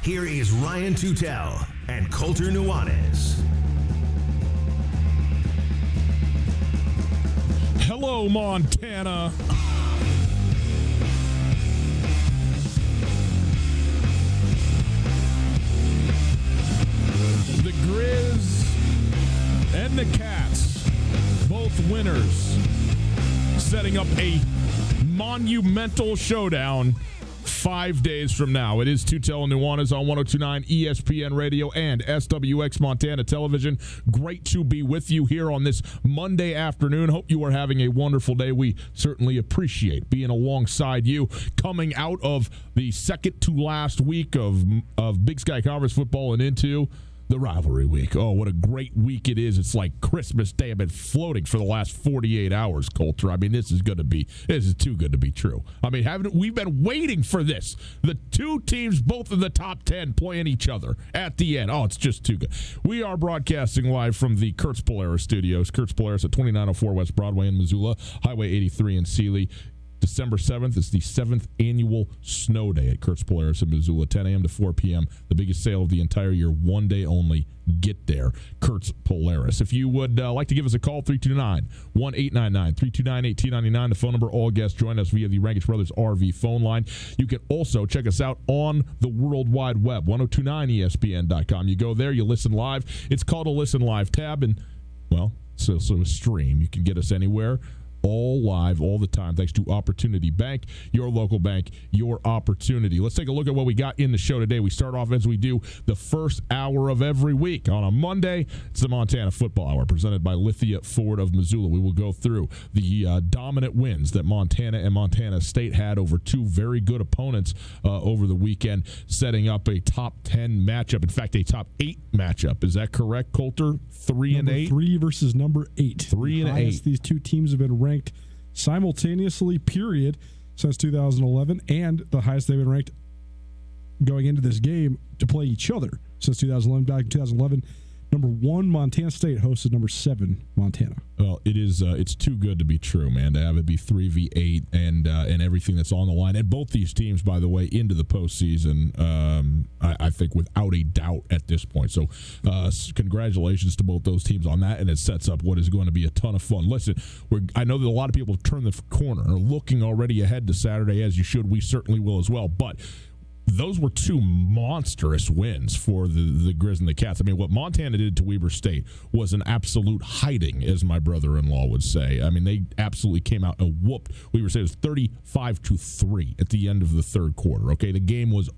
Here is Ryan Tutel and Colter Nuanez. Hello, Montana. The Grizz and the Cats, both winners, setting up a monumental showdown 5 days from now. It is Tutel and Nuanez on 102.9 ESPN Radio and SWX Montana Television. Great to be with you here on this Monday afternoon. Hope you are having a wonderful day. We certainly appreciate being alongside you coming out of the second to last week of Big Sky Conference football and into the rivalry week. Oh, what a great week it is. It's like Christmas Day. I've been floating for the last 48 hours, Colter. I mean, this is too good to be true. I mean, we've been waiting for this. The two teams, both in the top 10, playing each other at the end. Oh, it's just too good. We are broadcasting live from the Kurtz Polaris studios. Kurtz Polaris at 2904 West Broadway in Missoula, Highway 83 in Sealy. December 7th is the 7th annual snow day at Kurtz Polaris in Missoula, 10 a.m. to 4 p.m. The biggest sale of the entire year, one day only. Get there, Kurtz Polaris. If you would like to give us a call, 329-1899-329-1899. The phone number, all guests join us via the Rankage Brothers RV phone line. You can also check us out on the World Wide Web, 1029ESPN.com. You go there, you listen live. It's called a Listen Live tab, and, well, so a stream. You can get us anywhere. All live, all the time, thanks to Opportunity Bank, your local bank, your opportunity. Let's take a look at what we got in the show today. We start off as we do the first hour of every week. On a Monday, it's the Montana Football Hour, presented by Lithia Ford of Missoula. We will go through the dominant wins that Montana and Montana State had over two very good opponents over the weekend, setting up a top 10 matchup. In fact, a top 8 matchup. Is that correct, Colter? 3 and 8? 3 versus number 8. 3 and 8. These two teams have been ranked simultaneously, period, since 2011, and the highest they've been ranked going into this game to play each other since 2011. Back in 2011, number 1 Montana State hosted number 7 Montana. Well, it is. It's too good to be true, man. To have it be 3v8 and everything that's on the line, and both these teams, by the way, into the postseason. I think without a doubt at this point. So, congratulations to both those teams on that, and it sets up what is going to be a ton of fun. Listen, I know that a lot of people have turned the corner, are looking already ahead to Saturday, as you should. We certainly will as well, but those were two monstrous wins for the Grizz and the Cats. I mean, what Montana did to Weber State was an absolute hiding, as my brother-in-law would say. I mean, they absolutely came out and whooped Weber State. It was 35-3 at the end of the third quarter, okay? The game was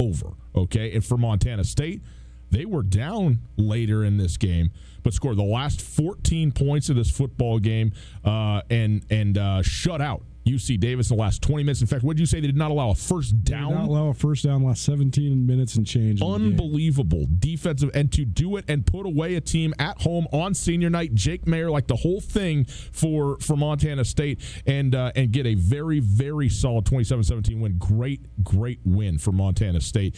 over, okay? And for Montana State, they were down later in this game, but scored the last 14 points of this football game and shut out UC Davis in the last 20 minutes. In fact, what did you say? They did not allow a first down? They did not allow a first down last 17 minutes and change. Unbelievable defensive, and to do it and put away a team at home on senior night, Jake Mayer, like the whole thing for Montana State, and get a very, very solid 27-17 win. Great win for Montana State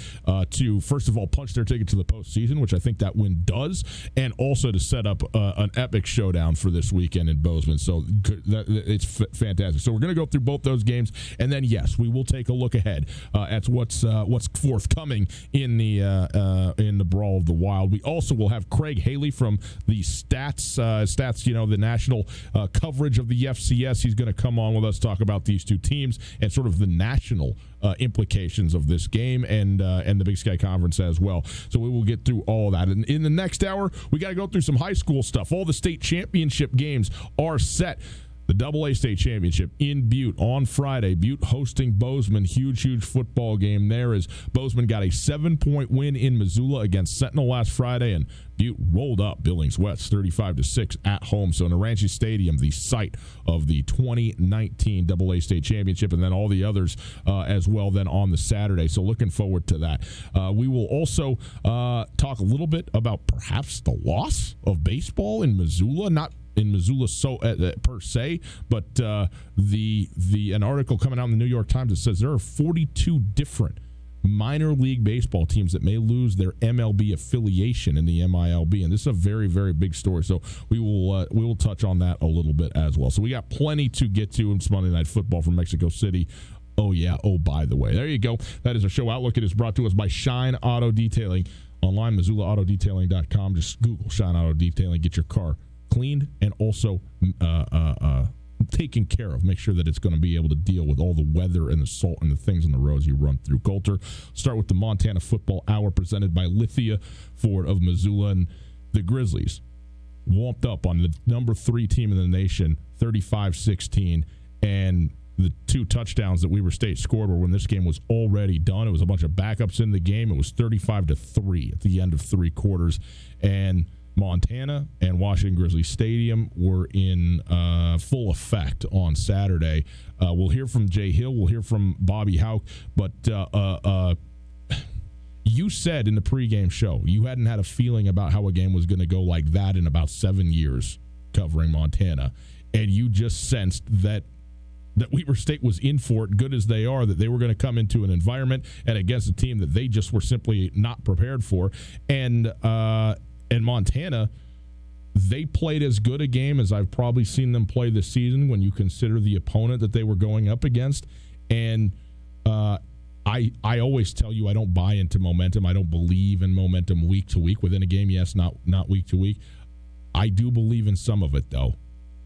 to, first of all, punch their ticket to the postseason, which I think that win does, and also to set up an epic showdown for this weekend in Bozeman. So it's fantastic. So we're going to go through both those games, and then yes, we will take a look ahead at what's forthcoming in the Brawl of the Wild. We also will have Craig Haley from the stats, the national coverage of the FCS. He's going to come on with us, talk about these two teams and sort of the national implications of this game and the Big Sky Conference as well. So we will get through all of that. And in the next hour, we got to go through some high school stuff. All the state championship games are set. The AA State Championship in Butte on Friday. Butte hosting Bozeman. Huge football game there as Bozeman got a 7-point win in Missoula against Sentinel last Friday, and Butte rolled up Billings West 35-6 at home. So Naranche Stadium, the site of the 2019 AA State Championship, and then all the others as well then on the Saturday. So looking forward to that. We will also talk a little bit about perhaps the loss of baseball in Missoula. Not in Missoula per se, but an article coming out in the New York Times that says there are 42 different minor league baseball teams that may lose their MLB affiliation in the MILB, and this is a very, very big story. So we will touch on that a little bit as well. So we got plenty to get to in Monday Night Football from Mexico City Oh, yeah. Oh, by the way. There you go. That is our show outlook. It is brought to us by Shine Auto Detailing. Online, MissoulaAutoDetailing.com. Just Google Shine Auto Detailing. Get your car cleaned and also taken care of. Make sure that it's going to be able to deal with all the weather and the salt and the things on the roads you run through. Coulter, start with the Montana Football Hour presented by Lithia Ford of Missoula. And the Grizzlies warmed up on the number 3 team in the nation, 35-16. And the 2 touchdowns that Weber State scored were when this game was already done. It was a bunch of backups in the game. It was 35-3 at the end of 3 quarters. And Montana and Washington Grizzlies Stadium were in full effect on Saturday. We'll hear from Jay Hill. We'll hear from Bobby Hauck. But you said in the pregame show you hadn't had a feeling about how a game was going to go like that in about 7 years covering Montana. And you just sensed that Weber State was in for it, good as they are, that they were going to come into an environment and against a team that they just were simply not prepared for. And Montana, they played as good a game as I've probably seen them play this season when you consider the opponent that they were going up against. And I always tell you I don't buy into momentum. I don't believe in momentum week to week within a game. Yes, not week to week. I do believe in some of it, though.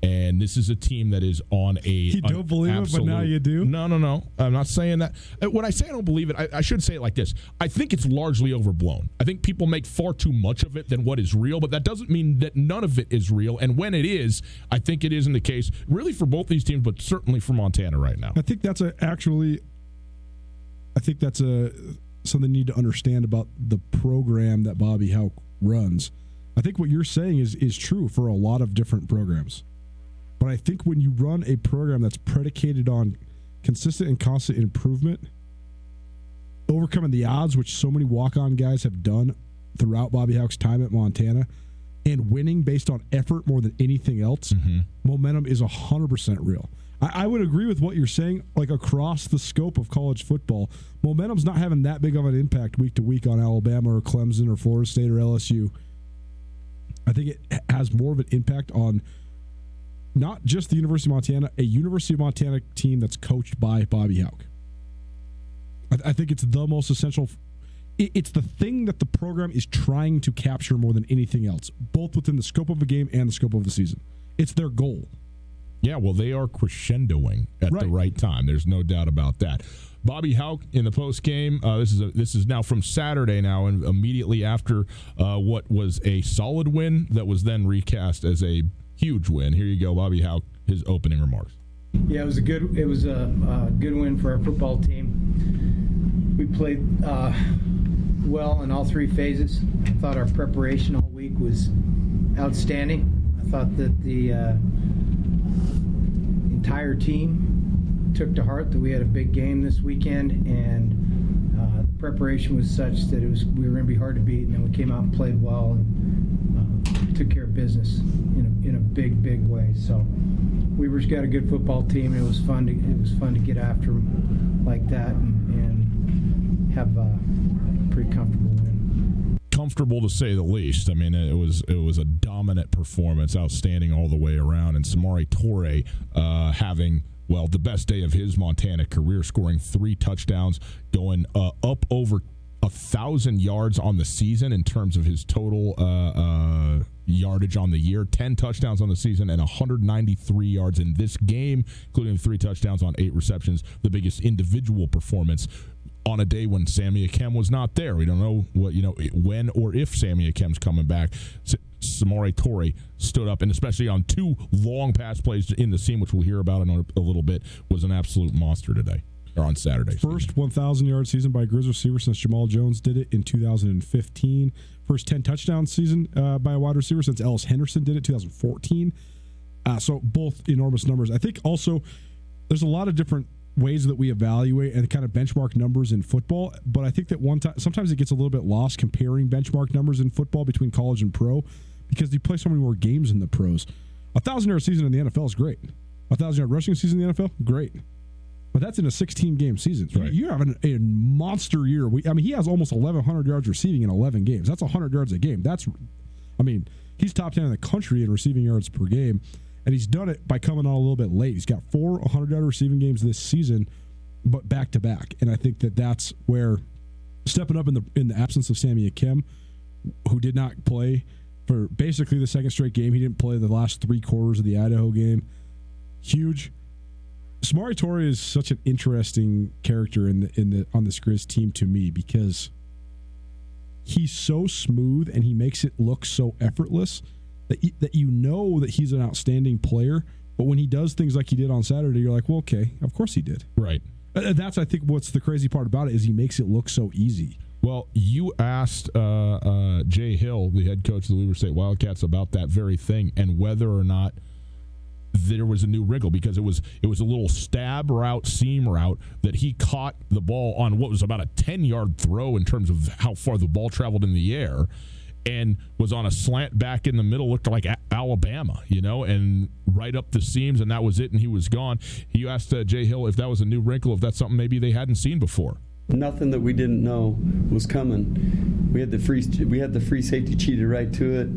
And this is a team that is on a... You don't believe it, but now you do? No. I'm not saying that. When I say I don't believe it, I should say it like this. I think it's largely overblown. I think people make far too much of it than what is real, but that doesn't mean that none of it is real. And when it is, I think it isn't the case, really for both these teams, but certainly for Montana right now. I think that's something you need to understand about the program that Bobby Hauck runs. I think what you're saying is true for a lot of different programs. But I think when you run a program that's predicated on consistent and constant improvement, overcoming the odds, which so many walk-on guys have done throughout Bobby Hauck's time at Montana, and winning based on effort more than anything else, momentum is 100% real. I would agree with what you're saying, like across the scope of college football. Momentum's not having that big of an impact week to week on Alabama or Clemson or Florida State or LSU. I think it has more of an impact on not just the University of Montana, a University of Montana team that's coached by Bobby Hauck. I think it's the most essential. It's the thing that the program is trying to capture more than anything else, both within the scope of a game and the scope of the season. It's their goal. Yeah, well, they are crescendoing at the right time. There's no doubt about that. Bobby Hauck in the post game. This is now from Saturday now, and immediately after what was a solid win that was then recast as a huge win. Here you go, Bobby Hauck, his opening remarks. Yeah, it was a good win for our football team. We played well in all 3 phases. I thought our preparation all week was outstanding. I thought that the entire team took to heart that we had a big game this weekend, and the preparation was such that we were going to be hard to beat, and then we came out and played well and took care of business in a big way. So Weber's got a good football team, and it was fun to get after them like that and have a pretty comfortable win. Comfortable to say the least. I mean, it was a dominant performance, outstanding all the way around, and Samori Toure having the best day of his Montana career, scoring 3 touchdowns, going up over 1,000 yards on the season in terms of his total yardage on the year, 10 touchdowns on the season and 193 yards in this game, including 3 touchdowns on 8 receptions, the biggest individual performance on a day when Sammy Akem was not there. We don't know when or if Sammy Akem's coming back. Samori Toure stood up, and especially on 2 long pass plays in the seam, which we'll hear about in a little bit, was an absolute monster today. Or on Saturday. First 1,000-yard season by a Grizz receiver since Jamal Jones did it in 2015. First 10-touchdown season by a wide receiver since Ellis Henderson did it in 2014. So both enormous numbers. I think also there's a lot of different ways that we evaluate and kind of benchmark numbers in football, but I think that sometimes it gets a little bit lost comparing benchmark numbers in football between college and pro because you play so many more games in the pros. A 1,000-yard season in the NFL is great. A 1,000-yard rushing season in the NFL, great. But that's in a 16-game season. Right. You're having a monster year. He has almost 1,100 yards receiving in 11 games. That's 100 yards a game. He's top 10 in the country in receiving yards per game, and he's done it by coming on a little bit late. He's got 4 100-yard receiving games this season, but back to back. And I think that's where stepping up in the absence of Sammy Akem, who did not play for basically the second straight game. He didn't play the last 3 quarters of the Idaho game. Huge. Samori Toure is such an interesting character on this Grizz team to me because he's so smooth and he makes it look so effortless that you know that he's an outstanding player. But when he does things like he did on Saturday, you're like, well, okay, of course he did. Right. That's, I think, what's the crazy part about it is he makes it look so easy. Well, you asked Jay Hill, the head coach of the Weber State Wildcats, about that very thing and whether or not there was a new wrinkle, because it was a little stab route, seam route that he caught the ball on what was about a 10-yard throw in terms of how far the ball traveled in the air, and was on a slant back in the middle, looked like Alabama, and right up the seams, and that was it, and he was gone. You asked Jay Hill if that was a new wrinkle, if that's something maybe they hadn't seen before. Nothing that we didn't know was coming. We had the free safety cheated right to it.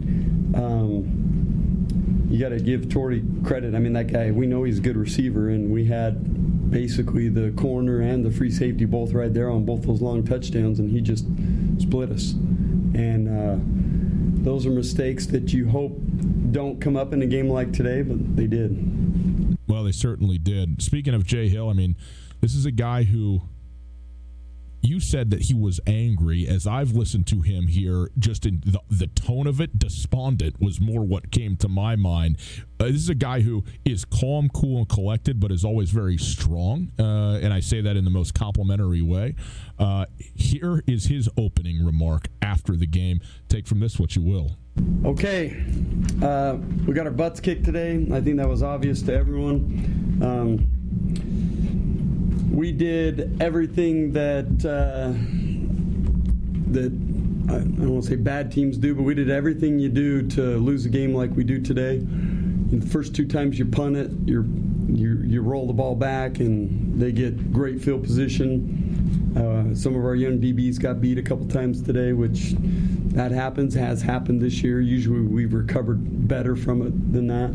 You got to give Toure credit. I mean, that guy, we know he's a good receiver, and we had basically the corner and the free safety both right there on both those long touchdowns, and he just split us. And those are mistakes that you hope don't come up in a game like today, but they did. Well, they certainly did. Speaking of Jay Hill, I mean, this is a guy who, you said that he was angry. As I've listened to him here, just in the tone of it, despondent was more what came to my mind. This is a guy who is calm, cool, and collected, but is always very strong, and I say that in the most complimentary way. Here is his opening remark after the game. Take from this what you will. Okay, we got our butts kicked today. I think that was obvious to everyone. We did everything that I don't want to say bad teams do, but we did everything you do to lose a game like we do today. And the first 2 times you punt it, you roll the ball back, and they get great field position. Some of our young DBs got beat a couple times today, which that has happened this year. Usually we've recovered better from it than that.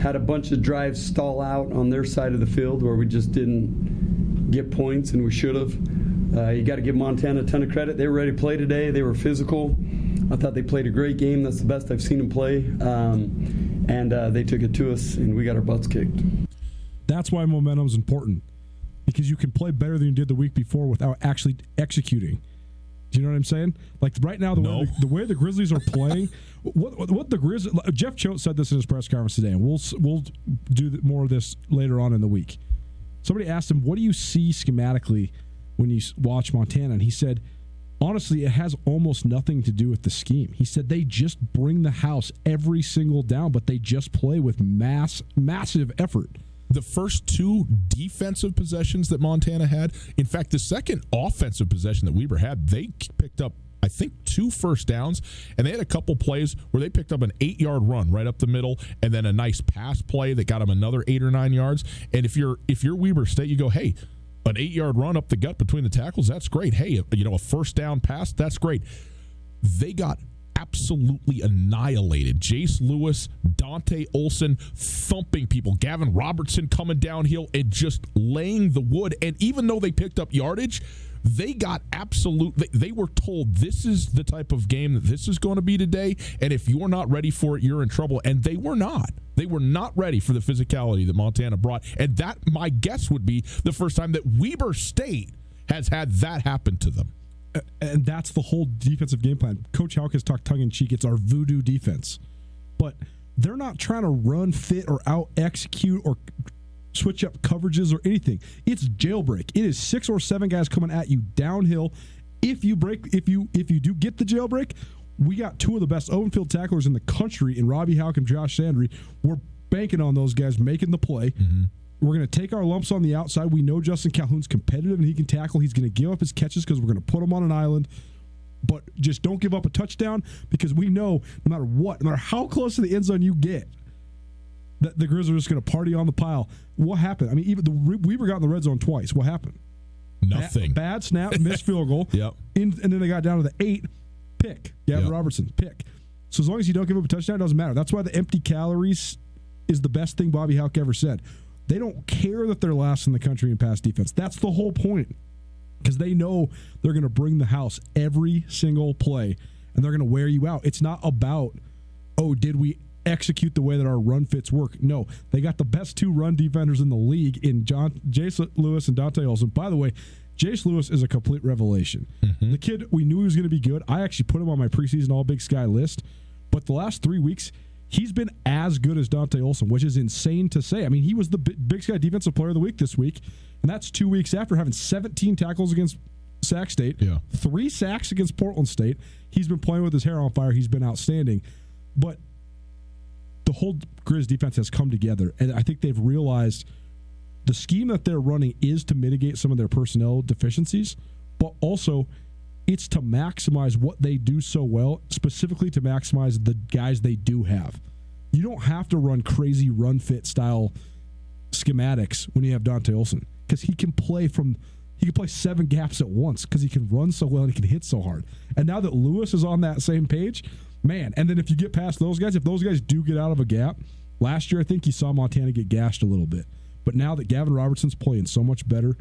Had a bunch of drives stall out on their side of the field where we just didn't get points, and we should have. You got to give Montana a ton of credit. They were ready to play today. They were physical. I thought they played a great game. That's the best I've seen them play. And they took it to us, and we got our butts kicked. That's why momentum is important, because you can play better than you did the week before without actually executing. Do you know what I'm saying? Like right now, the way the Grizzlies are playing, what the Grizzlies, Jeff Choate said this in his press conference today, and we'll do more of this later on in the week. Somebody asked him, what do you see schematically when you watch Montana? And he said, honestly, it has almost nothing to do with the scheme. He said they just bring the house every single down, but they just play with massive effort. The first 2 defensive possessions that Montana had, in fact, the second offensive possession that Weber had, they picked up, I think, 2 first downs, and they had a couple plays where they picked up an 8-yard run right up the middle, and then a nice pass play that got them another 8 or 9 yards. And if you're Weber State, you go, hey, an 8-yard run up the gut between the tackles, that's great. Hey, a first down pass, that's great. They got absolutely annihilated. Jace Lewis, Dante Olson thumping people, Gavin Robertson coming downhill and just laying the wood. And even though they picked up yardage, they got they were told this is the type of game that this is going to be today, and if you're not ready for it, you're in trouble. And they were not. They were not ready for the physicality that Montana brought. And that, my guess, would be the first time that Weber State has had that happen to them. And that's the whole defensive game plan. Coach Houck has talked tongue-in-cheek. It's our voodoo defense. But they're not trying to run, fit, or out-execute or switch up coverages or anything. It's jailbreak. It is 6 or 7 guys coming at you downhill. If you do get the jailbreak, we got 2 of the best open field tacklers in the country in Robbie Houck and Josh Sandry. We're banking on those guys making the play. Mm-hmm. We're going to take our lumps on the outside. We know Justin Calhoun's competitive and he can tackle. He's going to give up his catches because we're going to put him on an island. But just don't give up a touchdown, because we know no matter what, no matter how close to the end zone you get, that the Grizzlies are just going to party on the pile. What happened? I mean, even Weber got in the red zone twice. What happened? Nothing. Bad snap, missed field goal. Yep. And then they got down to the 8, pick. Gavin Robertson, pick. So as long as you don't give up a touchdown, it doesn't matter. That's why the empty calories is the best thing Bobby Houck ever said. They don't care that they're last in the country in pass defense. That's the whole point, because they know they're going to bring the house every single play, and they're going to wear you out. It's not about, oh, did we execute the way that our run fits work? No, they got the best 2 run defenders in the league in Jace Lewis and Dante Olson. By the way, Jace Lewis is a complete revelation. Mm-hmm. The kid, we knew he was going to be good. I actually put him on my preseason All Big Sky list, but the last 3 weeks, he's been as good as Dante Olson, which is insane to say. I mean, he was the Big Sky Defensive Player of the Week this week, and that's 2 weeks after having 17 tackles against Sac State, 3 sacks against Portland State. He's been playing with his hair on fire. He's been outstanding. But the whole Grizz defense has come together, and I think they've realized the scheme that they're running is to mitigate some of their personnel deficiencies, but also it's to maximize what they do so well, specifically to maximize the guys they do have. You don't have to run crazy run fit style schematics when you have Dante Olson, because he can play 7 gaps at once because he can run so well and he can hit so hard. And now that Lewis is on that same page, man, and then if you get past those guys, if those guys do get out of a gap, last year I think you saw Montana get gashed a little bit. But now that Gavin Robertson's playing so much better,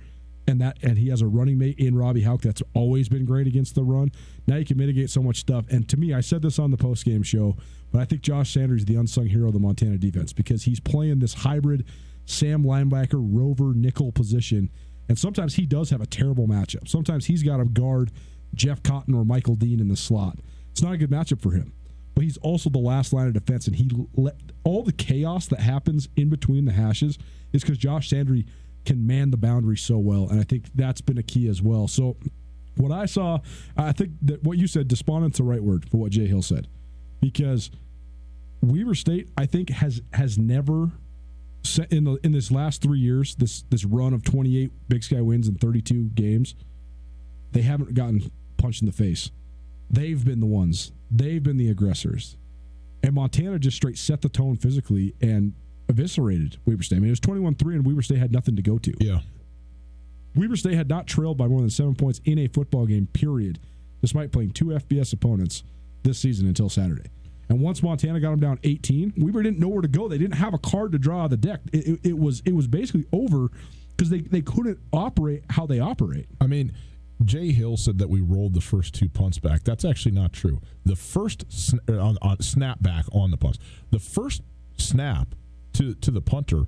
and he has a running mate in Robbie Houck that's always been great against the run, now you can mitigate so much stuff. And to me, I said this on the postgame show, but I think Josh Sanders is the unsung hero of the Montana defense, because he's playing this hybrid Sam linebacker, rover, nickel position. And sometimes he does have a terrible matchup. Sometimes he's got to guard Jeff Cotton or Michael Dean in the slot. It's not a good matchup for him. But he's also the last line of defense, and he let all the chaos that happens in between the hashes is because Josh Sanders can man the boundary so well, and I think that's been a key as well. So what I saw, I think that what you said, despondent's the right word for what Jay Hill said, because Weber State, I think, has never in this last 3 years, this run of 28 Big Sky wins in 32 games, they haven't gotten punched in the face. They've been the ones. They've been the aggressors. And Montana just straight set the tone physically and eviscerated Weber State. I mean, it was 21-3, and Weber State had nothing to go to. Yeah. Weber State had not trailed by more than 7 points in a football game, period, despite playing 2 FBS opponents this season until Saturday. And once Montana got them down 18, Weber didn't know where to go. They didn't have a card to draw out of the deck. It was basically over because they couldn't operate how they operate. I mean, Jay Hill said that we rolled the first 2 punts back. That's actually not true. The first snap back on the punts, the first snap to the punter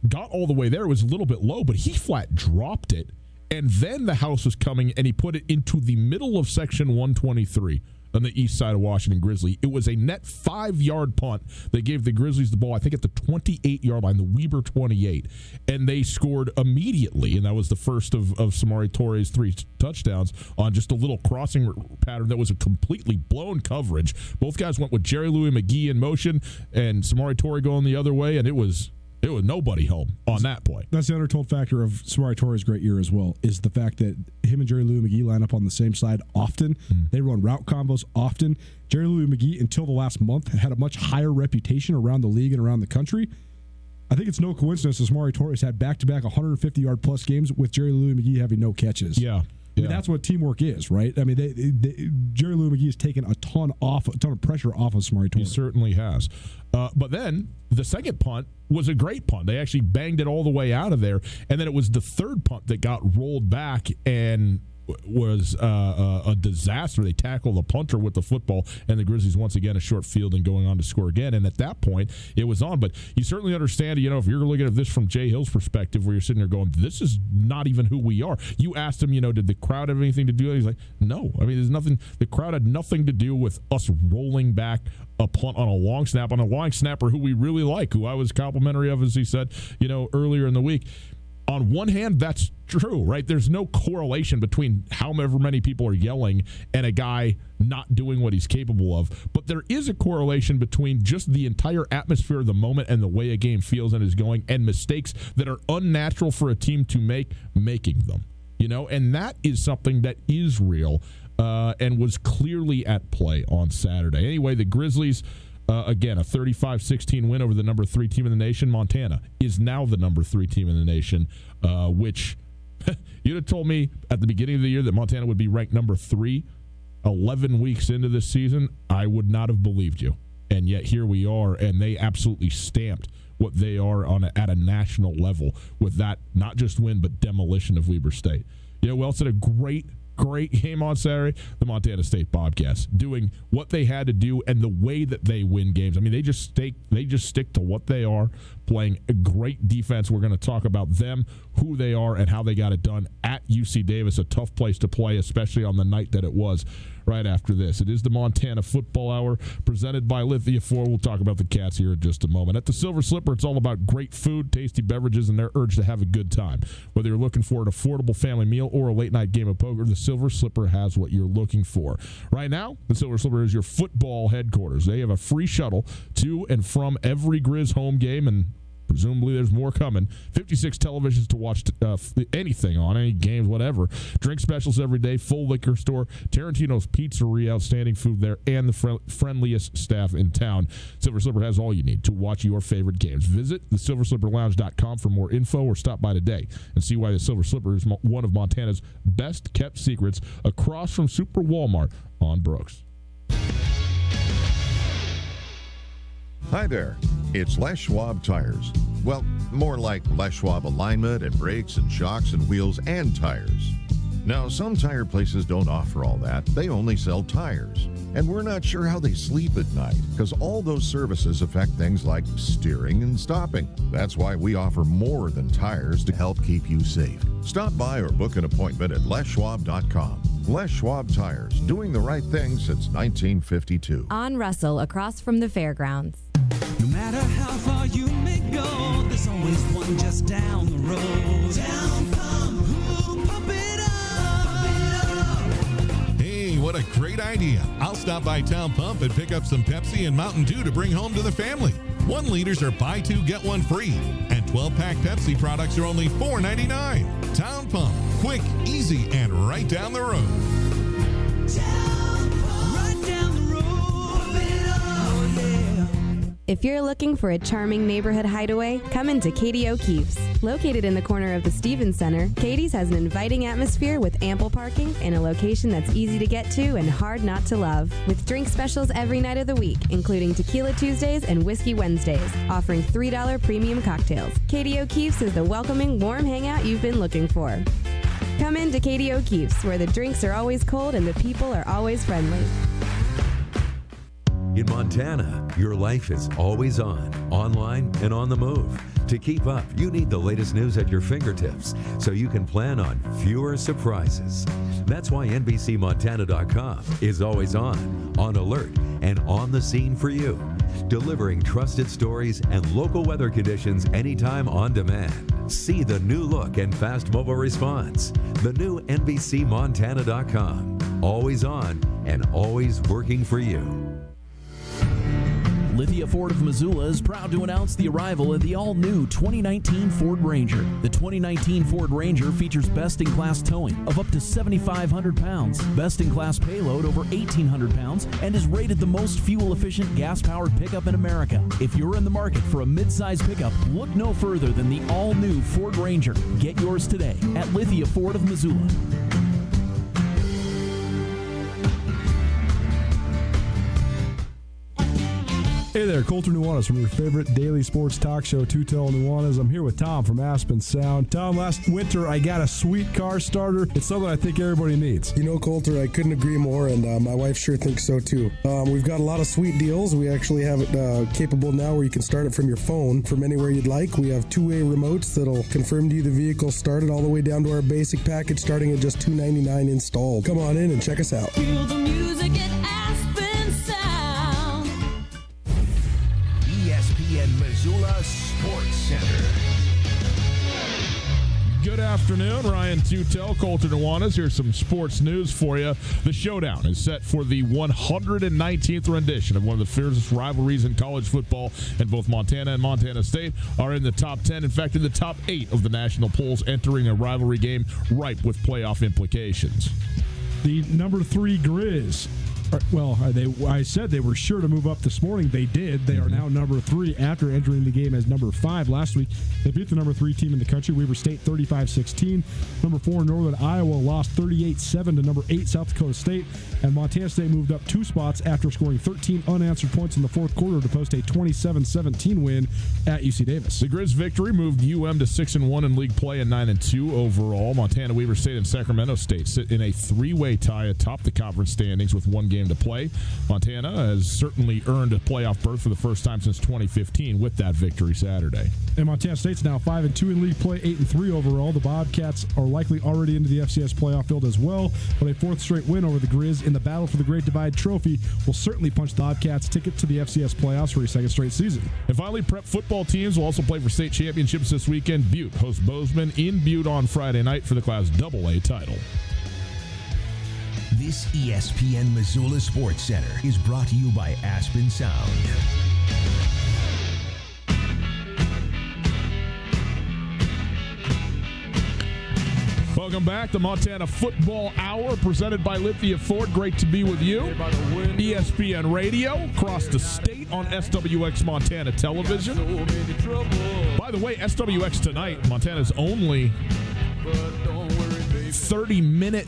got all the way there. It was a little bit low, but he flat dropped it, and then the house was coming, and he put it into the middle of section 123 on the east side of Washington Grizzly. It was a net 5-yard punt that gave the Grizzlies the ball, I think, at the 28-yard line, the Weber 28, and they scored immediately, and that was the first of Samari Torres' 3 touchdowns on just a little crossing pattern that was a completely blown coverage. Both guys went with Jerry Louis McGee in motion and Samari Torres going the other way, and it was nobody home on that play. That's the undertold factor of Samari Torres' great year as well, is the fact that him and Jerry Louis McGee line up on the same side often. They run route combos often. Jerry Louis McGee, until the last month, had a much higher reputation around the league and around the country. I think it's no coincidence that Samari Torres had back-to-back 150-yard-plus games with Jerry Louis McGee having no catches. Yeah. I mean, that's what teamwork is, right? I mean, Jerry Louis McGee has taken a ton of pressure off of Samari Torres. He certainly has. But then the second punt was a great punt. They actually banged it all the way out of there. And then it was the third punt that got rolled back and was a disaster. They tackled the punter with the football, and the Grizzlies once again a short field and going on to score again. And at that point, it was on. But you certainly understand, if you're looking at this from Jay Hill's perspective, where you're sitting there going, this is not even who we are. You asked him, did the crowd have anything to do with it? He's like, no. I mean, there's nothing. The crowd had nothing to do with us rolling back a punt on a long snap, on a long snapper who we really like, who I was complimentary of, as he said, earlier in the week. On one hand, that's true, right? There's no correlation between however many people are yelling and a guy not doing what he's capable of. But there is a correlation between just the entire atmosphere of the moment and the way a game feels and is going, and mistakes that are unnatural for a team to making them. And that is something that is real and was clearly at play on Saturday. Anyway, the Grizzlies, again, a 35-16 win over the number 3 team in the nation. Montana is now the number 3 team in the nation, which you'd have told me at the beginning of the year that Montana would be ranked number 3 11 weeks into this season. I would not have believed you. And yet here we are, and they absolutely stamped what they are at a national level with that not just win but demolition of Weber State. You know, we also had a great game on Saturday, the Montana State Bobcats, doing what they had to do and the way that they win games. I mean, they just stick to what they are, playing a great defense. We're going to talk about them, who they are, and how they got it done at UC Davis, a tough place to play, especially on the night that it was, right after this. It is the Montana Football Hour presented by Lithia Ford. We'll talk about the Cats here in just a moment. At the Silver Slipper, it's all about great food, tasty beverages, and their urge to have a good time. Whether you're looking for an affordable family meal or a late-night game of poker, the Silver Slipper has what you're looking for. Right now, the Silver Slipper is your football headquarters. They have a free shuttle to and from every Grizz home game, and presumably there's more coming. 56 televisions to watch anything on, any games, whatever. Drink specials every day, full liquor store, Tarantino's Pizzeria, outstanding food there, and the friendliest staff in town. Silver Slipper has all you need to watch your favorite games. Visit thesilverslipperlounge.com for more info or stop by today and see why the Silver Slipper is one of Montana's best-kept secrets across from Super Walmart on Brooks. Hi there, it's Les Schwab Tires. Well, more like Les Schwab alignment and brakes and shocks and wheels and tires. Now, some tire places don't offer all that. They only sell tires. And we're not sure how they sleep at night because all those services affect things like steering and stopping. That's why we offer more than tires to help keep you safe. Stop by or book an appointment at leschwab.com. Les Schwab Tires, doing the right thing since 1952. On Russell, across from the fairgrounds. No matter how far you may go, there's always one just down the road. Town Pump, ooh, pump it up. Hey, what a great idea. I'll stop by Town Pump and pick up some Pepsi and Mountain Dew to bring home to the family. 1 liters are buy two, get one free. And 12-pack Pepsi products are only $4.99. Town Pump, quick, easy, and right down the road. Town Pump, right down the road. Pump it up, yeah. If you're looking for a charming neighborhood hideaway, come into Katie O'Keefe's. Located in the corner of the Stevens Center, Katie's has an inviting atmosphere with ample parking and a location that's easy to get to and hard not to love. With drink specials every night of the week, including Tequila Tuesdays and Whiskey Wednesdays, offering $3 premium cocktails. Katie O'Keefe's is the welcoming, warm hangout you've been looking for. Come in to Katie O'Keefe's, where the drinks are always cold and the people are always friendly. In Montana, your life is always on, online, and on the move. To keep up, you need the latest news at your fingertips so you can plan on fewer surprises. That's why NBCMontana.com is always on alert, and on the scene for you, delivering trusted stories and local weather conditions anytime on demand. See the new look and fast mobile response. The new NBCMontana.com. Always on and always working for you. Lithia Ford of Missoula is proud to announce the arrival of the all-new 2019 Ford Ranger. The 2019 Ford Ranger features best-in-class towing of up to 7,500 pounds, best-in-class payload over 1,800 pounds, and is rated the most fuel-efficient gas-powered pickup in America. If you're in the market for a mid-size pickup, look no further than the all-new Ford Ranger. Get yours today at Lithia Ford of Missoula. Hey there, Colter Nuanez from your favorite daily sports talk show, Two Tell Nuanez. I'm here with Tom from Aspen Sound. Tom, last winter I got a sweet car starter. It's something I think everybody needs. You know, Colter, I couldn't agree more, and my wife sure thinks so too. We've got a lot of sweet deals. We actually have it capable now where you can start it from your phone from anywhere you'd like. We have two-way remotes that'll confirm to you the vehicle started all the way down to our basic package starting at just $299 installed. Come on in and check us out. Feel the music at Aspen Sound. ESPN Missoula Sports Center. Good afternoon, Ryan Tutel, Colter Nuanez. Here's some sports news for you. The showdown is set for the 119th rendition of one of the fiercest rivalries in college football, and both Montana and Montana State are in the top 10, in fact, in the top 8 of the national polls, entering a rivalry game ripe with playoff implications. The number 3 Grizz I said they were sure to move up this morning. They did. They are now number 3 after entering the game as number 5 last week. They beat the number 3 team in the country, Weber State, 35-16. Number 4, Northern Iowa, lost 38-7 to number 8, South Dakota State. And Montana State moved up 2 spots after scoring 13 unanswered points in the fourth quarter to post a 27-17 win at UC Davis. The Grizz victory moved UM to 6-1 in league play and 9-2 overall. Montana, Weber State, and Sacramento State sit in a 3-way tie atop the conference standings with 1 game to play. Montana has certainly earned a playoff berth for the first time since 2015 with that victory Saturday. And Montana State's now 5-2 in league play, 8-3 overall. The Bobcats are likely already into the FCS playoff field as well, but a 4th straight win over the Grizz in the battle for the Great Divide Trophy will certainly punch the Bobcats' ticket to the FCS playoffs for a 2nd straight season. And finally, prep football teams will also play for state championships this weekend. Butte hosts Bozeman in Butte on Friday night for the Class AA title. This ESPN Missoula Sports Center is brought to you by Aspen Sound. Welcome back to Montana Football Hour, presented by Lithia Ford. Great to be with you. ESPN Radio, across the state on SWX Montana Television. By the way, SWX tonight, Montana's only 30-minute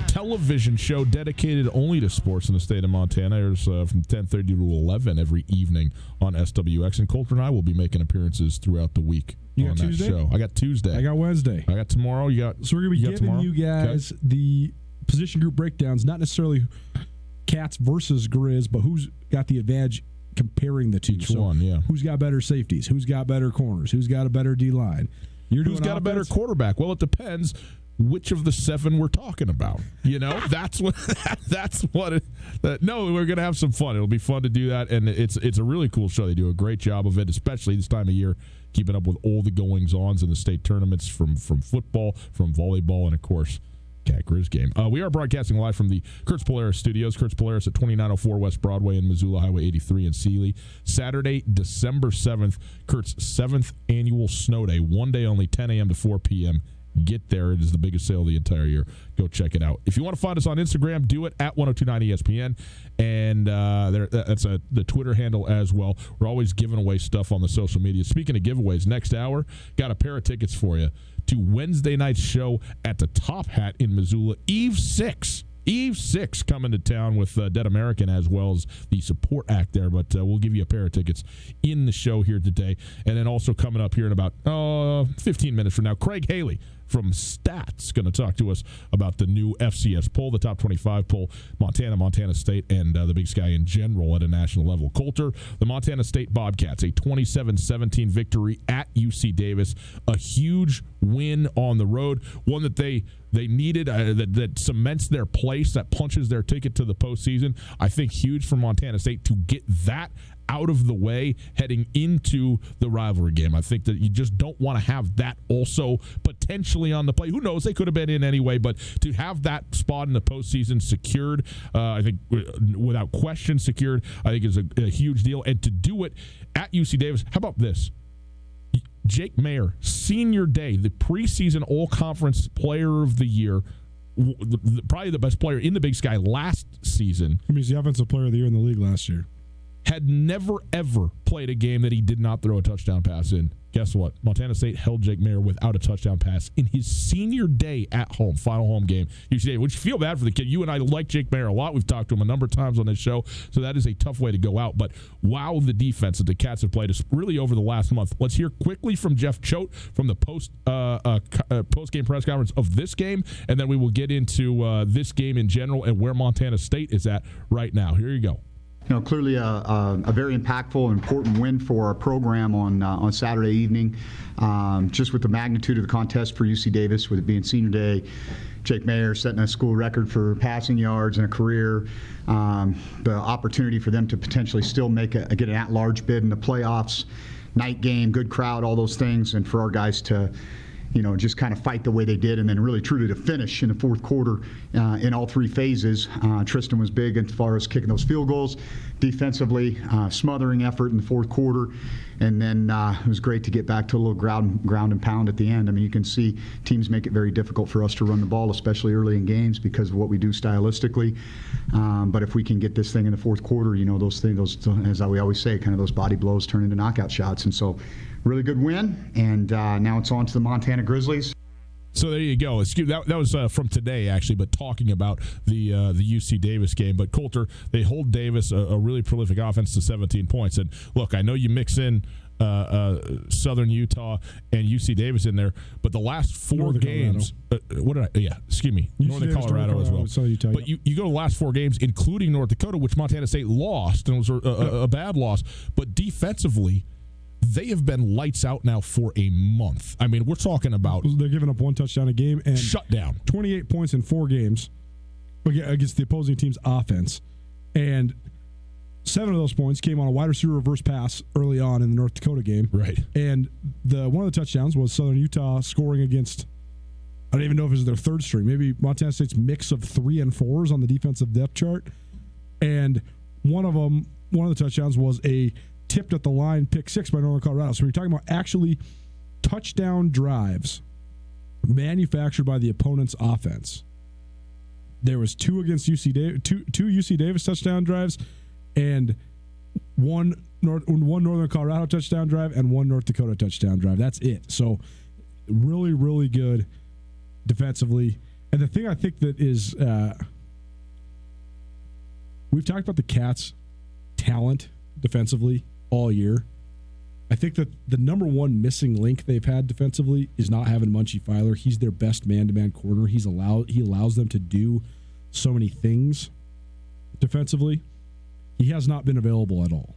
television show dedicated only to sports in the state of Montana. There's from 10:30 to 11 every evening on SWX, and Colter and I will be making appearances throughout the week. You on got that Tuesday? Show. I got Tuesday. I got Wednesday. I got tomorrow. So we're going to be giving tomorrow? you guys the position group breakdowns, not necessarily Cats versus Grizz, but who's got the advantage comparing the two. Each one, yeah. Who's got better safeties? Who's got better corners? Who's got a better D-line? Who's got a better quarterback? Well, it depends which of the 7 we're talking about. You know, that's what. No, we're gonna have some fun. It'll be fun to do that, and it's a really cool show. They do a great job of it, especially this time of year, keeping up with all the goings-ons in the state tournaments from football, from volleyball, and of course, Cat Grizz game. We are broadcasting live from the Kurtz Polaris studios. Kurtz Polaris at 2904 West Broadway in Missoula, Highway 83 in Sealy. Saturday, December 7th, Kurt's 7th annual snow day. 1 day only, 10 a.m. to 4 p.m. Get there. It is the biggest sale of the entire year. Go check it out. If you want to find us on Instagram, do it at 1029ESPN. And that's the Twitter handle as well. We're always giving away stuff on the social media. Speaking of giveaways, next hour, got a pair of tickets for you to Wednesday night's show at the Top Hat in Missoula. Eve 6 coming to town with Dead American as well as the support act there, but we'll give you a pair of tickets in the show here today. And then also coming up here in about 15 minutes from now, Craig Haley from Stats going to talk to us about the new FCS poll, the top 25 poll, Montana State, and the Big Sky in general at a national level. Colter, the Montana State Bobcats, a 27-17 victory at UC Davis, a huge win on the road, one that they needed, that cements their place, that punches their ticket to the postseason. I think huge for Montana State to get that out of the way heading into the rivalry game. I think that you just don't want to have that also potentially on the play. Who knows? They could have been in anyway, but to have that spot in the postseason secured, I think without question secured, I think is a huge deal. And to do it at UC Davis, how about this? Jake Mayer, senior day, the preseason all-conference player of the year, probably the best player in the Big Sky last season. I mean, he's the offensive player of the year in the league last year. Had never, ever played a game that he did not throw a touchdown pass in. Guess what? Montana State held Jake Mayer without a touchdown pass in his senior day at home, final home game. Which you feel bad for the kid. You and I like Jake Mayer a lot. We've talked to him a number of times on this show, so that is a tough way to go out. But wow, the defense that the Cats have played is really over the last month. Let's hear quickly from Jeff Choate from the post-game press conference of this game, and then we will get into this game in general and where Montana State is at right now. Here you go. You know, clearly a very impactful and important win for our program on Saturday evening. Just with the magnitude of the contest for UC Davis, with it being senior day, Jake Mayer setting a school record for passing yards in a career, the opportunity for them to potentially still get an at-large bid in the playoffs, night game, good crowd, all those things, and for our guys to just kind of fight the way they did, and then really truly to finish in the fourth quarter in all 3 phases. Tristan was big as far as kicking those field goals, defensively, smothering effort in the fourth quarter, And then it was great to get back to a little ground and pound at the end. I mean, you can see teams make it very difficult for us to run the ball, especially early in games because of what we do stylistically. But if we can get this thing in the fourth quarter, those things, as we always say, kind of those body blows turn into knockout shots. And so really good win. And now it's on to the Montana Grizzlies. So there you go. That was from today, actually, but talking about the UC Davis game. But Coulter, they hold Davis, a really prolific offense, to 17 points. And look, I know you mix in Southern Utah and UC Davis in there, but the last four games, Northern Colorado as well. But you go to the last four games, including North Dakota, which Montana State lost, and it was a bad loss. But defensively, they have been lights out now for a month. I mean, we're talking about... They're giving up one touchdown a game and... Shut down. 28 points in 4 games against the opposing team's offense. And 7 of those points came on a wide receiver reverse pass early on in the North Dakota game. Right. And one of the touchdowns was Southern Utah scoring against... I don't even know if it was their third string. Maybe Montana State's mix of 3 and 4s on the defensive depth chart. And one of the touchdowns was a tipped at the line pick 6 by Northern Colorado. So we're talking about actually touchdown drives manufactured by the opponent's offense. There was 2 against UC Davis, two UC Davis touchdown drives, and one Northern Colorado touchdown drive and 1 North Dakota touchdown drive. That's it. So really, really good defensively. And the thing I think that is, we've talked about the Cats' talent defensively all year. I think that the number one missing link they've had defensively is not having Munchie Filer. He's their best man-to-man corner. He allows them to do so many things defensively. He has not been available at all.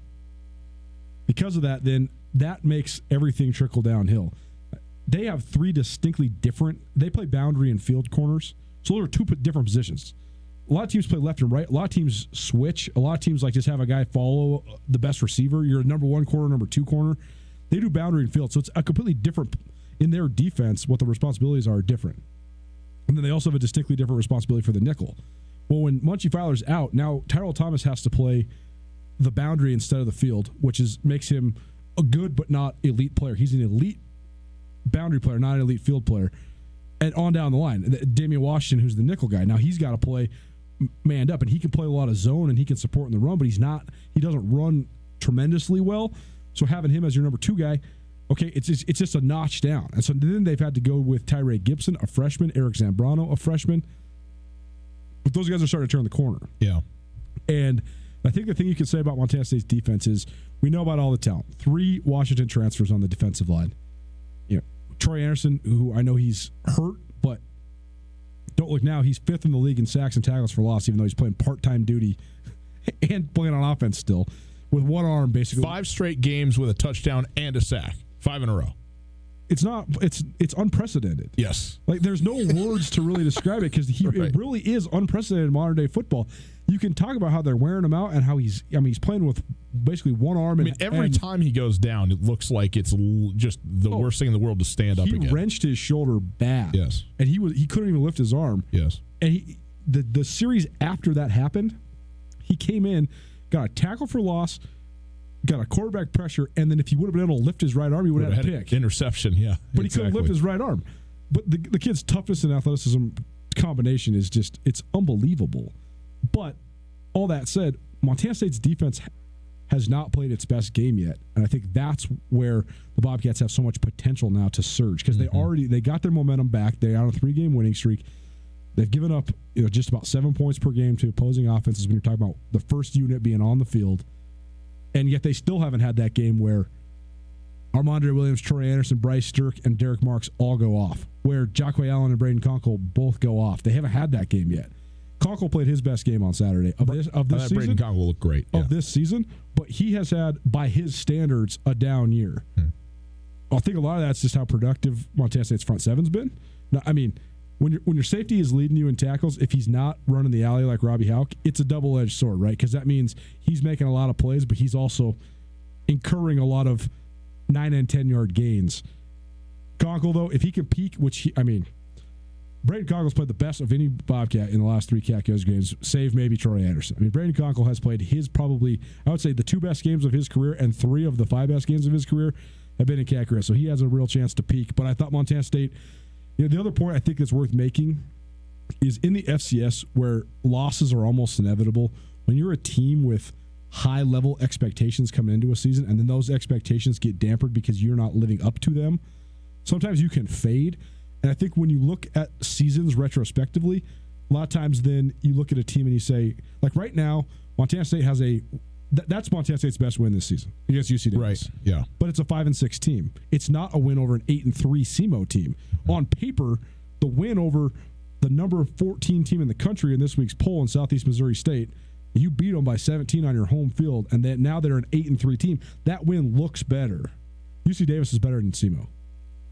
Because of that, then that makes everything trickle downhill. They have 3 distinctly different. They play boundary and field corners, so there are 2 different positions. A lot of teams play left and right. A lot of teams switch. A lot of teams just have a guy follow the best receiver. You're a number 1 corner, number 2 corner. They do boundary and field, so it's a completely different in their defense. What the responsibilities are different, and then they also have a distinctly different responsibility for the nickel. Well, when Munchie Filer's out, now Tyrell Thomas has to play the boundary instead of the field, which makes him a good but not elite player. He's an elite boundary player, not an elite field player. And on down the line, Damian Washington, who's the nickel guy, now he's got to play manned up, and he can play a lot of zone and he can support in the run, but he doesn't run tremendously well. So having him as your number 2 guy, okay, it's just a notch down. And so then they've had to go with Tyree Gibson, a freshman, Eric Zambrano, a freshman. But those guys are starting to turn the corner. Yeah. And I think the thing you can say about Montana State's defense is we know about all the talent. 3 Washington transfers on the defensive line. Troy Anderson, who I know he's hurt, but don't look now, he's 5th in the league in sacks and tackles for loss, even though he's playing part-time duty and playing on offense still with one arm, basically. 5 straight games with a touchdown and a sack. 5 in a row. It's unprecedented. Yes. There's no words to really describe it because it really is unprecedented in modern day football. You can talk about how they're wearing him out and how he's playing with basically one arm. Every time he goes down, it looks like it's just the worst thing in the world to stand up again. He wrenched his shoulder bad. Yes. And he couldn't even lift his arm. Yes. And the series after that happened, he came in, got a tackle for loss, got a quarterback pressure, and then if he would have been able to lift his right arm, he would have had a pick. Interception, yeah. But he couldn't lift his right arm. But the kid's toughness and athleticism combination is it's unbelievable. But all that said, Montana State's defense has not played its best game yet, and I think that's where the Bobcats have so much potential now to surge because they got their momentum back. They're on a 3-game winning streak. They've given up just about 7 points per game to opposing offenses when you're talking about the first unit being on the field, and yet they still haven't had that game where Armandre Williams, Troy Anderson, Bryce Stirk, and Derek Marks all go off, where Jacque Allen and Braden Conkle both go off. They haven't had that game yet. Conkle played his best game on Saturday of this season. Braden Conkle looked great of this season, but he has had, by his standards, a down year. I think a lot of that's just how productive Montana State's front seven's been. Now, I mean, when your safety is leading you in tackles, if he's not running the alley like Robbie Houck, it's a double-edged sword, right? Because that means he's making a lot of plays, but he's also incurring a lot of 9 and 10-yard gains. Conkle, though, if he can peak, Braden Conkle's played the best of any Bobcat in the last 3 Cat Goes games, save maybe Troy Anderson. I mean, Braden Conkle has played I would say, the 2 best games of his career, and 3 of the 5 best games of his career have been in Cat Grizz. So he has a real chance to peak. But I thought Montana State, the other point I think that's worth making is in the FCS where losses are almost inevitable. When you're a team with high-level expectations coming into a season, and then those expectations get dampened because you're not living up to them, sometimes you can fade. And I think when you look at seasons retrospectively, a lot of times then you look at a team and you say, like right now, Montana State has that's Montana State's best win this season against UC Davis. Right, yeah. But it's a 5-6 team. It's not a win over an 8-3 SEMO team. On paper, the win over the number 14 team in the country in this week's poll in Southeast Missouri State, you beat them by 17 on your home field, and then now they're an 8-3 team. That win looks better. UC Davis is better than SEMO.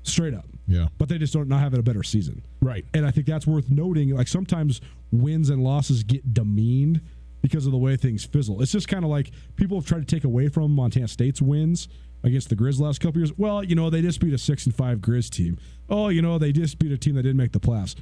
Straight up. Yeah. But they just don't not having a better season. Right. And I think that's worth noting. Like sometimes wins and losses get demeaned because of the way things fizzle. It's just kind of like people have tried to take away from Montana State's wins against the Grizz last couple years. Well, they just beat a 6-5 Grizz team. Oh, they just beat a team that didn't make the playoffs.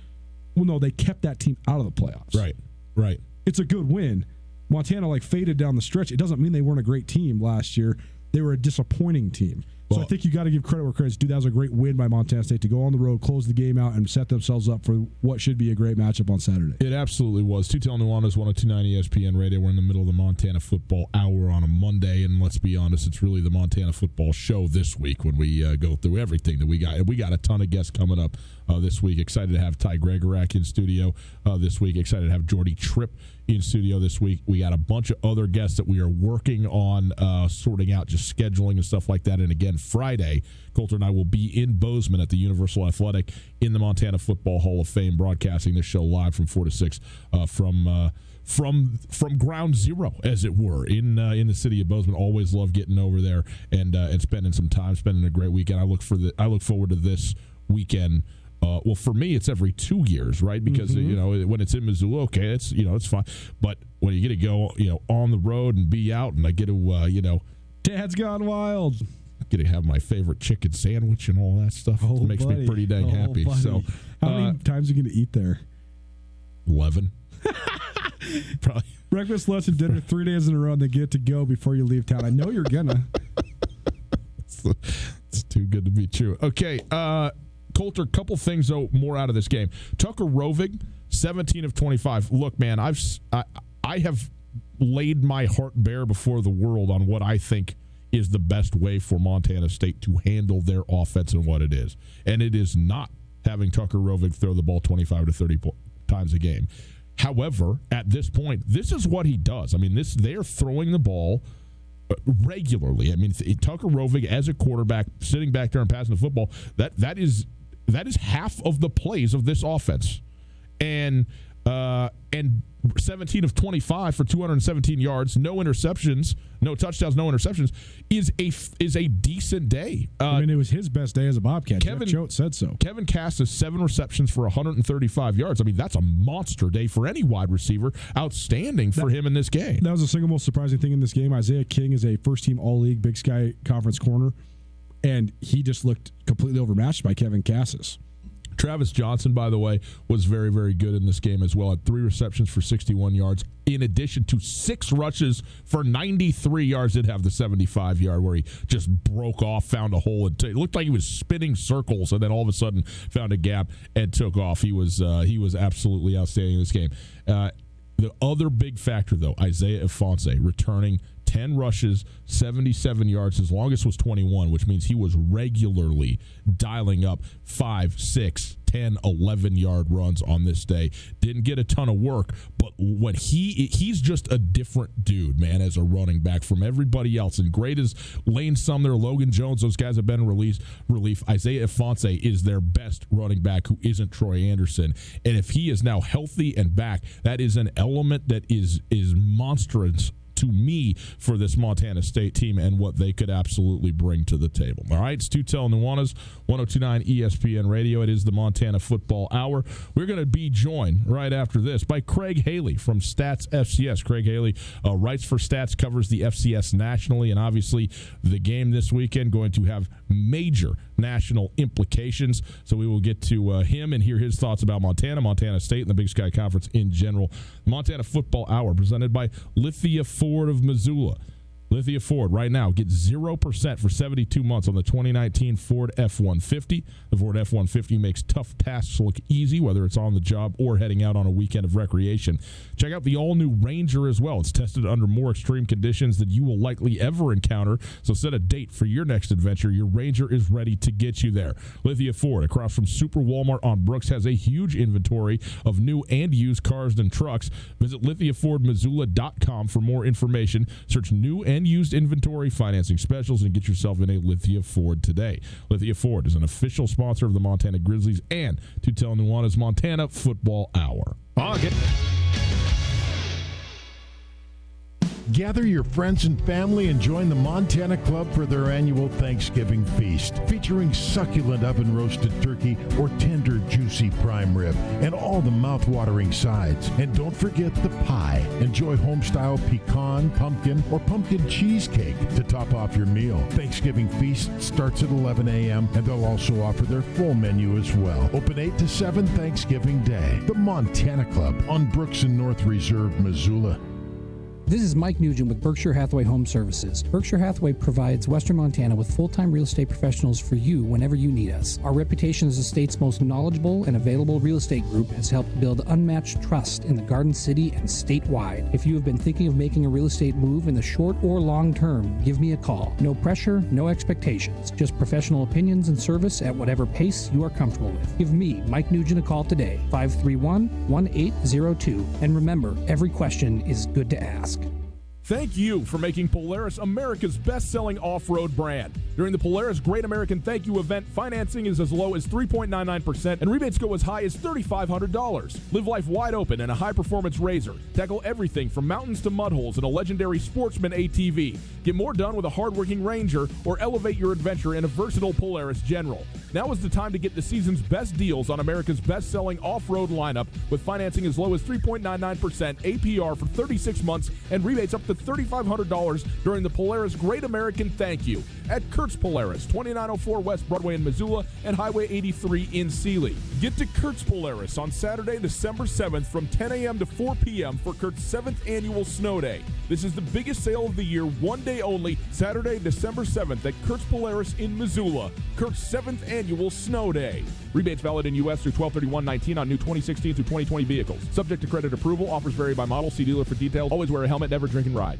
Well, no, they kept that team out of the playoffs. Right. It's a good win. Montana faded down the stretch. It doesn't mean they weren't a great team last year. They were a disappointing team. So I think you got to give credit where credit's due. That was a great win by Montana State to go on the road, close the game out, and set themselves up for what should be a great matchup on Saturday. It absolutely was. Tutel Nuanez, 102.9 ESPN Radio. We're in the middle of the Montana Football Hour on a Monday, and let's be honest, it's really the Montana Football Show this week when we go through everything that we got. And we got a ton of guests coming up this week. Excited to have Ty Gregorak in studio this week. Excited to have Jordy Tripp in studio this week. We got a bunch of other guests that we are working on sorting out, just scheduling and stuff like that. And again, Friday, Colter and I will be in Bozeman at the Universal Athletic in the Montana Football Hall of Fame, broadcasting this show live from 4 to 6 from ground zero, as it were, in the city of Bozeman. Always love getting over there and spending some time, spending a great weekend. I look forward to this weekend. Well, for me, it's every 2 years, right? Because when it's in Missoula, okay, it's fine. But when you get to go, on the road and be out, and I get to, Dad's gone wild. Get to have my favorite chicken sandwich and all that stuff. It makes me pretty dang happy. Buddy. So, how many times are you going to eat there? 11. Probably. Breakfast, lunch, and dinner 3 days in a row, and they get to go before you leave town. I know you're gonna. It's too good to be true. Okay, Colter, couple things though more out of this game. Tucker Rovig, 17 of 25. Look, man, I have laid my heart bare before the world on what I think is the best way for Montana State to handle their offense and what it is. And it is not having Tucker Rovig throw the ball 25 to 30 times a game. However, at this point, this is what he does. I mean, they're throwing the ball regularly. I mean, Tucker Rovig as a quarterback sitting back there and passing the football, that is half of the plays of this offense. And 17 of 25 for 217 yards, no interceptions, no touchdowns, no interceptions is a decent day. It was his best day as a Bobcat. Jeff Choate said so. Kevin Cass has 7 receptions for 135 yards. I mean, that's a monster day for any wide receiver. Outstanding for him in this game. That was the single most surprising thing in this game. Isaiah King is a first-team All-League Big Sky Conference corner, and he just looked completely overmatched by Kevin Cassis. Travis Johnson, by the way, was very, very good in this game as well. Had 3 receptions for 61 yards, in addition to 6 rushes for 93 yards. Did have the 75-yard where he just broke off, found a hole. It looked like he was spinning circles, and then all of a sudden found a gap and took off. He was absolutely outstanding in this game. The other big factor, though, Isaiah Ifanse returning 10 rushes, 77 yards. His longest was 21, which means he was regularly dialing up 5, 6, 10, 11-yard runs on this day. Didn't get a ton of work, but when he's just a different dude, man, as a running back from everybody else. And great as Lane Sumner, Logan Jones, those guys have been relief. Isaiah Ifanse is their best running back who isn't Troy Anderson. And if he is now healthy and back, that is an element that is monstrous to me for this Montana State team and what they could absolutely bring to the table. All right, it's Tutel Nuanez, 102.9 ESPN Radio. It is the Montana Football Hour. We're going to be joined right after this by Craig Haley from Stats FCS. Craig Haley writes for Stats, covers the FCS nationally, and obviously the game this weekend going to have major national implications. So we will get to him and hear his thoughts about Montana State, and the Big Sky Conference in general. Montana Football Hour presented by Lithia Ford of Missoula. Lithia Ford right now gets 0% for 72 months on the 2019 Ford F-150. The Ford F-150 makes tough tasks look easy, whether it's on the job or heading out on a weekend of recreation. Check out the all-new Ranger as well. It's tested under more extreme conditions than you will likely ever encounter. So set a date for your next adventure. Your Ranger is ready to get you there. Lithia Ford, across from Super Walmart on Brooks, has a huge inventory of new and used cars and trucks. Visit LithiaFordMissoula.com for more information. Search new and used inventory, financing specials, and get yourself in a Lithia Ford today. Lithia Ford is an official sponsor of the Montana Grizzlies and Tutel Nuanez Montana Football Hour. Gather your friends and family and join the Montana Club for their annual Thanksgiving feast, featuring succulent oven-roasted turkey or tender, juicy prime rib, and all the mouth-watering sides. And don't forget the pie. Enjoy home-style pecan, pumpkin, or pumpkin cheesecake to top off your meal. Thanksgiving feast starts at 11 a.m., and they'll also offer their full menu as well. Open 8 to 7 Thanksgiving Day. The Montana Club on Brooks and North Reserve, Missoula. This is Mike Nugent with Berkshire Hathaway Home Services. Berkshire Hathaway provides Western Montana with full-time real estate professionals for you whenever you need us. Our reputation as the state's most knowledgeable and available real estate group has helped build unmatched trust in the Garden City and statewide. If you have been thinking of making a real estate move in the short or long term, give me a call. No pressure, no expectations. Just professional opinions and service at whatever pace you are comfortable with. Give me, Mike Nugent, a call today, 531-1802. And remember, every question is good to ask. Thank you for making Polaris America's best-selling off-road brand. During the Polaris Great American Thank You event, financing is as low as 3.99% and rebates go as high as $3,500. Live life wide open in a high-performance RZR. Tackle everything from mountains to mud holes in a legendary Sportsman ATV. Get more done with a hard-working Ranger or elevate your adventure in a versatile Polaris General. Now is the time to get the season's best deals on America's best-selling off-road lineup with financing as low as 3.99% APR for 36 months and rebates up to $3,500 during the Polaris Great American Thank You at Kurtz Polaris, 2904 West Broadway in Missoula and Highway 83 in Sealy. Get to Kurtz Polaris on Saturday, December 7th from 10 a.m. to 4 p.m. for Kurt's 7th annual Snow Day. This is the biggest sale of the year, one day only, Saturday, December 7th at Kurtz Polaris in Missoula. Kurt's 7th annual Snow Day. Rebates valid in U.S. through 12/31/19 on new 2016 through 2020 vehicles. Subject to credit approval. Offers vary by model. See dealer for details. Always wear a helmet. Never drink and ride.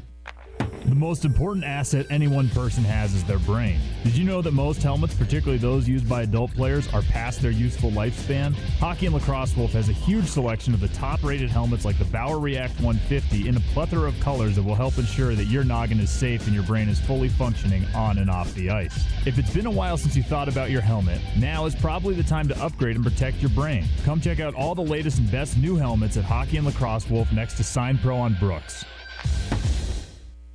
The most important asset any one person has is their brain. Did you know that most helmets, particularly those used by adult players, are past their useful lifespan? Hockey and Lacrosse Wolf has a huge selection of the top-rated helmets like the Bauer React 150 in a plethora of colors that will help ensure that your noggin is safe and your brain is fully functioning on and off the ice. If it's been a while since you thought about your helmet, now is probably the time to upgrade and protect your brain. Come check out all the latest and best new helmets at Hockey and Lacrosse Wolf next to Sign Pro on Brooks.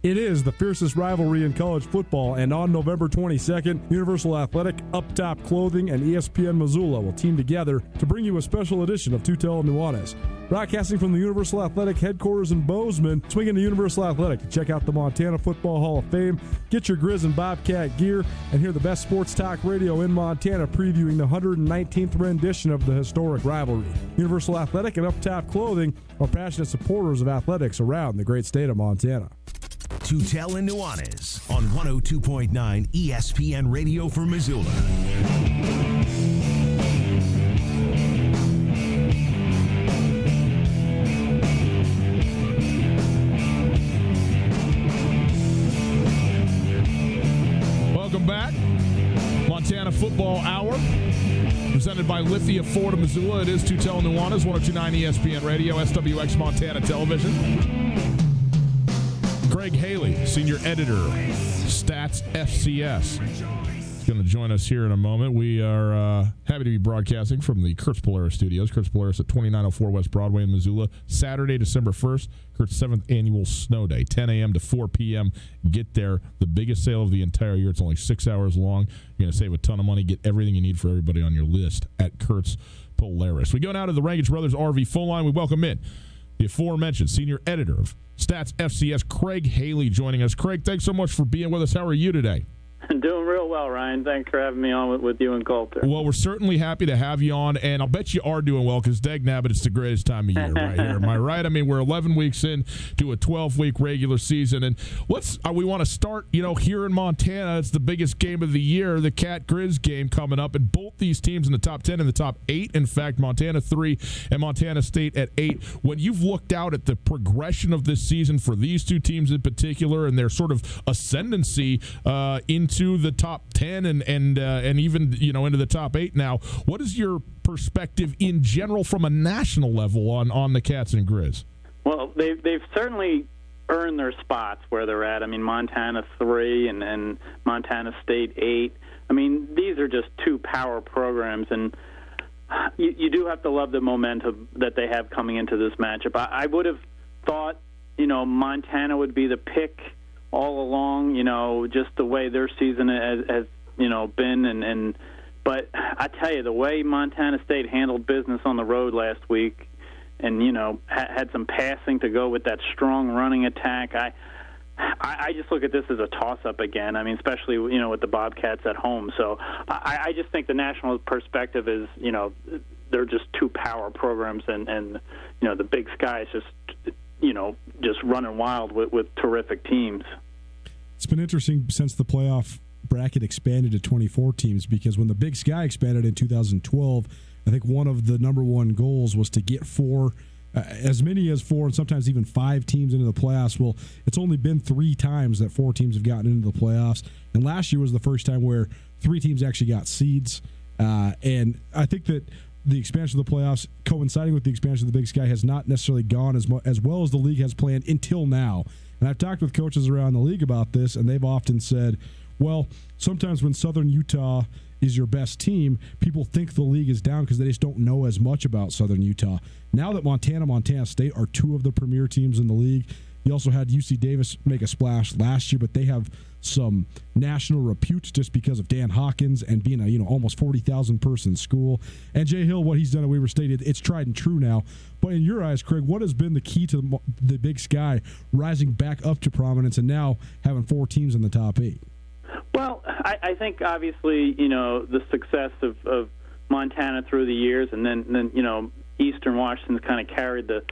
It is the fiercest rivalry in college football, and on November 22nd, Universal Athletic, Up Top Clothing, and ESPN Missoula will team together to bring you a special edition of Tutel Nuanez. Broadcasting from the Universal Athletic headquarters in Bozeman, swing into Universal Athletic to check out the Montana Football Hall of Fame, get your Grizz and Bobcat gear, and hear the best sports talk radio in Montana previewing the 119th rendition of the historic rivalry. Universal Athletic and Up Top Clothing are passionate supporters of athletics around the great state of Montana. Tutel and Nuanez on 102.9 ESPN Radio for Missoula. Welcome back. Montana Football Hour, presented by Lithia Ford of Missoula. It is Tutel and Nuanez, 102.9 ESPN Radio, SWX Montana Television. Craig Haley, senior editor, Stats FCS. going to join us here in a moment. We are happy to be broadcasting from the Kurtz Polaris Studios. Kurtz Polaris at 2904 West Broadway in Missoula. Saturday, December 1st, Kurt's 7th annual snow day, 10 a.m. to 4 p.m. Get there. The biggest sale of the entire year. It's only 6 hours long. You're going to save a ton of money. Get everything you need for everybody on your list at Kurtz Polaris. We go now to the Rangich Brothers RV phone line. We welcome in the aforementioned senior editor of Stats FCS, Craig Haley, joining us. Craig, thanks so much for being with us. How are you today? I'm doing real well, Ryan. Thanks for having me on with you and Coulter. Well, we're certainly happy to have you on, and I'll bet you are doing well because, dagnabbit, it's the greatest time of year right here. Am I right? I mean, we're 11 weeks in to a 12-week regular season, and we want to start, here in Montana. It's the biggest game of the year, the Cat Grizz game coming up, and both these teams in the top 10 and the top 8. In fact, Montana 3 and Montana State at 8. When you've looked out at the progression of this season for these two teams in particular and their sort of ascendancy into the top 10 and even into the top 8 now, what is your perspective in general from a national level on the Cats and Grizz? Well, they've certainly earned their spots where they're at. I mean, Montana 3 and Montana State 8. I mean, these are just two power programs, and you do have to love the momentum that they have coming into this matchup. I would have thought, Montana would be the pick all along, just the way their season has been. But I tell you, the way Montana State handled business on the road last week and, had some passing to go with that strong running attack, I just look at this as a toss-up again. I mean, especially, with the Bobcats at home. So I just think the national perspective is, they're just two power programs and the Big Sky is just running wild with terrific teams. It's been interesting since the playoff bracket expanded to 24 teams, because when the Big Sky expanded in 2012, I think one of the number one goals was to get as many as 4 and sometimes even 5 teams into the playoffs. Well, it's only been 3 times that 4 teams have gotten into the playoffs, and last year was the first time where 3 teams actually got seeds. And I think that the expansion of the playoffs coinciding with the expansion of the Big Sky has not necessarily gone as well as the league has planned until now. And I've talked with coaches around the league about this, and they've often said, well, sometimes when Southern Utah is your best team, people think the league is down because they just don't know as much about Southern Utah. Now that Montana State are 2 of the premier teams in the league, you also had UC Davis make a splash last year, but they have some national repute just because of Dan Hawkins and being a almost 40,000 person school. And Jay Hill, what he's done at Weber State, it's tried and true now. But in your eyes, Craig, what has been the key to the Big Sky rising back up to prominence and now having 4 teams in the top 8? Well, I think obviously the success of Montana through the years, and then Eastern Washington's kind of carried the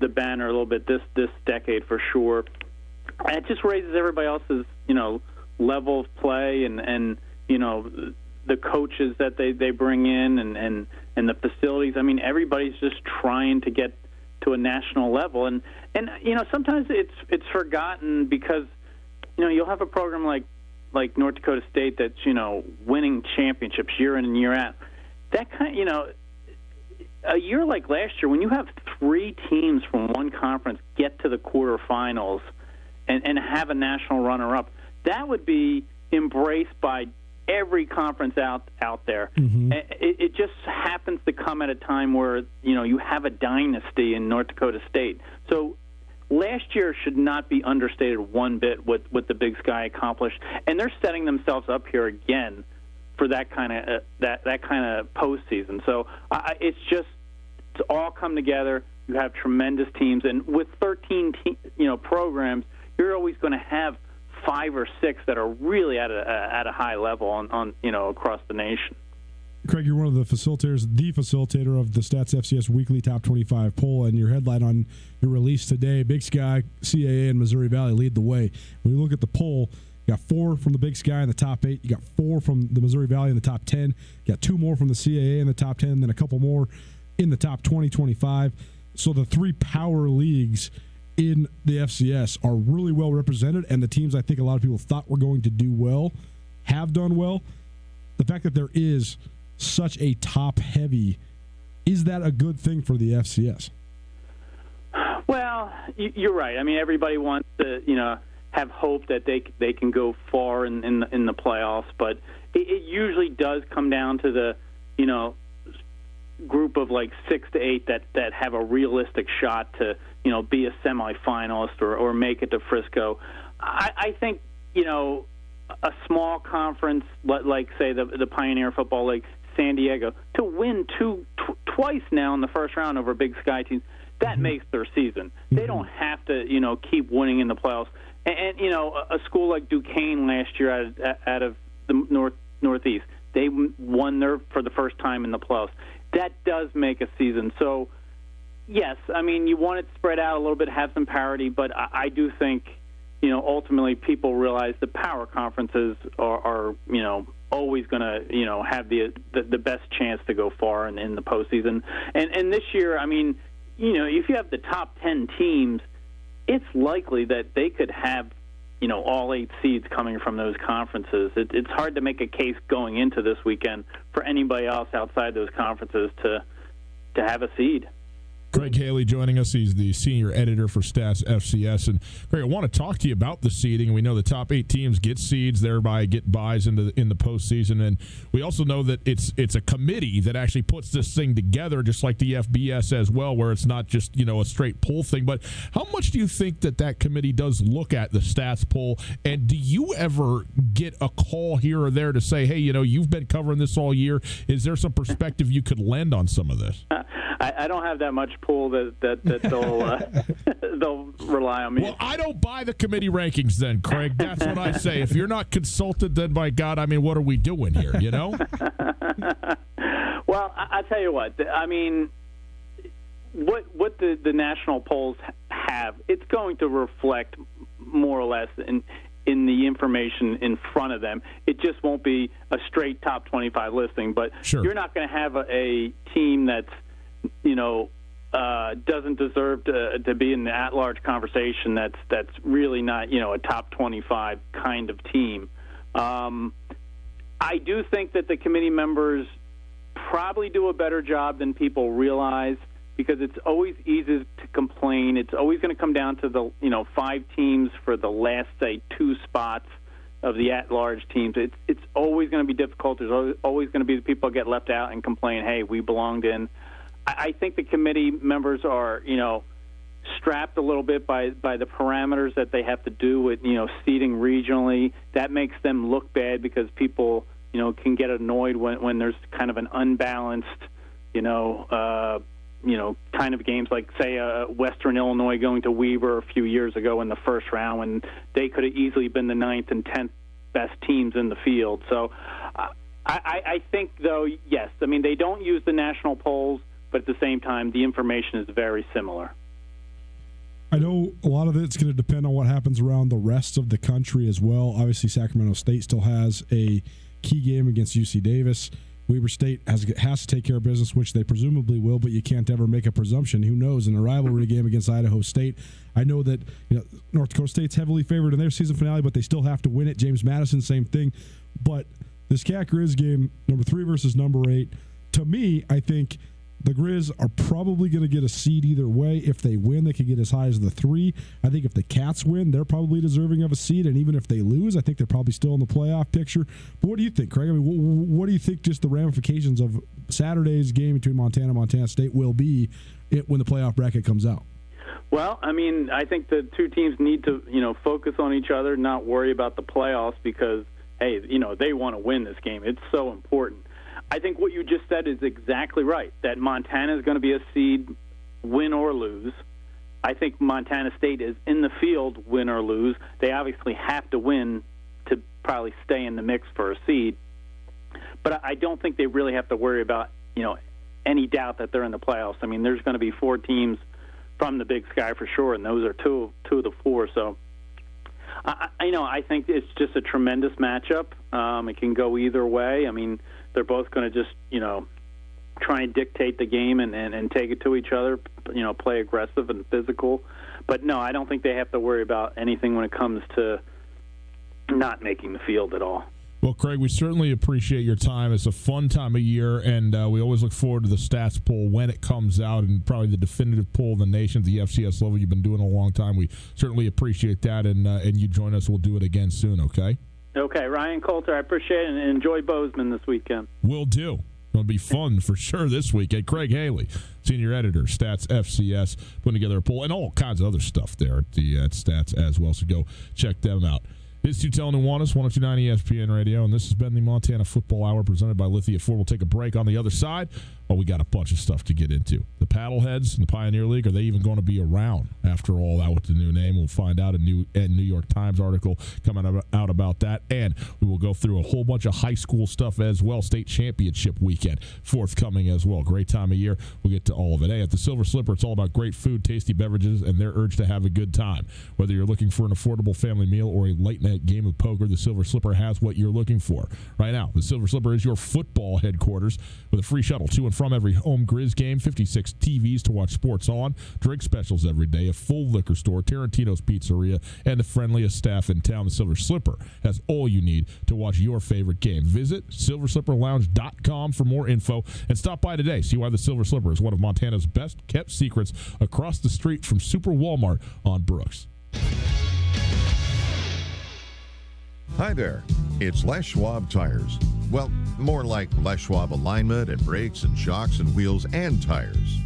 banner a little bit this decade for sure. It just raises everybody else's level of play and the coaches that they bring in and the facilities. I mean, everybody's just trying to get to a national level, and sometimes it's forgotten because you'll have a program like North Dakota State that's winning championships year in and year out. That kind a year like last year, when you have 3 teams from one conference get to the quarterfinals and have a national runner-up, that would be embraced by every conference out there. Mm-hmm. It just happens to come at a time where you have a dynasty in North Dakota State. So last year should not be understated one bit what the Big Sky accomplished, and they're setting themselves up here again for that kind of postseason. So it's all come together. You have tremendous teams, and with 13 programs, you're always going to have 5 or 6 that are really at a high level on across the nation. Craig, you're one of the facilitator of the Stats FCS Weekly Top 25 poll, and your headline on your release today, Big Sky, CAA, and Missouri Valley lead the way. When you look at the poll, you got 4 from the Big Sky in the top 8. You got 4 from the Missouri Valley in the top 10. You got 2 more from the CAA in the top 10, and then a couple more in the top 20, 25. So the 3 power leagues in the FCS are really well represented, and the teams I think a lot of people thought were going to do well have done well. The fact that there is such a top-heavy, is that a good thing for the FCS? Well, you're right. I mean, everybody wants to, have hope that they can go far in the playoffs, but it usually does come down to the, group of like 6 to 8 that have a realistic shot to, be a semifinalist or make it to Frisco. I think, a small conference like say the Pioneer Football League, San Diego, to win twice now in the first round over Big Sky teams, that makes their season. They don't have to, keep winning in the playoffs. And a school like Duquesne last year out of the Northeast, they won for the first time in the playoffs. That does make a season. So, yes, I mean, you want it spread out a little bit, have some parity, but I do think, ultimately people realize the power conferences are always going to, have the best chance to go far in the postseason. And this year, I mean, if you have the top 10 teams, it's likely that they could have, all 8 seeds coming from those conferences. It's hard to make a case going into this weekend for anybody else outside those conferences to have a seed. Craig Haley joining us. He's the senior editor for Stats FCS. And Craig, I want to talk to you about the seeding. We know the top 8 teams get seeds, thereby get buys in the postseason. And we also know that it's a committee that actually puts this thing together, just like the FBS as well, where it's not just a straight poll thing. But how much do you think that committee does look at the stats poll? And do you ever get a call here or there to say, hey, you've been covering this all year. Is there some perspective you could lend on some of this? I don't have that much pull that they'll rely on me. Well, I don't buy the committee rankings then, Craig. That's what I say. If you're not consulted, then by God, I mean, what are we doing here, Well, I tell you what. I mean, what the national polls have, it's going to reflect more or less in the information in front of them. It just won't be a straight top 25 listing, but You're not going to have a team that's doesn't deserve to be in the at-large conversation. That's really not a top 25 kind of team. I do think that the committee members probably do a better job than people realize, because it's always easy to complain. It's always going to come down to the 5 teams for the last, say, 2 spots of the at-large teams. It's always going to be difficult. There's always going to be the people that get left out and complain, hey, we belonged in. I think the committee members are, strapped a little bit by the parameters that they have to do with, seating regionally. That makes them look bad because people, can get annoyed when there's kind of an unbalanced, kind of games like, say, Western Illinois going to Weber a few years ago in the first round when they could have easily been the 9th and 10th best teams in the field. So I think, though, yes, I mean, they don't use the national polls, but at the same time, the information is very similar. I know a lot of it's going to depend on what happens around the rest of the country as well. Obviously, Sacramento State still has a key game against UC Davis. Weber State has to take care of business, which they presumably will, but you can't ever make a presumption. Who knows? In a rivalry game against Idaho State, I know that North Dakota State's heavily favored in their season finale, but they still have to win it. James Madison, same thing. But this Cat Grizz game, number 3 versus number 8, to me, I think the Grizz are probably going to get a seed either way. If they win, they could get as high as the 3. I think if the Cats win, they're probably deserving of a seed. And even if they lose, I think they're probably still in the playoff picture. But what do you think, Craig? I mean, what do you think just the ramifications of Saturday's game between Montana and Montana State will be when the playoff bracket comes out? Well, I mean, I think the 2 teams need to, focus on each other, not worry about the playoffs because, hey, they want to win this game. It's so important. I think what you just said is exactly right, that Montana is going to be a seed, win or lose. I think Montana State is in the field, win or lose. They obviously have to win to probably stay in the mix for a seed. But I don't think they really have to worry about, any doubt that they're in the playoffs. I mean, there's going to be 4 teams from the Big Sky for sure, and those are two of the 4. So, I think it's just a tremendous matchup. It can go either way. I mean, they're both going to just, try and dictate the game and take it to each other, play aggressive and physical. But, no, I don't think they have to worry about anything when it comes to not making the field at all. Well, Craig, we certainly appreciate your time. It's a fun time of year, and we always look forward to the stats poll when it comes out, and probably the definitive poll in the nation at the FCS level. You've been doing it a long time. We certainly appreciate that, and you join us. We'll do it again soon, okay? Okay, Ryan Coulter, I appreciate it, and enjoy Bozeman this weekend. Will do. It'll be fun for sure this weekend. Craig Haley, senior editor, Stats FCS, putting together a poll and all kinds of other stuff there at Stats as well. So go check them out. It's Tutel Nuanez, 102.9 ESPN Radio, and this has been the Montana Football Hour presented by Lithia Ford. We'll take a break on the other side. Oh, we got a bunch of stuff to get into. The Paddleheads in the Pioneer League, are they even going to be around after all that with the new name? We'll find out. A New York Times article coming out about that. And we will go through a whole bunch of high school stuff as well. State championship weekend forthcoming as well. Great time of year. We'll get to all of it. Hey, at the Silver Slipper, it's all about great food, tasty beverages, and their urge to have a good time. Whether you're looking for an affordable family meal or a late-night game of poker, the Silver Slipper has what you're looking for. Right now, the Silver Slipper is your football headquarters with a free shuttle to and from every home Grizz game, 56 TVs to watch sports on, drink specials every day, a full liquor store, Tarantino's Pizzeria, and the friendliest staff in town. The Silver Slipper has all you need to watch your favorite game. Visit silverslipperlounge.com for more info and stop by today. See why the Silver Slipper is one of Montana's best kept secrets across the street from Super Walmart on Brooks. Hi there. It's Les Schwab Tires. Well, more like Les Schwab alignment and brakes and shocks and wheels and tires.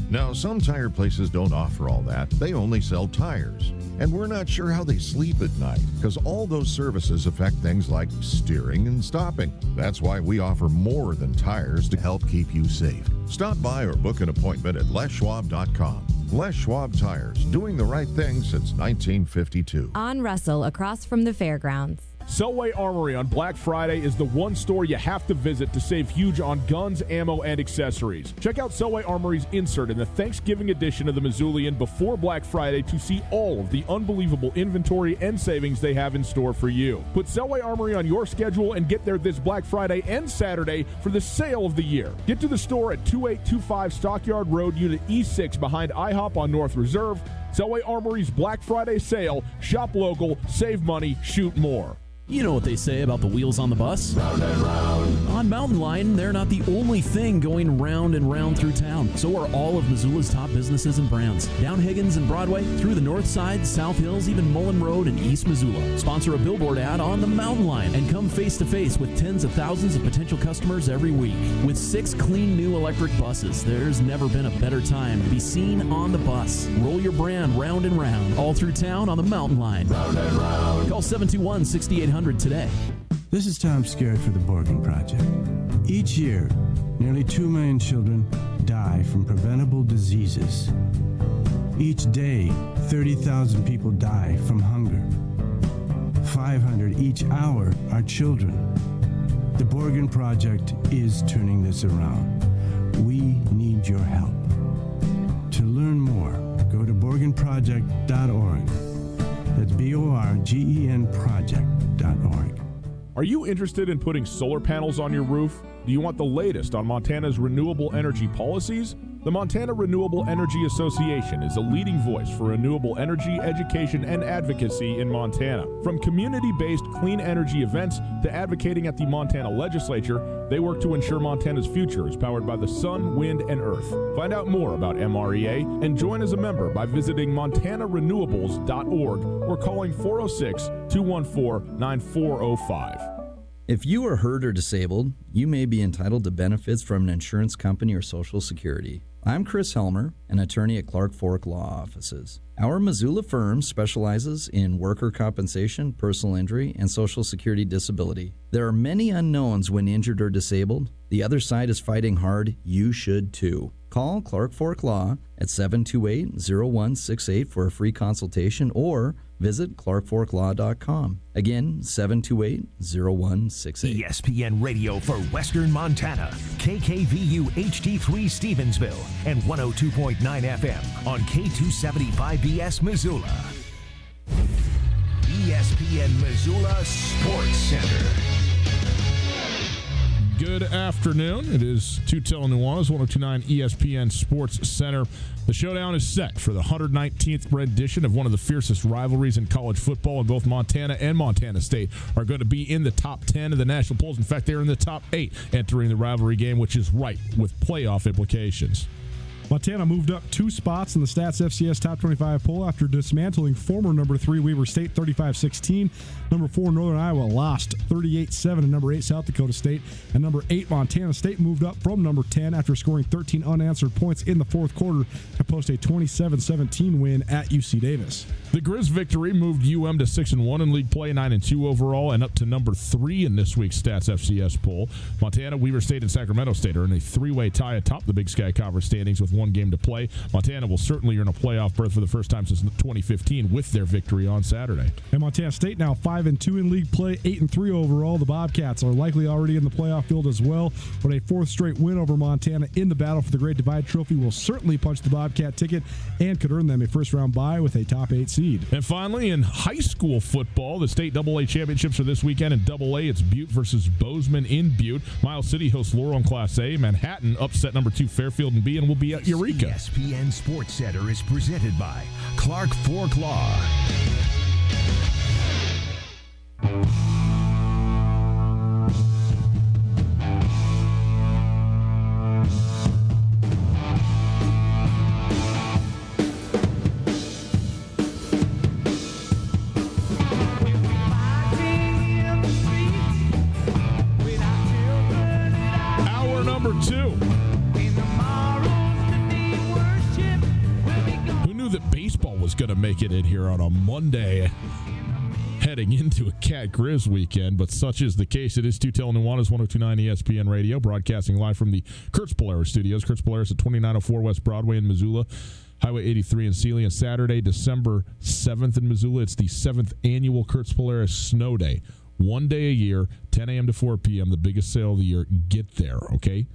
Now, some tire places don't offer all that. They only sell tires. And we're not sure how they sleep at night because all those services affect things like steering and stopping. That's why we offer more than tires to help keep you safe. Stop by or book an appointment at leschwab.com. Les Schwab Tires, doing the right thing since 1952. On Russell, across from the fairgrounds. Selway Armory on Black Friday is the one store you have to visit to save huge on guns, ammo, and accessories. Check out Selway Armory's insert in the Thanksgiving edition of the Missoulian before Black Friday to see all of the unbelievable inventory and savings they have in store for you. Put Selway Armory on your schedule and get there this Black Friday and Saturday for the sale of the year. Get to the store at 2825 Stockyard Road, Unit E6 behind IHOP on North Reserve. Selway Armory's Black Friday sale. Shop local, save money, shoot more. You know what they say about the wheels on the bus? Round and round. On Mountain Line, they're not the only thing going round and round through town. So are all of Missoula's top businesses and brands. Down Higgins and Broadway, through the North Side, South Hills, even Mullen Road and East Missoula. Sponsor a billboard ad on the Mountain Line and come face to face with tens of thousands of potential customers every week. With 6 clean new electric buses, there's never been a better time to be seen on the bus. Roll your brand round and round, all through town on the Mountain Line. Round and round. Call 721-6800 today. This is Tom Skerritt for the Borgen Project. Each year, nearly 2 million children die from preventable diseases. Each day, 30,000 people die from hunger. 500 each hour are children. The Borgen Project is turning this around. We need your help. To learn more, go to borgenproject.org. That's BORGEN project.org. Are you interested in putting solar panels on your roof? Do you want the latest on Montana's renewable energy policies? The Montana Renewable Energy Association is a leading voice for renewable energy, education, and advocacy in Montana. From community-based clean energy events to advocating at the Montana legislature, they work to ensure Montana's future is powered by the sun, wind, and earth. Find out more about MREA and join as a member by visiting montanarenewables.org or calling 406-214-9405. If you are hurt or disabled, you may be entitled to benefits from an insurance company or Social Security. I'm Chris Helmer, an attorney at Clark Fork Law Offices. Our Missoula firm specializes in worker compensation, personal injury, and Social Security disability. There are many unknowns when injured or disabled. The other side is fighting hard. You should too. Call Clark Fork Law at 728-0168 for a free consultation or visit clarkforklaw.com. Again, 728-0168. ESPN Radio for Western Montana. KKVU HD3 Stevensville and 102.9 FM on K275BS Missoula. ESPN Missoula Sports Center. Good afternoon. It is Tutel Nuanez, 102.9 ESPN Sports Center. The showdown is set for the 119th rendition of one of the fiercest rivalries in college football, and both Montana and Montana State are going to be in the top 10 of the national polls. In fact, they're in the top 8 entering the rivalry game, which is right with playoff implications. Montana moved up 2 spots in the Stats FCS Top 25 poll after dismantling former number 3 Weber State 35-16. Number 4 Northern Iowa lost 38-7 to number 8 South Dakota State. And number 8 Montana State moved up from number 10 after scoring 13 unanswered points in the fourth quarter to post a 27-17 win at UC Davis. The Grizz victory moved UM to 6-1 in league play, 9-2 overall, and up to number 3 in this week's Stats FCS poll. Montana, Weber State, and Sacramento State are in a 3-way tie atop the Big Sky Conference standings with 1 game to play. Montana will certainly earn a playoff berth for the first time since 2015 with their victory on Saturday. And Montana State now 5-2 in league play, 8-3 overall. The Bobcats are likely already in the playoff field as well, but a 4th straight win over Montana in the battle for the Great Divide Trophy will certainly punch the Bobcat ticket and could earn them a first-round bye with a top 8 seed. And finally, in high school football, the state AA championships are this weekend. In AA, it's Butte versus Bozeman in Butte. Miles City hosts Laurel in Class A. Manhattan upset number 2 Fairfield in B and will be at Eureka. ESPN Sports Center is presented by Clark Fork Law. Hour number 2. Who knew that baseball was going to make it in here on a Monday heading into a Cat Grizz weekend? But such is the case. It is Tutel Nuanez, 102.9 ESPN Radio, broadcasting live from the Kurtz Polaris studios. Kurtz Polaris at 2904 West Broadway in Missoula, Highway 83 in Sealy. And Saturday, December 7th in Missoula, it's the 7th annual Kurtz Polaris Snow Day. 1 day a year, 10 a.m. to 4 p.m., the biggest sale of the year. Get there, okay?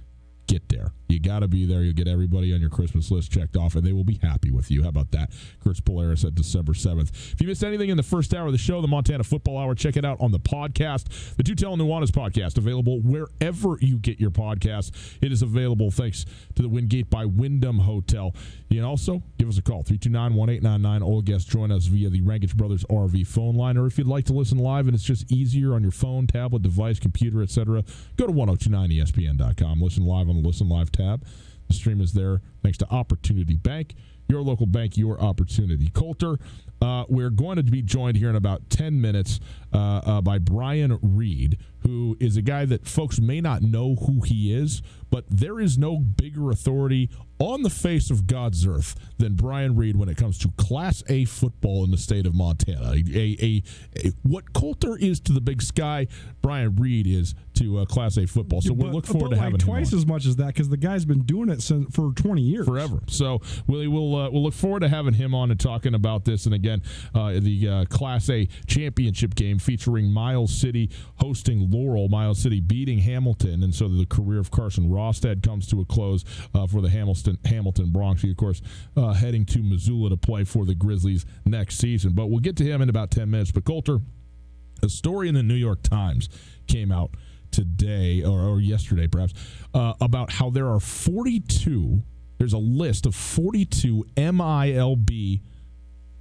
Get there. You got to be there. You'll get everybody on your Christmas list checked off, and they will be happy with you. How about that? Kurtz Polaris at December 7th. If you missed anything in the first hour of the show, the Montana Football Hour, check it out on the podcast. The Tutel Nuanez podcast, available wherever you get your podcasts. It is available thanks to the Wingate by Wyndham Hotel. You can also give us a call, 329-1899. All guests join us via the Rankage Brothers RV phone line, or if you'd like to listen live and it's just easier on your phone, tablet, device, computer, etc., go to 1029ESPN.com. Listen live on the Listen Live tab. The stream is there thanks to Opportunity Bank. Your local bank, your opportunity. Coulter, we're going to be joined here in about 10 minutes by Brian Reed, who is a guy that folks may not know who he is, but there is no bigger authority on the face of God's earth than Brian Reed when it comes to Class A football in the state of Montana. What Coulter is to the Big Sky, Brian Reed is to Class A football. So we'll look forward to having him twice as much as that, because the guy's been doing it for 20 years. Forever. So we'll look forward to having him on and talking about this. And again, the Class A championship game featuring Miles City hosting Laurel, Miles City beating Hamilton. And so the career of Carson Rostad comes to a close for the Hamilton Bronx. He, of course, heading to Missoula to play for the Grizzlies next season. But we'll get to him in about 10 minutes. But Coulter, a story in the New York Times came out today, or yesterday perhaps, about how there are 42, there's a list of 42 MILB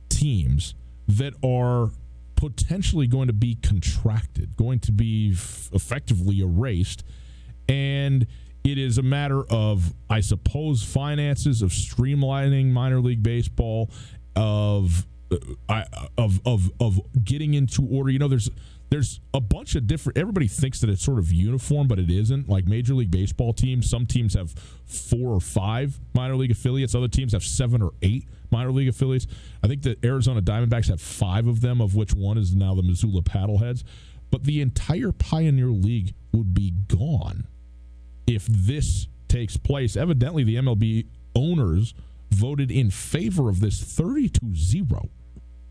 teams that are potentially going to be contracted, going to be effectively erased. And it is a matter of, I suppose, finances, of streamlining minor league baseball, of getting into order. You know, there's a bunch of different, everybody thinks that it's sort of uniform, but it isn't. Like Major League Baseball teams, some teams have 4 or 5 minor league affiliates. Other teams have 7 or 8 minor league affiliates. I think the Arizona Diamondbacks have 5 of them, of which one is now the Missoula Paddleheads. But the entire Pioneer League would be gone if this takes place. Evidently, the MLB owners voted in favor of this 30-0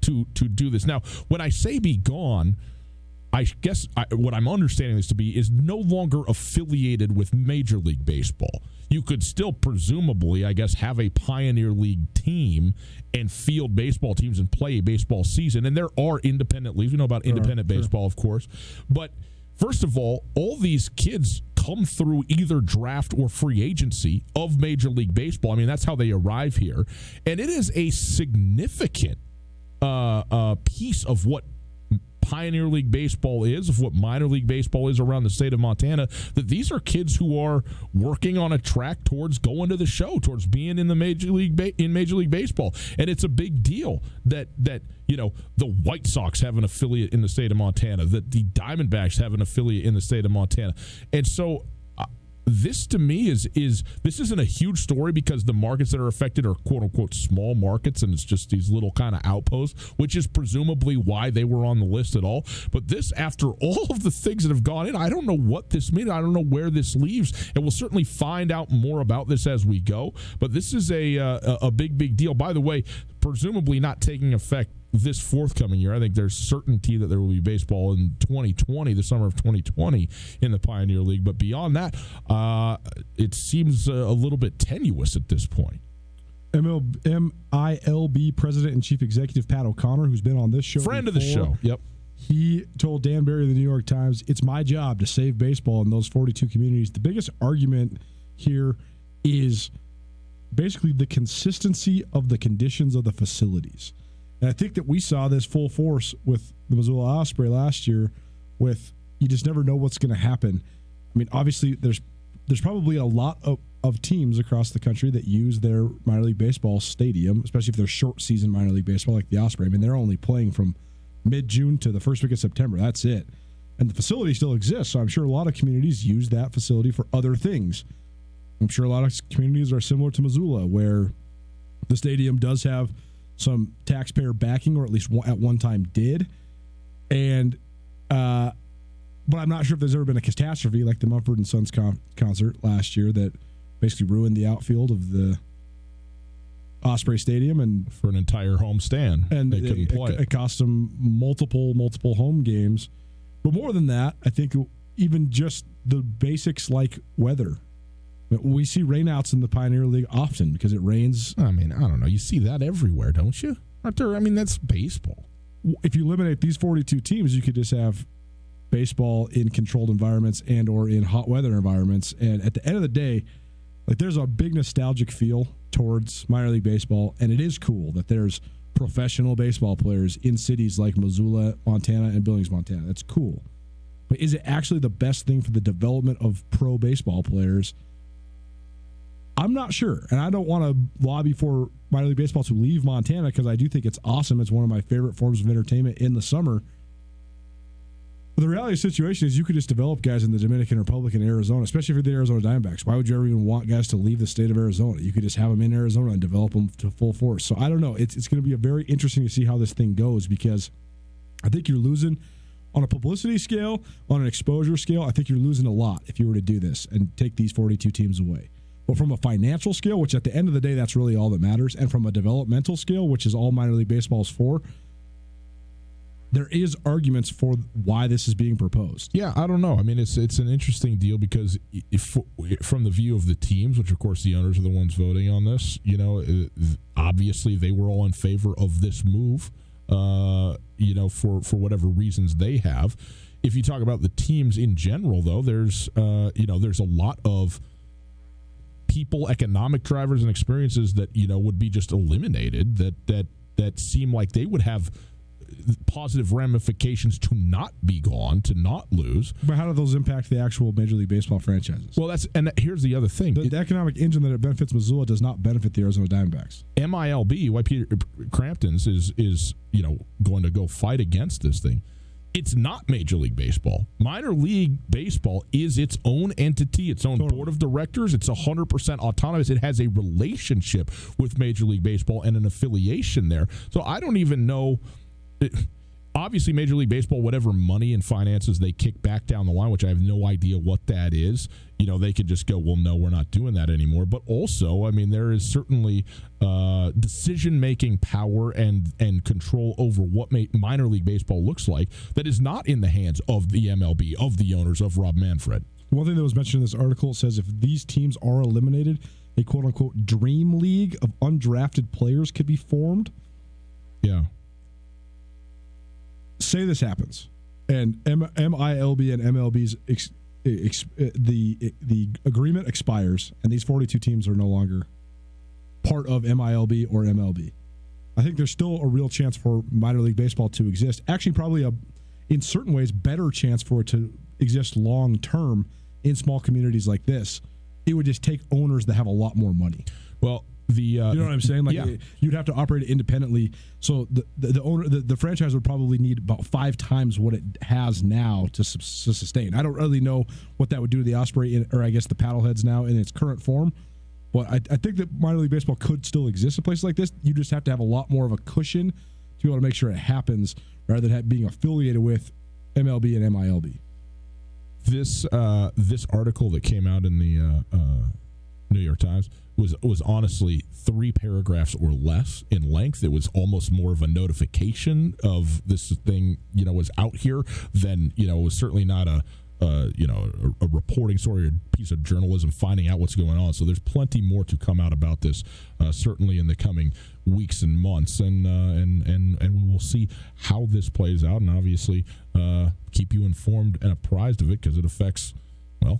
to do this. Now, when I say be gone, I guess what I'm understanding this to be is no longer affiliated with Major League Baseball. You could still presumably, I guess, have a Pioneer League team and field baseball teams and play a baseball season. And there are independent leagues. We know about independent baseball, of course. But first of all these kids come through either draft or free agency of Major League Baseball. I mean, that's how they arrive here. And it is a significant piece of what Pioneer League Baseball is, of what minor league baseball is around the state of Montana, that these are kids who are working on a track towards going to the show, towards being in the Major League Baseball. And it's a big deal that the White Sox have an affiliate in the state of Montana, that the Diamondbacks have an affiliate in the state of Montana. And so this to me is this isn't a huge story because the markets that are affected are quote unquote small markets, and it's just these little kind of outposts, which is presumably why they were on the list at all. But this, after all of the things that have gone in, I don't know what this means. I don't know where this leaves, and we'll certainly find out more about this as we go. But this is a big deal. By the way, presumably not taking effect this forthcoming year. I think there's certainty that there will be baseball in 2020, the summer of 2020 in the Pioneer League. But beyond that, it seems a little bit tenuous at this point. MILB President and Chief Executive Pat O'Connor, who's been on this show Friend before, of the show, yep. He told Dan Barry of the New York Times, "It's my job to save baseball in those 42 communities." The biggest argument here is basically the consistency of the conditions of the facilities. And I think that we saw this full force with the Missoula Osprey last year with you just never know what's going to happen. I mean, obviously, there's probably a lot of teams across the country that use their minor league baseball stadium, especially if they're short season minor league baseball like the Osprey. I mean, they're only playing from mid-June to the first week of September. That's it. And the facility still exists, so I'm sure a lot of communities use that facility for other things. I'm sure a lot of communities are similar to Missoula, where the stadium does have some taxpayer backing, or at least at one time did. And but I'm not sure if there's ever been a catastrophe like the Mumford and Sons concert last year that basically ruined the outfield of the Osprey Stadium and for an entire home stand, and they couldn't play. It cost them multiple home games. But more than that, I think even just the basics like weather. We see rainouts in the Pioneer League often because it rains. I mean, I don't know. You see that everywhere, don't you? Aren't there? I mean, that's baseball. If you eliminate these 42 teams, you could just have baseball in controlled environments and or in hot weather environments. And at the end of the day, like there's a big nostalgic feel towards minor league baseball, and it is cool that there's professional baseball players in cities like Missoula, Montana, and Billings, Montana. That's cool. But is it actually the best thing for the development of pro baseball players? I'm not sure, and I don't want to lobby for minor league baseball to leave Montana because I do think it's awesome. It's one of my favorite forms of entertainment in the summer. But the reality of the situation is you could just develop guys in the Dominican Republic and Arizona, especially for the Arizona Diamondbacks. Why would you ever even want guys to leave the state of Arizona? You could just have them in Arizona and develop them to full force. So I don't know. It's going to be very interesting to see how this thing goes because I think you're losing on a publicity scale, on an exposure scale. I think you're losing a lot if you were to do this and take these 42 teams away. But from a financial scale, which at the end of the day, that's really all that matters, and from a developmental scale, which is all minor league baseball is for, there is arguments for why this is being proposed. Yeah, I don't know. I mean, it's an interesting deal because if, from the view of the teams, which of course the owners are the ones voting on this, obviously they were all in favor of this move, for whatever reasons they have. If you talk about the teams in general, though, there's a lot of people, economic drivers, and experiences that would be just eliminated that seem like they would have positive ramifications to not be gone, to not lose. But how do those impact the actual Major League Baseball franchises? Well, here's the other thing. The economic engine that it benefits Missoula does not benefit the Arizona Diamondbacks. MILB, why Peter Crampton's is going to go fight against this thing. It's not Major League Baseball. Minor League Baseball is its own entity, its own board of directors. It's 100% autonomous. It has a relationship with Major League Baseball and an affiliation there. So I don't even know. Obviously, Major League Baseball, whatever money and finances they kick back down the line, which I have no idea what that is, they could just go, well, no, we're not doing that anymore. But also, I mean, there is certainly decision-making power and control over what minor league baseball looks like that is not in the hands of the MLB, of the owners, of Rob Manfred. One thing that was mentioned in this article says if these teams are eliminated, a quote-unquote dream league of undrafted players could be formed. Yeah. Say this happens, and MILB and MLB's the agreement expires, and these 42 teams are no longer part of MILB or MLB. I think there's still a real chance for minor league baseball to exist. Actually, probably in certain ways, better chance for it to exist long term in small communities like this. It would just take owners that have a lot more money. Well, you know what I'm saying? Like yeah. You'd have to operate it independently. So the owner, the franchise would probably need about 5 times what it has now to sustain. I don't really know what that would do to the Osprey or I guess the Paddleheads now in its current form. But I think that minor league baseball could still exist in places like this. You just have to have a lot more of a cushion to be able to make sure it happens, rather than being affiliated with MLB and MILB. This article that came out in the New York Times was honestly 3 paragraphs or less in length. It was almost more of a notification of this thing, was out here than, it was certainly not a reporting story or piece of journalism finding out what's going on. So there's plenty more to come out about this, certainly in the coming weeks and months, and we will see how this plays out, and obviously keep you informed and apprised of it, because it affects,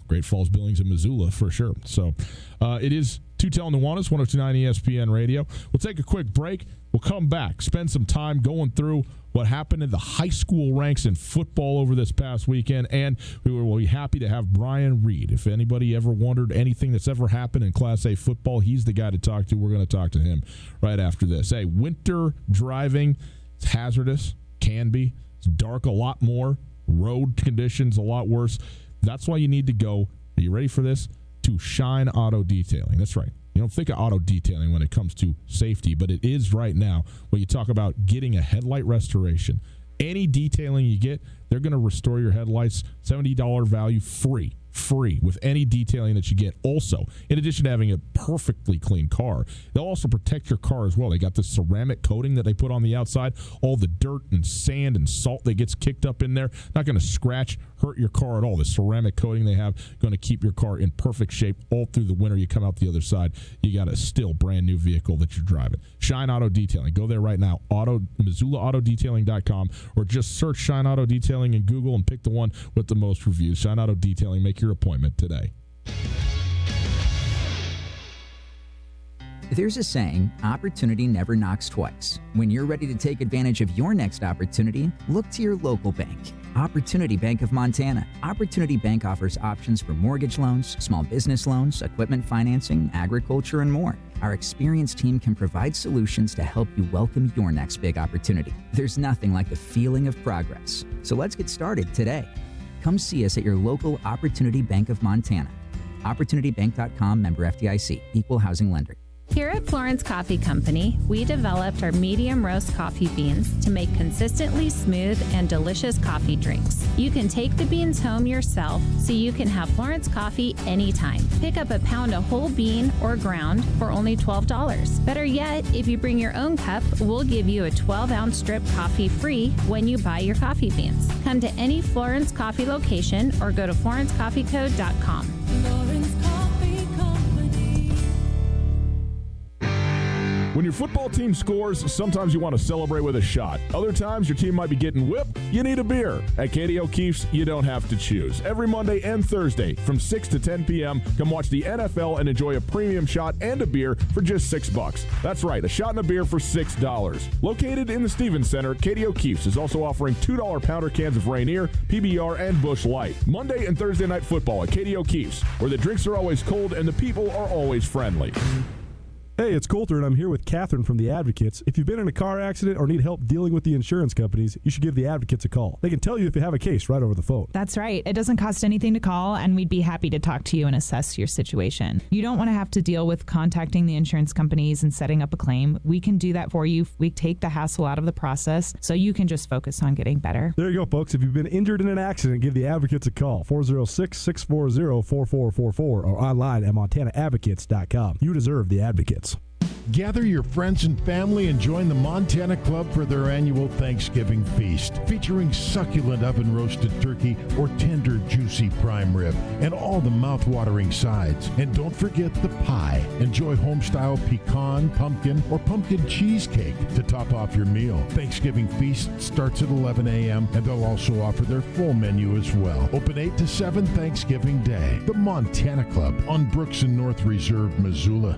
Great Falls, Billings, and Missoula for sure. So it is Tutel Nuanez, 102.9 ESPN Radio. We'll take a quick break. We'll come back, spend some time going through what happened in the high school ranks in football over this past weekend, and we will be happy to have Brian Reed. If anybody ever wondered anything that's ever happened in Class A football, he's the guy to talk to. We're going to talk to him right after this. Hey, winter driving, it's hazardous, can be. It's dark a lot more, road conditions a lot worse. That's why you need to go, are you ready for this? To Shine Auto Detailing. That's right. You don't think of auto detailing when it comes to safety, but it is right now when you talk about getting a headlight restoration. Any detailing you get, they're going to restore your headlights, $70 value free with any detailing that you get. Also, in addition to having a perfectly clean car, they'll also protect your car as well. They got this ceramic coating that they put on the outside. All the dirt and sand and salt that gets kicked up in there, not going to scratch, hurt your car at all. The ceramic coating they have going to keep your car in perfect shape all through the winter. You come out the other side, you got a still brand new vehicle that you're driving. Shine Auto Detailing. Go there right now, MissoulaAutoDetailing.com, or just search Shine Auto Detailing in Google and pick the one with the most reviews. Shine Auto Detailing. Make your appointment today. There's a saying, opportunity never knocks twice. When you're ready to take advantage of your next opportunity, look to your local bank. Opportunity Bank of Montana. Opportunity Bank offers options for mortgage loans, small business loans, equipment financing, agriculture, and more. Our experienced team can provide solutions to help you welcome your next big opportunity. There's nothing like the feeling of progress. So let's get started today. Come see us at your local Opportunity Bank of Montana. OpportunityBank.com, member FDIC, equal housing lender. Here at Florence Coffee Company, we developed our medium roast coffee beans to make consistently smooth and delicious coffee drinks. You can take the beans home yourself so you can have Florence coffee anytime. Pick up a pound of whole bean or ground for only $12. Better yet, if you bring your own cup, we'll give you a 12-ounce strip coffee free when you buy your coffee beans. Come to any Florence Coffee location or go to FlorenceCoffeeCo.com. Florence Coffee Company. When your football team scores, sometimes you want to celebrate with a shot. Other times, your team might be getting whipped. You need a beer. At Katie O'Keefe's, you don't have to choose. Every Monday and Thursday from 6 to 10 p.m., come watch the NFL and enjoy a premium shot and a beer for just $6. That's right, a shot and a beer for $6. Located in the Stevens Center, Katie O'Keefe's is also offering $2 pounder cans of Rainier, PBR, and Busch Light. Monday and Thursday night football at Katie O'Keefe's, where the drinks are always cold and the people are always friendly. Hey, it's Coulter, and I'm here with Catherine from The Advocates. If you've been in a car accident or need help dealing with the insurance companies, you should give The Advocates a call. They can tell you if you have a case right over the phone. That's right. It doesn't cost anything to call, and we'd be happy to talk to you and assess your situation. You don't want to have to deal with contacting the insurance companies and setting up a claim. We can do that for you. We take the hassle out of the process, so you can just focus on getting better. There you go, folks. If you've been injured in an accident, give The Advocates a call, 406-640-4444, or online at MontanaAdvocates.com. You deserve The Advocates. Gather your friends and family and join the Montana Club for their annual Thanksgiving feast, featuring succulent oven-roasted turkey or tender, juicy prime rib, and all the mouth-watering sides. And don't forget the pie. Enjoy home-style pecan, pumpkin, or pumpkin cheesecake to top off your meal. Thanksgiving feast starts at 11 a.m., and they'll also offer their full menu as well. Open 8 to 7 Thanksgiving Day. The Montana Club on Brooks and North Reserve, Missoula.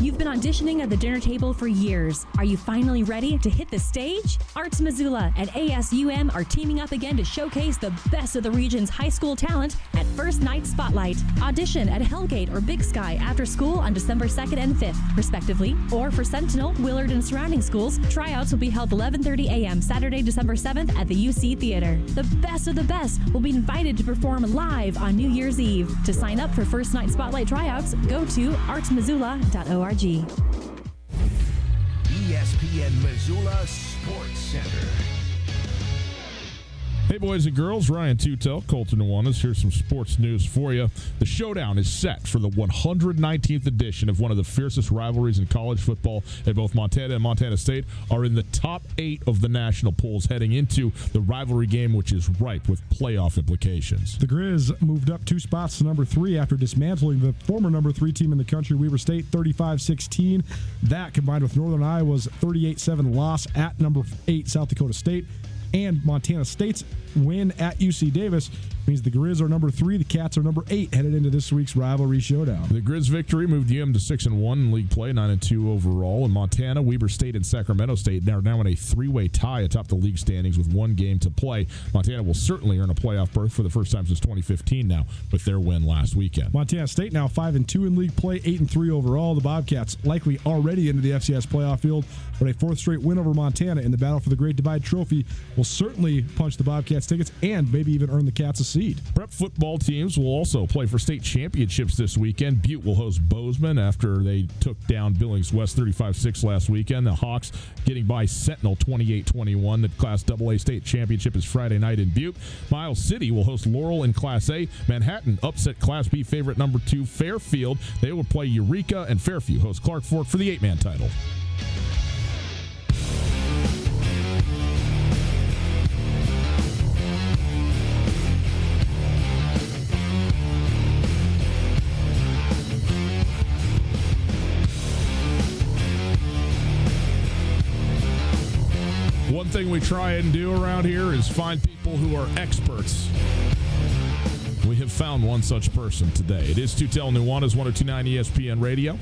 You've been auditioning at the dinner table for years. Are you finally ready to hit the stage? Arts Missoula and ASUM are teaming up again to showcase the best of the region's high school talent at First Night Spotlight. Audition at Hellgate or Big Sky after school on December 2nd and 5th, respectively. Or for Sentinel, Willard, and surrounding schools, tryouts will be held 11:30 a.m. Saturday, December 7th at the UC Theater. The best of the best will be invited to perform live on New Year's Eve. To sign up for First Night Spotlight tryouts, go to artsmissoula.org. ESPN Missoula Sports Center. Hey, boys and girls, Ryan Tutel, Colton Nuanez. Here's some sports news for you. The showdown is set for the 119th edition of one of the fiercest rivalries in college football, and both Montana and Montana State are in the top 8 of the national polls heading into the rivalry game, which is ripe with playoff implications. The Grizz moved up 2 spots to number 3 after dismantling the former number 3 team in the country, Weber State, 35-16. That, combined with Northern Iowa's 38-7 loss at number 8 South Dakota State, and Montana State's win at UC Davis, means the Grizz are number 3, the Cats are number 8, headed into this week's rivalry showdown. The Grizz victory moved UM to 6-1 in league play, 9-2 overall. In Montana, Weber State and Sacramento State are now in a 3-way tie atop the league standings with 1 game to play. Montana will certainly earn a playoff berth for the first time since 2015 now with their win last weekend. Montana State now 5-2 in league play, 8-3 overall. The Bobcats likely already into the FCS playoff field, but a 4th straight win over Montana in the battle for the Great Divide Trophy will certainly punch the Bobcats tickets and maybe even earn the Cats a seed. Prep football teams will also play for state championships this weekend. Butte will host Bozeman after they took down Billings West 35-6 last weekend. The Hawks getting by Sentinel 28-21. The Class AA state championship is Friday night in Butte. Miles City will host Laurel in Class A. Manhattan upset Class B favorite number 2 Fairfield. They will play Eureka, and Fairview host Clark Fork for the 8-man title. One thing we try and do around here is find people who are experts. We have found one such person today. It is Tutel Nuanez, 102.9 ESPN Radio,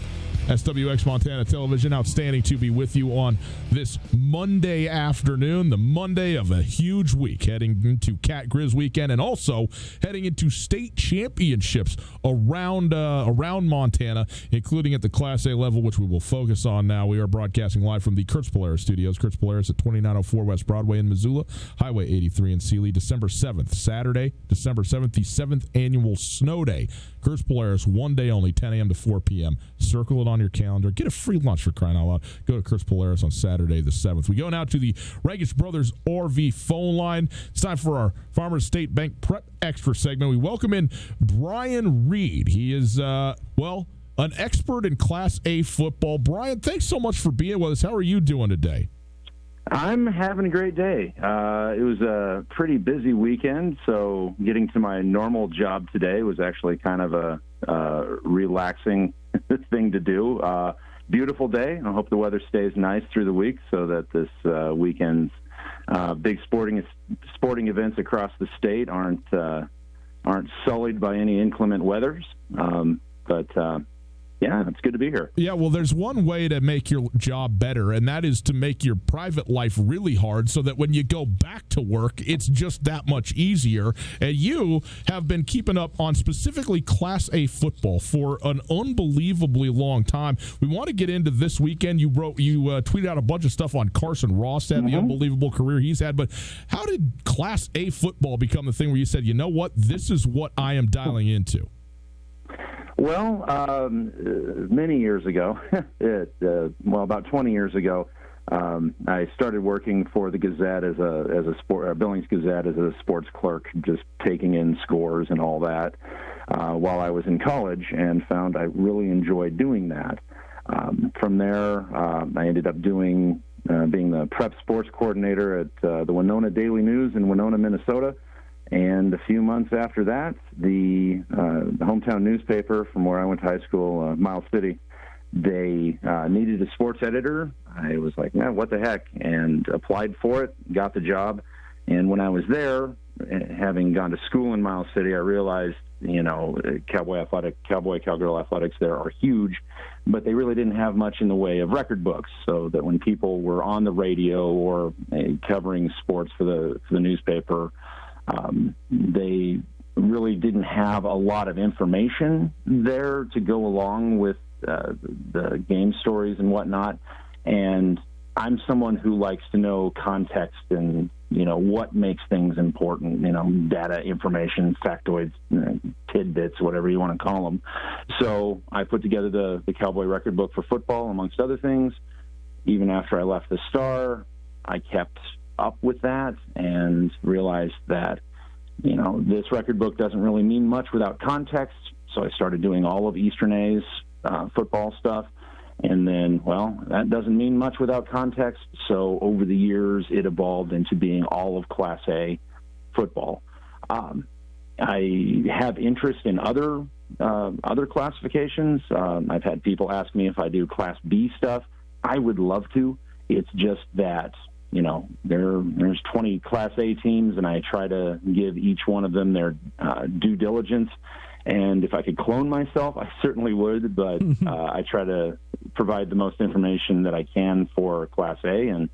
SWX Montana Television. Outstanding to be with you on this Monday afternoon, the Monday of a huge week, heading into Cat Grizz weekend and also heading into state championships around Montana, including at the Class A level, which we will focus on now. We are broadcasting live from the Kurtz Polaris studios. Kurtz Polaris at 2904 West Broadway in Missoula, Highway 83 in Sealy, December 7th, Saturday, December 7th, the 7th annual Snow Day. Kurtz Polaris, 1 day only, 10 a.m. to 4 p.m. Circle it on your calendar. Get a free lunch for crying out loud. Go to Kurtz Polaris on Saturday the 7th. We go now to the Regish Brothers RV phone line. It's time for our Farmers State Bank Prep Extra segment. We welcome in Brian Reed. He is, an expert in Class A football. Brian, thanks so much for being with us. How are you doing today? I'm having a great day. It was a pretty busy weekend, so getting to my normal job today was actually kind of a relaxing thing to do. Beautiful day. I hope the weather stays nice through the week so that this weekend's big sporting events across the state aren't sullied by any inclement weathers. Yeah, it's good to be here. Yeah, well, there's one way to make your job better, and that is to make your private life really hard so that when you go back to work, it's just that much easier. And you have been keeping up on specifically Class A football for an unbelievably long time. We want to get into this weekend. You tweeted out a bunch of stuff on Carson Ross and the unbelievable career he's had. But how did Class A football become the thing where you said, you know what, this is what I am dialing into? Well, many years ago, about 20 years ago, I started working for the Gazette as a Billings Gazette as a sports clerk, just taking in scores and all that while I was in college, and found I really enjoyed doing that. From there, I ended up being the prep sports coordinator at the Winona Daily News in Winona, Minnesota. And a few months after that, the hometown newspaper from where I went to high school, Miles City, they needed a sports editor. I was like, man, what the heck? And applied for it, got the job. And when I was there, having gone to school in Miles City, I realized Cowboy Cowgirl Athletics there are huge, but they really didn't have much in the way of record books, so that when people were on the radio or covering sports for the newspaper, they really didn't have a lot of information there to go along with the game stories and whatnot. And I'm someone who likes to know context and, what makes things important, data, information, factoids, tidbits, whatever you want to call them. So I put together the Cowboy record book for football, amongst other things. Even after I left the Star, I kept up with that and realized that, this record book doesn't really mean much without context. So I started doing all of Eastern A's football stuff. And then, that doesn't mean much without context. So over the years, it evolved into being all of Class A football. I have interest in other classifications. I've had people ask me if I do Class B stuff. I would love to. It's just that, there's 20 Class A teams, and I try to give each one of them their due diligence. And if I could clone myself, I certainly would, but I try to provide the most information that I can for Class A, and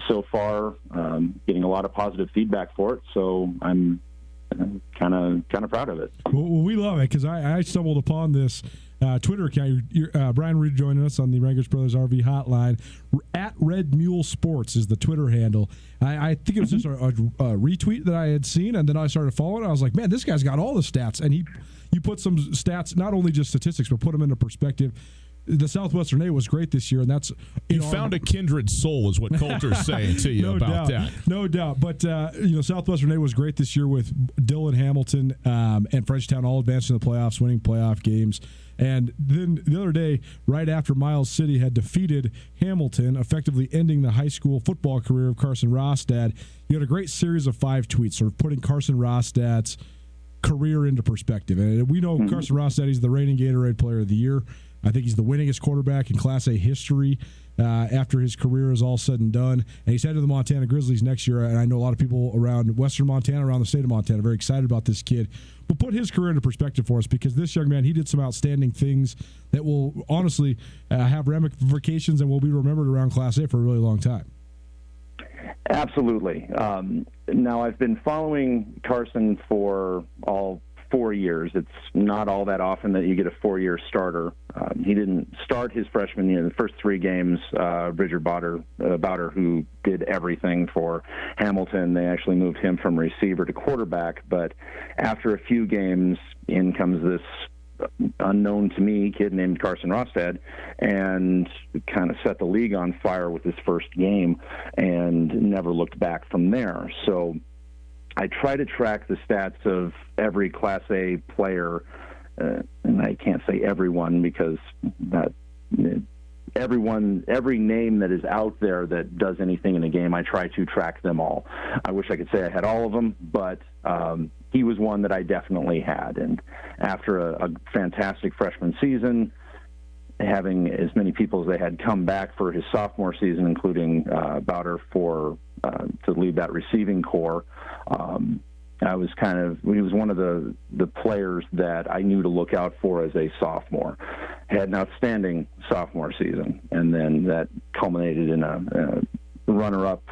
so far getting a lot of positive feedback for it, so I'm kind of proud of it. Well, we love it, because I stumbled upon this Twitter account. Brian Reed joining us on the Rangers Brothers RV hotline. At Red Mule Sports is the Twitter handle. I think it was just a retweet that I had seen, and then I started following it. I was like, man, this guy's got all the stats, and you put some stats, not only just statistics, but put them into perspective. The Southwestern A was great this year, and that's you found a kindred soul, is what Coulter's saying to you about that. No doubt. But Southwestern A was great this year with Dillon, Hamilton, and Frenchtown all advancing to the playoffs, winning playoff games. And then the other day, right after Miles City had defeated Hamilton, effectively ending the high school football career of Carson Rostad, you had a great series of 5 tweets, sort of putting Carson Rostad's career into perspective. And we know Carson Rostad, he's the reigning Gatorade Player of the Year. I think he's the winningest quarterback in Class A history after his career is all said and done. And he's headed to the Montana Grizzlies next year. And I know a lot of people around Western Montana, around the state of Montana, are very excited about this kid. But put his career into perspective for us, because this young man, he did some outstanding things that will honestly have ramifications and will be remembered around Class A for a really long time. Absolutely. Now, I've been following Carson for all 4 years. It's not all that often that you get a 4-year starter. He didn't start his freshman year. The first 3 games, Bridger Bowder, who did everything for Hamilton, they actually moved him from receiver to quarterback. But after a few games, in comes this unknown to me kid named Carson Rostad, and kind of set the league on fire with his first game and never looked back from there. So I try to track the stats of every Class A player, and I can't say everyone, because every name that is out there that does anything in a game, I try to track them all. I wish I could say I had all of them, but he was one that I definitely had. And after a fantastic freshman season, having as many people as they had come back for his sophomore season, including Bowder to lead that receiving corps, he was one of the players that I knew to look out for as a sophomore. Had an outstanding sophomore season, and then that culminated in a runner-up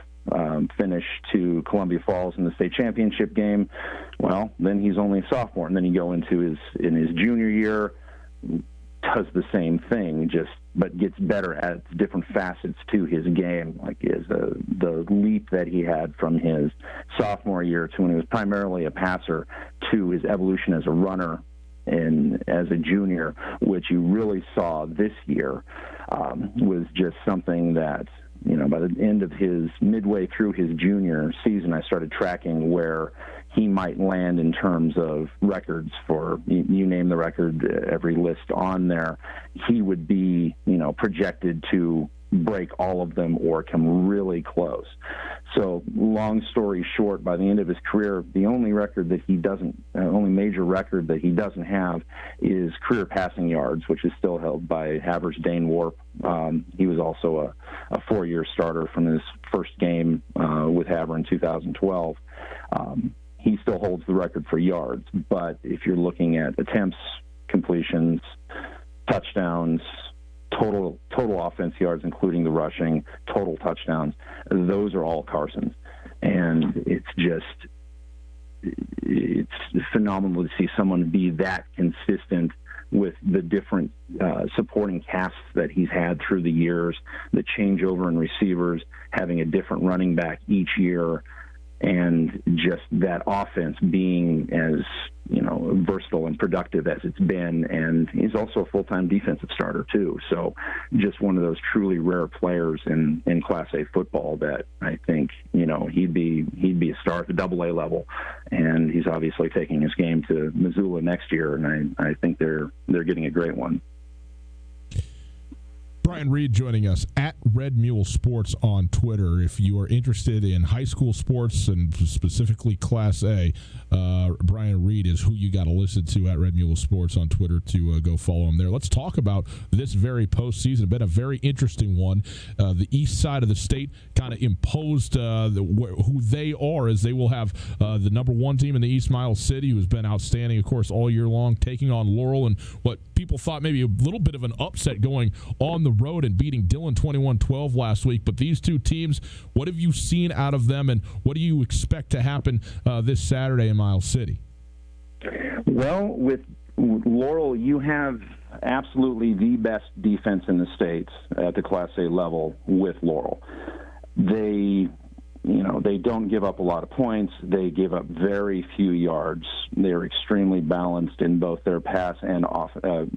finish to Columbia Falls in the state championship game. Well, then he's only a sophomore, and then you go into his junior year, does the same thing, but gets better at different facets to his game, like the leap that he had from his sophomore year to when he was primarily a passer to his evolution as a runner and as a junior, which you really saw this year, was just something that, by the end of midway through his junior season, I started tracking where he might land in terms of records for, you name the record, every list on there. He would be, projected to break all of them or come really close. So long story short, by the end of his career, the only major record that he doesn't have is career passing yards, which is still held by Havre's Dane Warp. He was also a 4-year starter from his first game with Havre in 2012. he still holds the record for yards. But if you're looking at attempts, completions, touchdowns, total offense yards, including the rushing, total touchdowns, those are all Carson's. And it's phenomenal to see someone be that consistent with the different supporting casts that he's had through the years, the changeover in receivers, having a different running back each year, and just that offense being as, versatile and productive as it's been. And he's also a full-time defensive starter too. So just one of those truly rare players in Class A football that I think, he'd be a star at the AA level. And he's obviously taking his game to Missoula next year, and I think they're getting a great one. Brian Reed joining us at Red Mule Sports on Twitter. If you are interested in high school sports and specifically Class A, Brian Reed is who you got to listen to at Red Mule Sports on Twitter to go follow him there. Let's talk about this very postseason. Been a very interesting one. The east side of the state kind of imposed who they are, as they will have the number one team in the East, Miles City, who's been outstanding, of course, all year long, taking on Laurel, and what people thought maybe a little bit of an upset going on the road and beating Dillon 21-12 last week. But these two teams, what have you seen out of them, and what do you expect to happen this Saturday in Miles City? Well, with Laurel, you have absolutely the best defense in the state at the Class A level with Laurel. They don't give up a lot of points. They give up very few yards. They're extremely balanced in both their pass and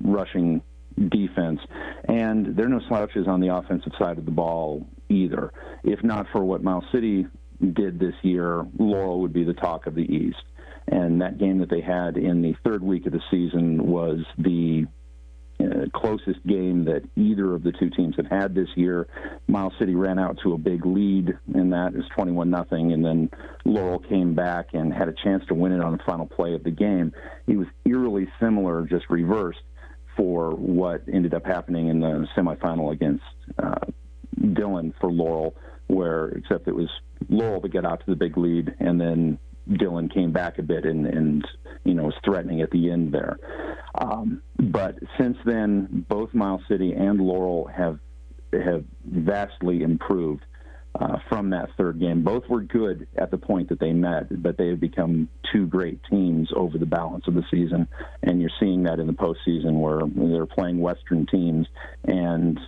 rushing defense, and they're no slouches on the offensive side of the ball either. If not for what Miles City did this year, Laurel would be the talk of the East. And that game that they had in the third week of the season was the closest game that either of the two teams had had this year. Miles City ran out to a big lead, and that is 21-0, and then Laurel came back and had a chance to win it on the final play of the game. It was eerily similar, just reversed, for what ended up happening in the semifinal against Dillon for Laurel, except it was Laurel that got out to the big lead, and then Dillon came back a bit and was threatening at the end there. But since then, both Miles City and Laurel have vastly improved from that third game. Both were good at the point that they met, but they have become two great teams over the balance of the season, and you're seeing that in the postseason where they're playing Western teams. And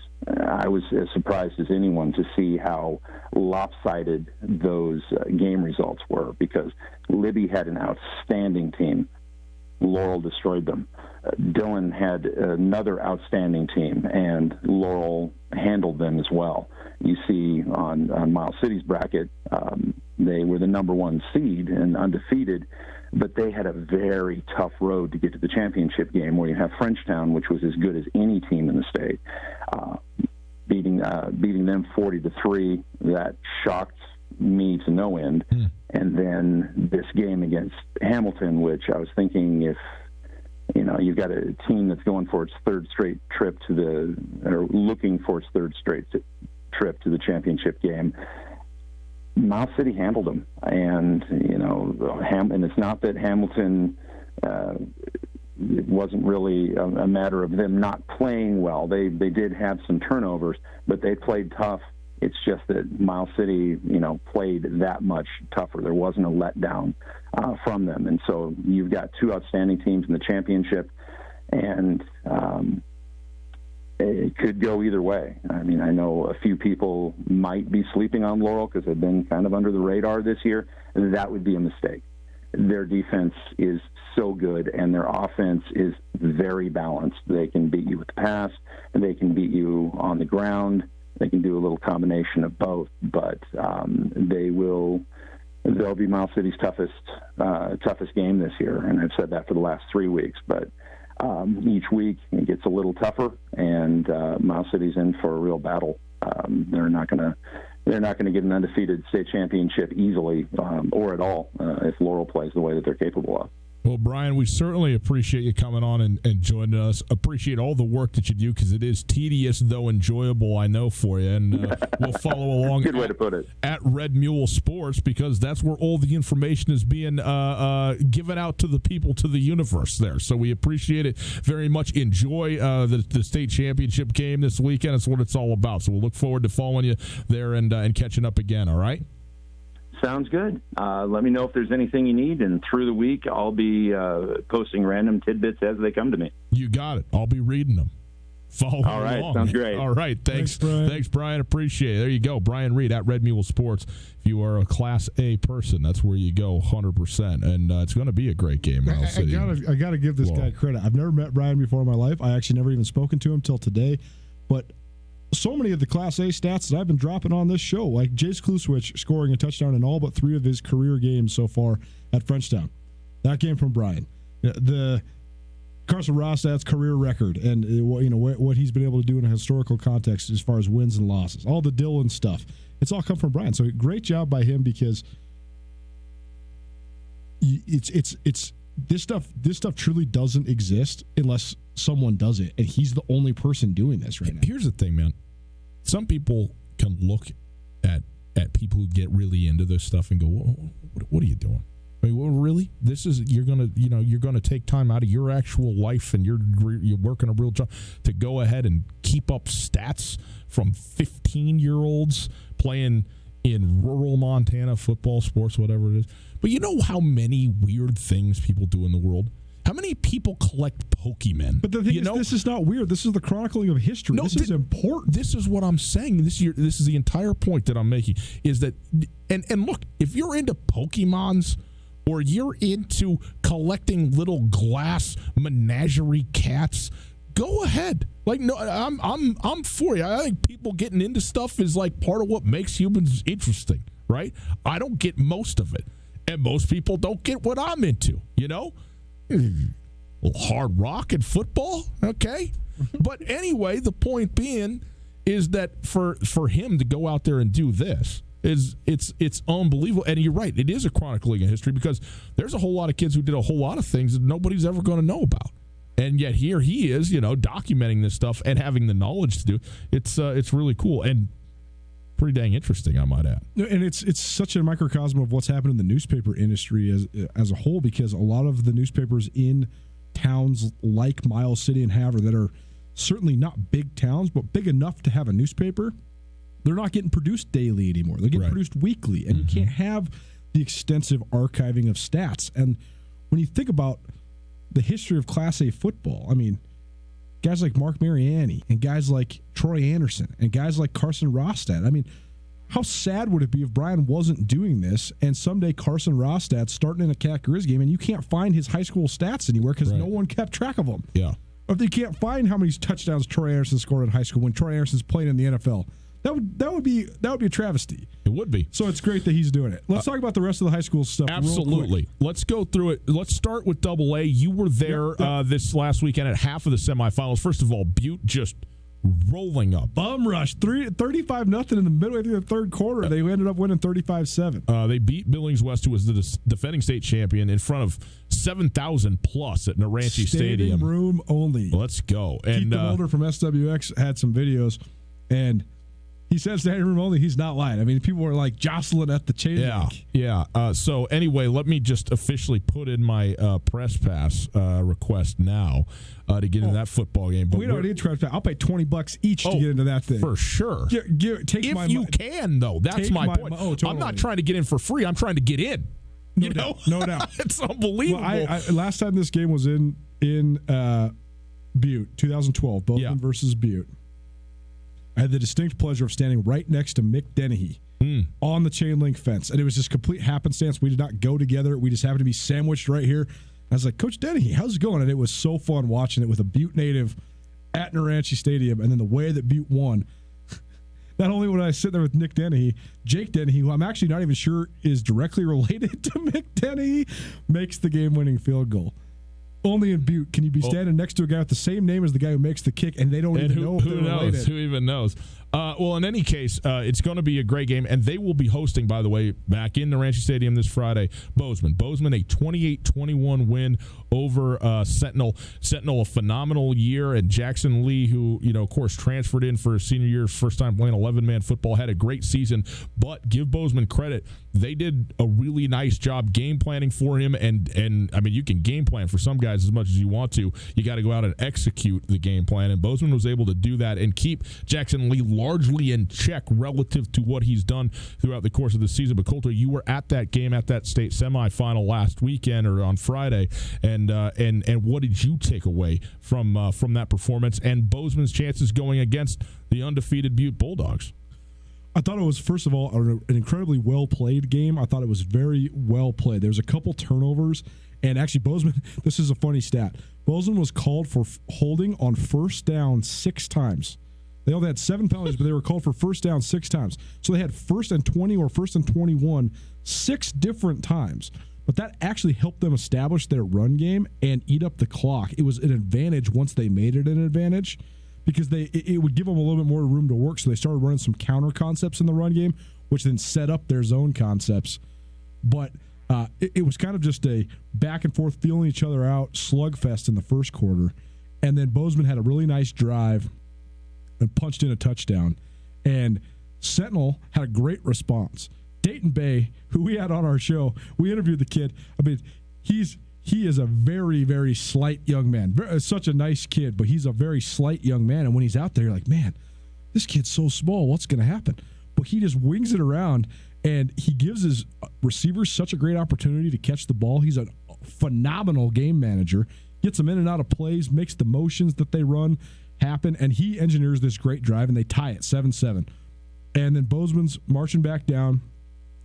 I was as surprised as anyone to see how lopsided those game results were, because Libby had an outstanding team. Laurel destroyed them. Dillon had another outstanding team, and Laurel handled them as well. You see on Miles City's bracket, they were the number one seed and undefeated, but they had a very tough road to get to the championship game, where you have Frenchtown, which was as good as any team in the state, beating them 40-3. That shocked me to no end. And then this game against Hamilton, which I was thinking, if you've got a team that's going for its third straight trip or looking for its third straight trip to the championship game, Miles City handled them. And and it's not that Hamilton, it wasn't really a matter of them not playing well. They did have some turnovers, but they played tough. It's just that Miles City, played that much tougher. There wasn't a letdown from them. And so you've got two outstanding teams in the championship, and it could go either way. I mean, I know a few people might be sleeping on Laurel because they've been kind of under the radar this year. That would be a mistake. Their defense is so good, and their offense is very balanced. They can beat you with the pass, and they can beat you on the ground. They can do a little combination of both, but they'll be Miles City's toughest game this year, and I've said that for the last 3 weeks. But each week it gets a little tougher, and Miles City's in for a real battle. They're not going to get an undefeated state championship easily or at all if Laurel plays the way that they're capable of. Well, Brian, we certainly appreciate you coming on and joining us. Appreciate all the work that you do because it is tedious, though enjoyable, I know, for you. And we'll follow along Good way to put it. At Red Mule Sports because that's where all the information is being given out to the people, to the universe there. So we appreciate it very much. Enjoy the state championship game this weekend. That's what it's all about. So we'll look forward to following you there and catching up again, all right? Sounds good. Let me know if there's anything you need, and through the week I'll be posting random tidbits as they come to me. You got it. I'll be reading them. Follow All right, along. sounds great. All right, thanks Brian. Thanks, Brian. Appreciate it. There you go, Brian Reed at Red Mule Sports. If you are a Class A person, that's where you go, 100%. And it's going to be a great game. I got to give this guy credit. I've never met Brian before in my life. I actually never even spoken to him till today, but so many of the Class A stats that I've been dropping on this show, like Jace Kluswich scoring a touchdown in all but 3 of his career games so far at Frenchtown. That came from Brian. The Carson Rostat's career record and what he's been able to do in a historical context as far as wins and losses. All the Dylan stuff. It's all come from Brian. So great job by him because it's this stuff truly doesn't exist unless someone does it, and he's the only person doing this right now. Here's the thing, man. Some people can look at people who get really into this stuff and go, what are you doing? I mean, well, really? This is you're gonna take time out of your actual life and you're working a real job to go ahead and keep up stats from 15-year-olds playing in rural Montana football, sports, whatever it is. But you know how many weird things people do in the world? How many people collect Pokemon? But the thing is, this is not weird. This is the chronicling of history. No, this is important. This is what I'm saying. This is the entire point that I'm making. Is that and look, if you're into Pokemons or you're into collecting little glass menagerie cats, go ahead. Like, no, I'm for you. I think people getting into stuff is like part of what makes humans interesting, right? I don't get most of it, and most people don't get what I'm into. You know. Hard rock and football, okay. But anyway, the point being is that for him to go out there and do this it's unbelievable. And you're right, it is a chronicling of history because there's a whole lot of kids who did a whole lot of things that nobody's ever going to know about. And yet here he is, documenting this stuff and having the knowledge to do. It's really cool and pretty dang interesting, I might add. And it's such a microcosm of what's happened in the newspaper industry as a whole, because a lot of the newspapers in towns like Miles City and Havre that are certainly not big towns, but big enough to have a newspaper, they're not getting produced daily anymore. They're getting produced weekly, and you can't have the extensive archiving of stats. And when you think about the history of Class A football, I mean, guys like Mark Mariani and guys like Troy Anderson and guys like Carson Rostad. I mean, how sad would it be if Brian wasn't doing this and someday Carson Rostad's starting in a Cat Grizz game and you can't find his high school stats anywhere because no one kept track of them? Yeah. Or if they can't find how many touchdowns Troy Anderson scored in high school when Troy Anderson's playing in the NFL. That would be a travesty. It would be. So it's great that he's doing it. Let's talk about the rest of the high school stuff. Absolutely. Let's go through it. Let's start with AA. You were there this last weekend at half of the semifinals. First of all, Butte just rolling up. Bum rush. 35-0 in the midway through the third quarter. They ended up winning 35-7. They beat Billings West, who was the defending state champion, in front of 7,000 plus at Naranche Stadium. Standing room only. Let's go. And Keith Mulder from SWX had some videos, and he said standing room only. He's not lying. I mean, people were like jostling at the chain link. Yeah. So anyway, let me just officially put in my press pass request now to get into that football game. But we don't need press pass. I'll pay $20 each to get into that thing for sure. If you can, though, that's my point. Totally. I'm not trying to get in for free. I'm trying to get in. No doubt. It's unbelievable. Well, last time this game was in Butte, 2012, Bozeman versus Butte. I had the distinct pleasure of standing right next to Mick Dennehy on the chain link fence. And it was just complete happenstance. We did not go together. We just happened to be sandwiched right here. I was like, Coach Dennehy, how's it going? And it was so fun watching it with a Butte native at Naranche Stadium. And then the way that Butte won, not only would I sit there with Nick Dennehy, Jake Dennehy, who I'm actually not even sure is directly related to Mick Dennehy, makes the game-winning field goal. Only in Butte can you be standing next to a guy with the same name as the guy who makes the kick, and they don't even know if they're related. Who even knows? Well, in any case, it's going to be a great game, and they will be hosting, by the way, back in the Ranchi Stadium this Friday, Bozeman. Bozeman, a 28-21 win over Sentinel. Sentinel, a phenomenal year, and Jackson Lee, who, of course, transferred in for his senior year, first time playing 11-man football, had a great season. But give Bozeman credit. They did a really nice job game planning for him, and I mean, you can game plan for some guys as much as you want to. You got to go out and execute the game plan, and Bozeman was able to do that and keep Jackson Lee largely in check relative to what he's done throughout the course of the season. But Coulter, you were at that game, at that state semifinal last weekend or on Friday, and what did you take away from that performance and Bozeman's chances going against the undefeated Butte Bulldogs? I thought it was, first of all, an incredibly well-played game. I thought it was very well played. There was a couple turnovers, and actually Bozeman, this is a funny stat, Bozeman was called for holding on first down 6 times. They only had 7 penalties, but they were called for first down 6 times. So they had first and 20 or first and 21 6 different times. But that actually helped them establish their run game and eat up the clock. It was an advantage once they made it an advantage, because it would give them a little bit more room to work. So they started running some counter concepts in the run game, which then set up their zone concepts. But it was kind of just a back and forth, feeling each other out slugfest in the first quarter. And then Bozeman had a really nice drive and punched in a touchdown. And Sentinel had a great response. Dayton Bay, who we had on our show, we interviewed the kid. I mean, he is a very, very slight young man. Such a nice kid, but he's a very slight young man. And when he's out there, you're like, man, this kid's so small. What's going to happen? But he just wings it around, and he gives his receivers such a great opportunity to catch the ball. He's a phenomenal game manager. Gets them in and out of plays, makes the motions that they run happen, and he engineers this great drive, and they tie it 7-7. And then Bozeman's marching back down,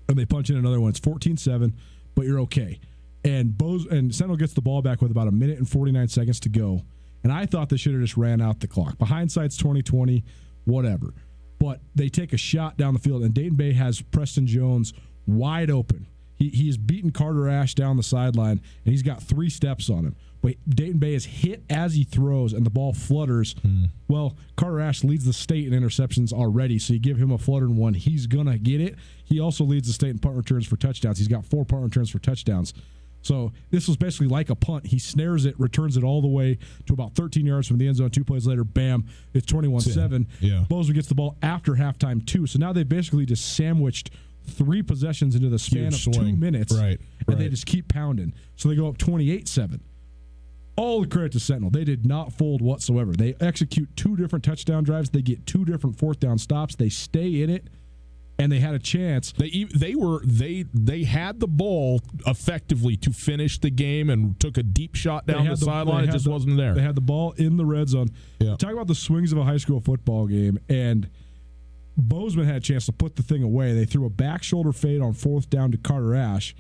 and they punch in another one. It's 14-7, but you're okay. And Sentinel gets the ball back with about 1 minute and 49 seconds to go. And I thought they should have just ran out the clock. But hindsight's 20/20, whatever. But they take a shot down the field, and Dayton Bay has Preston Jones wide open. He's beaten Carter Ash down the sideline, and he's got 3 steps on him. But Dayton Bay is hit as he throws, and the ball flutters. Well, Carter Ash leads the state in interceptions already, so you give him a fluttering one, he's going to get it. He also leads the state in punt returns for touchdowns. He's got 4 punt returns for touchdowns. So this was basically like a punt. He snares it, returns it all the way to about 13 yards from the end zone. 2 plays later, bam, it's 21-7. Yeah. Bozeman gets the ball after halftime, too. So now they've basically just sandwiched 3 possessions into the span of 2 minutes. Right. And they just keep pounding. So they go up 28-7. All the credit to Sentinel. They did not fold whatsoever. They execute 2 different touchdown drives. They get 2 different 4th down stops. They stay in it. And they had a chance. They had the ball effectively to finish the game and took a deep shot down the sideline. It just wasn't there. They had the ball in the red zone. Yeah. Talk about the swings of a high school football game. And Bozeman had a chance to put the thing away. They threw a back shoulder fade on 4th down to Carter Ash.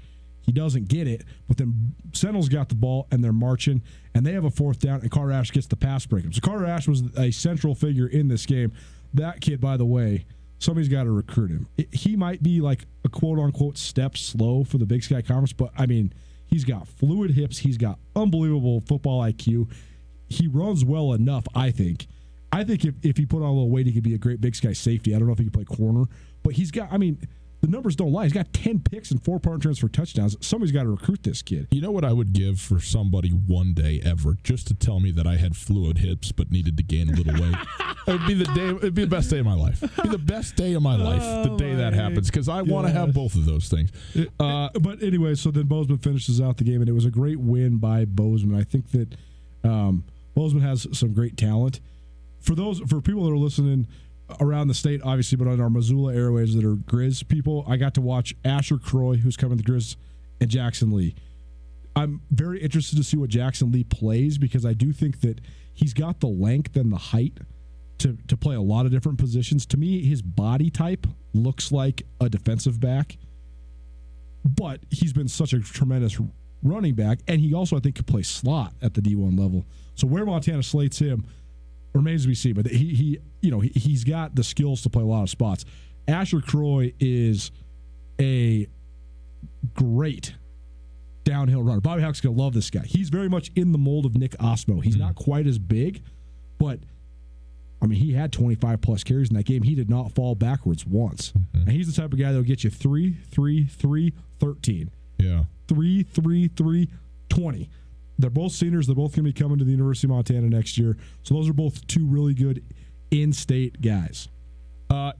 He doesn't get it, but then Sentinel's got the ball, and they're marching, and they have a 4th down, and Carter Ash gets the pass breakup. So Carter Ash was a central figure in this game. That kid, by the way, somebody's got to recruit him. He might be like a quote-unquote step slow for the Big Sky Conference, but, I mean, he's got fluid hips. He's got unbelievable football IQ. He runs well enough, I think. I think if he put on a little weight, he could be a great Big Sky safety. I don't know if he could play corner, but he's got, I mean, the numbers don't lie. He's got 10 picks and 4 punt returns for touchdowns. Somebody's got to recruit this kid. You know what I would give for somebody one day ever, just to tell me that I had fluid hips but needed to gain a little weight? It would be the day. It'd be the best day of my life. It'd be the best day of my life, the day that happens, because I want to have both of those things. But anyway, so then Bozeman finishes out the game, and it was a great win by Bozeman. I think that Bozeman has some great talent. For people that are listening around the state, obviously, but on our Missoula airwaves that are Grizz people, I got to watch Asher Croy, who's coming to Grizz, and Jackson Lee. I'm very interested to see what Jackson Lee plays, because I do think that he's got the length and the height to play a lot of different positions. To me, his body type looks like a defensive back, but he's been such a tremendous running back, and he also, I think, could play slot at the D1 level. So where Montana slates him remains to be seen, but he's got the skills to play a lot of spots. Asher Croy is a great downhill runner. Bobby Hauck's going to love this guy. He's very much in the mold of Nick Osmo. He's not quite as big, but I mean, he had 25-plus carries in that game. He did not fall backwards once. And he's the type of guy that will get you 3, 3, 3, 13. Yeah. 3, 3, 3, 20. They're both seniors. They're both going to be coming to the University of Montana next year. So those are both two really good in-state guys.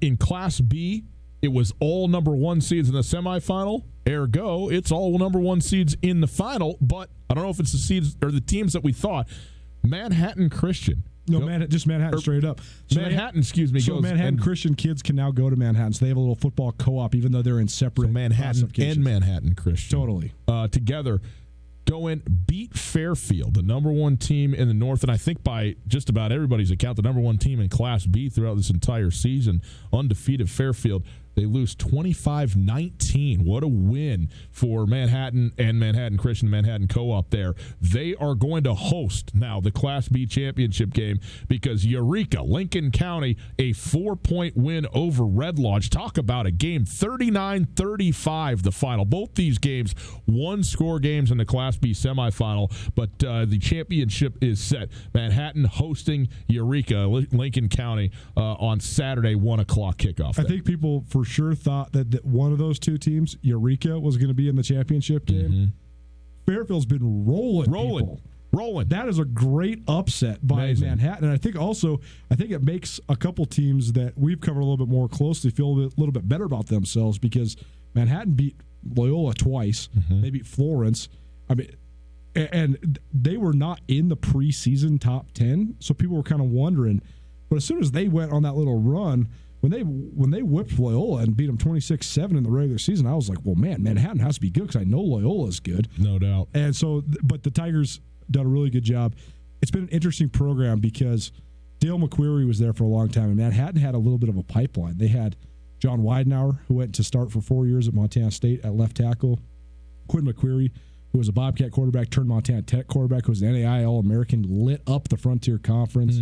In Class B, it was all number 1 seeds in the semifinal. Ergo, it's all number 1 seeds in the final. But I don't know if it's the seeds or the teams that we thought. Manhattan Christian. No, just Manhattan straight up. So Manhattan, excuse me. So Manhattan Christian kids can now go to Manhattan. So they have a little football co-op, even though they're in separate Manhattan and Manhattan Christian. Totally. Together, go in, beat Fairfield, the number 1 team in the North, and I think by just about everybody's account, the number 1 team in Class B throughout this entire season, undefeated Fairfield. They lose 25-19. What a win for Manhattan and Manhattan Christian, Manhattan Co-op there. They are going to host now the Class B championship game because Eureka, Lincoln County, a 4-point win over Red Lodge. Talk about a game, 39-35 the final. Both these games, 1-score games in the Class B semifinal, but the championship is set. Manhattan hosting Eureka, Lincoln County on Saturday, 1 o'clock kickoff. I think people for sure thought that one of those two teams, Eureka, was going to be in the championship game. Fairfield's been rolling. That is a great upset by Manhattan. And I think it makes a couple teams that we've covered a little bit more closely feel a little bit better about themselves because Manhattan beat Loyola twice. They beat Florence. I mean, and they were not in the preseason top 10, so people were kind of wondering. But as soon as they went on that little run, when they whipped Loyola and beat them 26-7 in the regular season, I was like, well, man, Manhattan has to be good because I know Loyola is good. No doubt. And so, but the Tigers done a really good job. It's been an interesting program because Dale McQuarrie was there for a long time, and Manhattan had a little bit of a pipeline. They had John Weidenauer, who went to start for 4 years at Montana State at left tackle. Quinn McQuarrie, who was a Bobcat quarterback, turned Montana Tech quarterback, who was an NAI All-American, lit up the Frontier Conference.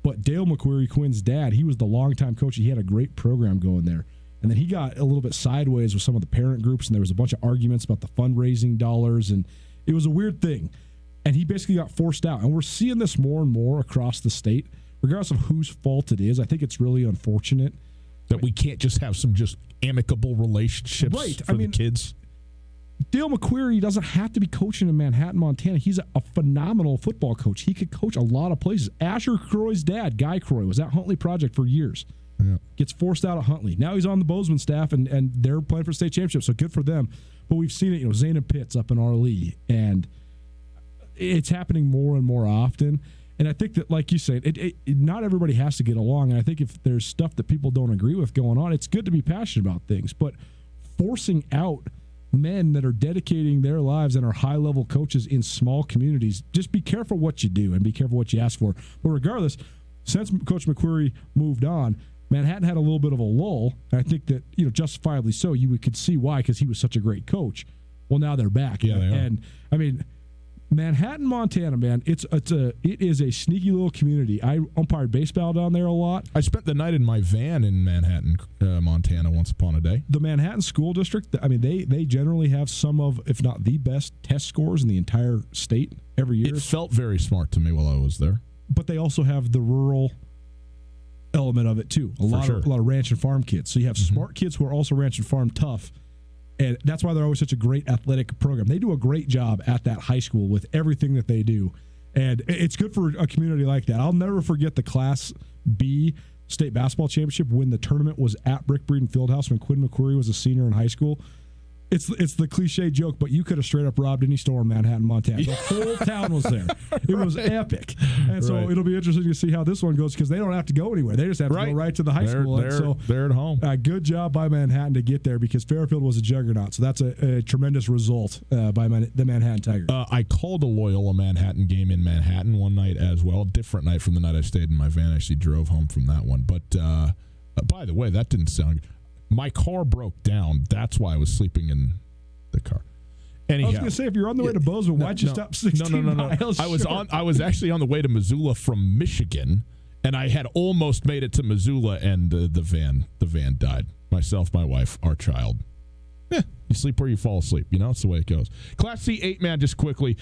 But Dale McQuarrie, Quinn's dad, he was the longtime coach. He had a great program going there. And then he got a little bit sideways with some of the parent groups, and there was a bunch of arguments about the fundraising dollars, and it was a weird thing. And he basically got forced out. And we're seeing this more and more across the state, regardless of whose fault it is. I think it's really unfortunate. That we can't just have some just amicable relationships for the kids. Dale McQuarrie doesn't have to be coaching in Manhattan, Montana. He's a phenomenal football coach. He could coach a lot of places. Asher Croy's dad, Guy Croy, was at Huntley Project for years. Yeah. Gets forced out of Huntley. Now he's on the Bozeman staff, and they're playing for state championship, so good for them. But we've seen it, Zayna Pitts up in RLE, and it's happening more and more often. And I think that, like you said, not everybody has to get along. And I think if there's stuff that people don't agree with going on, it's good to be passionate about things. But forcing out men that are dedicating their lives and are high-level coaches in small communities, just be careful what you do and be careful what you ask for. But regardless, since Coach McQuarrie moved on, Manhattan had a little bit of a lull. And I think that, justifiably so. You could see why, because he was such a great coach. Well, now they're back. Yeah, they are. And, I mean, Manhattan, Montana, man, it is a sneaky little community. I umpired baseball down there a lot. I spent the night in my van in Manhattan, Montana, once upon a day. The Manhattan School District, I mean, they generally have some of, if not the best, test scores in the entire state every year. It felt very smart to me while I was there. But they also have the rural element of it too. A lot of ranch and farm kids. So you have smart kids who are also ranch and farm tough. And that's why they're always such a great athletic program. They do a great job at that high school with everything that they do. And it's good for a community like that. I'll never forget the Class B state basketball championship when the tournament was at Brick Breeden Fieldhouse when Quinn McQuarrie was a senior in high school. It's the cliche joke, but you could have straight up robbed any store in Manhattan, Montana. The whole town was there. It was epic. And so it'll be interesting to see how this one goes because they don't have to go anywhere. They just have to go right to the high school. They're at home. Good job by Manhattan to get there because Fairfield was a juggernaut. So that's a tremendous result by the Manhattan Tigers. I called a Loyola Manhattan game in Manhattan one night as well. Different night from the night I stayed in my van. I actually drove home from that one. But by the way, that didn't sound good. My car broke down. That's why I was sleeping in the car. Anyhow, I was going to say, if you're on the way to Bozeman, why'd you stop 16 miles? I was actually on the way to Missoula from Michigan, and I had almost made it to Missoula, and the van died. Myself, my wife, our child. You sleep where you fall asleep. It's the way it goes. Class C 8-man, just quickly.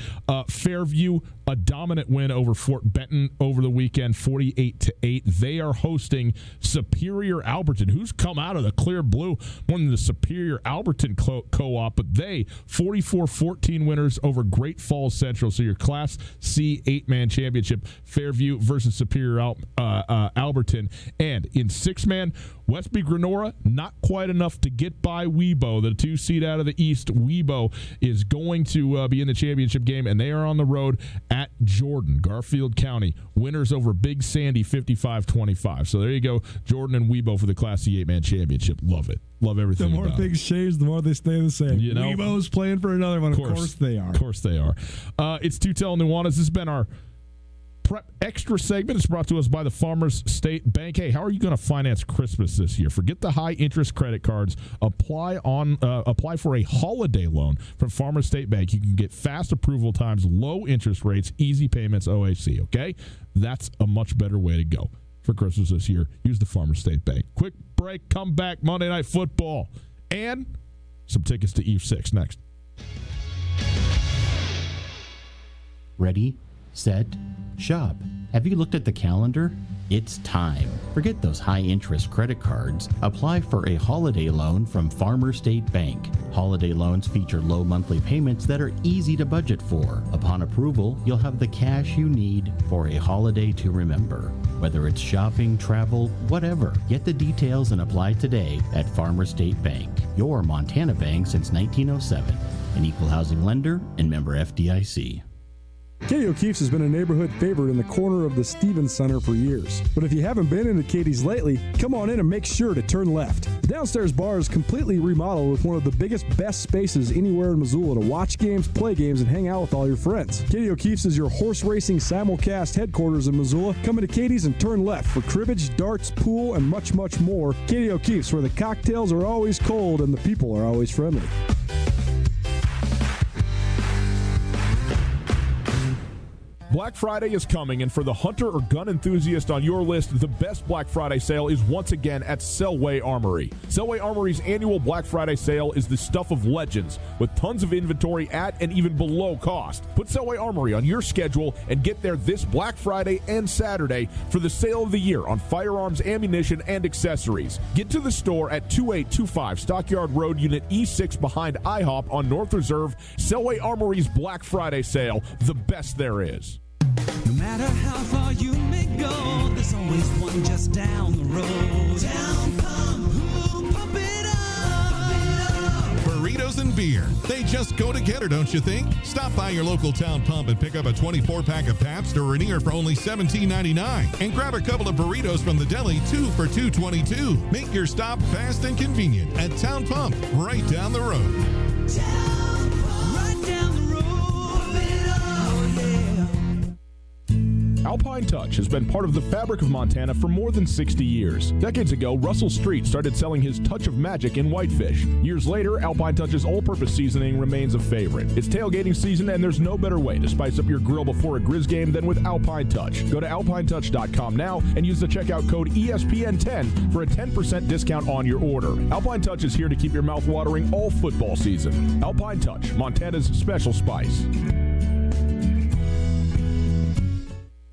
Fairview, a dominant win over Fort Benton over the weekend, 48-8. They are hosting Superior Alberton, who's come out of the clear blue, more than the Superior Alberton co-op, but they 44-14 winners over Great Falls Central. So your Class C 8-man championship, Fairview versus Superior Alberton. And in 6-man, Westby Granora, not quite enough to get by Webo, the 2 seed out of the East. Webo is going to be in the championship game, and they are on the road at Jordan, Garfield County. Winners over Big Sandy, 55-25. So there you go, Jordan and Webo for the Class C 8-man championship. Love it. Love everything. The more about things change, the more they stay the same. Webo's playing for another one. Of course they are. Of course they are. It's Tutel Nuanez. This has been our Prep Extra segment. Is brought to us by the Farmers State Bank. Hey, how are you going to finance Christmas this year? Forget the high interest credit cards. Apply for a holiday loan from Farmers State Bank. You can get fast approval times, low interest rates, easy payments, OAC. Okay, that's a much better way to go for Christmas this year. Use the Farmers State Bank. Quick break. Come back. Monday Night Football and some tickets to Eve 6 next. Ready, set, shop. Have you looked at the calendar? It's time. Forget those high-interest credit cards. Apply for a holiday loan from Farmers State Bank. Holiday loans feature low monthly payments that are easy to budget for. Upon approval, you'll have the cash you need for a holiday to remember. Whether it's shopping, travel, whatever, get the details and apply today at Farmers State Bank, your Montana bank since 1907, an equal housing lender and member FDIC. Katie O'Keefe's has been a neighborhood favorite in the corner of the Stevens Center for years. But if you haven't been into Katie's lately, come on in and make sure to turn left. The downstairs bar is completely remodeled with one of the biggest, best spaces anywhere in Missoula to watch games, play games, and hang out with all your friends. Katie O'Keefe's is your horse racing simulcast headquarters in Missoula. Come into Katie's and turn left for cribbage, darts, pool, and much, much more. Katie O'Keefe's, where the cocktails are always cold and the people are always friendly. Black Friday is coming, and for the hunter or gun enthusiast on your list, the best Black Friday sale is once again at Selway Armory. Selway Armory's annual Black Friday sale is the stuff of legends, with tons of inventory at and even below cost. Put Selway Armory on your schedule and get there this Black Friday and Saturday for the sale of the year on firearms, ammunition, and accessories. Get to the store at 2825 Stockyard Road, Unit E6 behind IHOP on North Reserve. Selway Armory's Black Friday sale, the best there is. No matter how far you may go, there's always one just down the road. Town Pump, who pump it up. Burritos and beer, they just go together, don't you think? Stop by your local Town Pump and pick up a 24-pack of Pabst or Rainier for only $17.99. And grab a couple of burritos from the deli, 2 for $2.22. Make your stop fast and convenient at Town Pump, right down the road. Town Pump, right down the road. Pump it up, yeah. Alpine Touch has been part of the fabric of Montana for more than 60 years. Decades ago, Russell Street started selling his touch of magic in whitefish. Years later, Alpine Touch's all-purpose seasoning remains a favorite. It's tailgating season, and there's no better way to spice up your grill before a Grizz game than with Alpine Touch. Go to alpinetouch.com now and use the checkout code ESPN10 for a 10% discount on your order. Alpine Touch is here to keep your mouth watering all football season. Alpine Touch, Montana's special spice.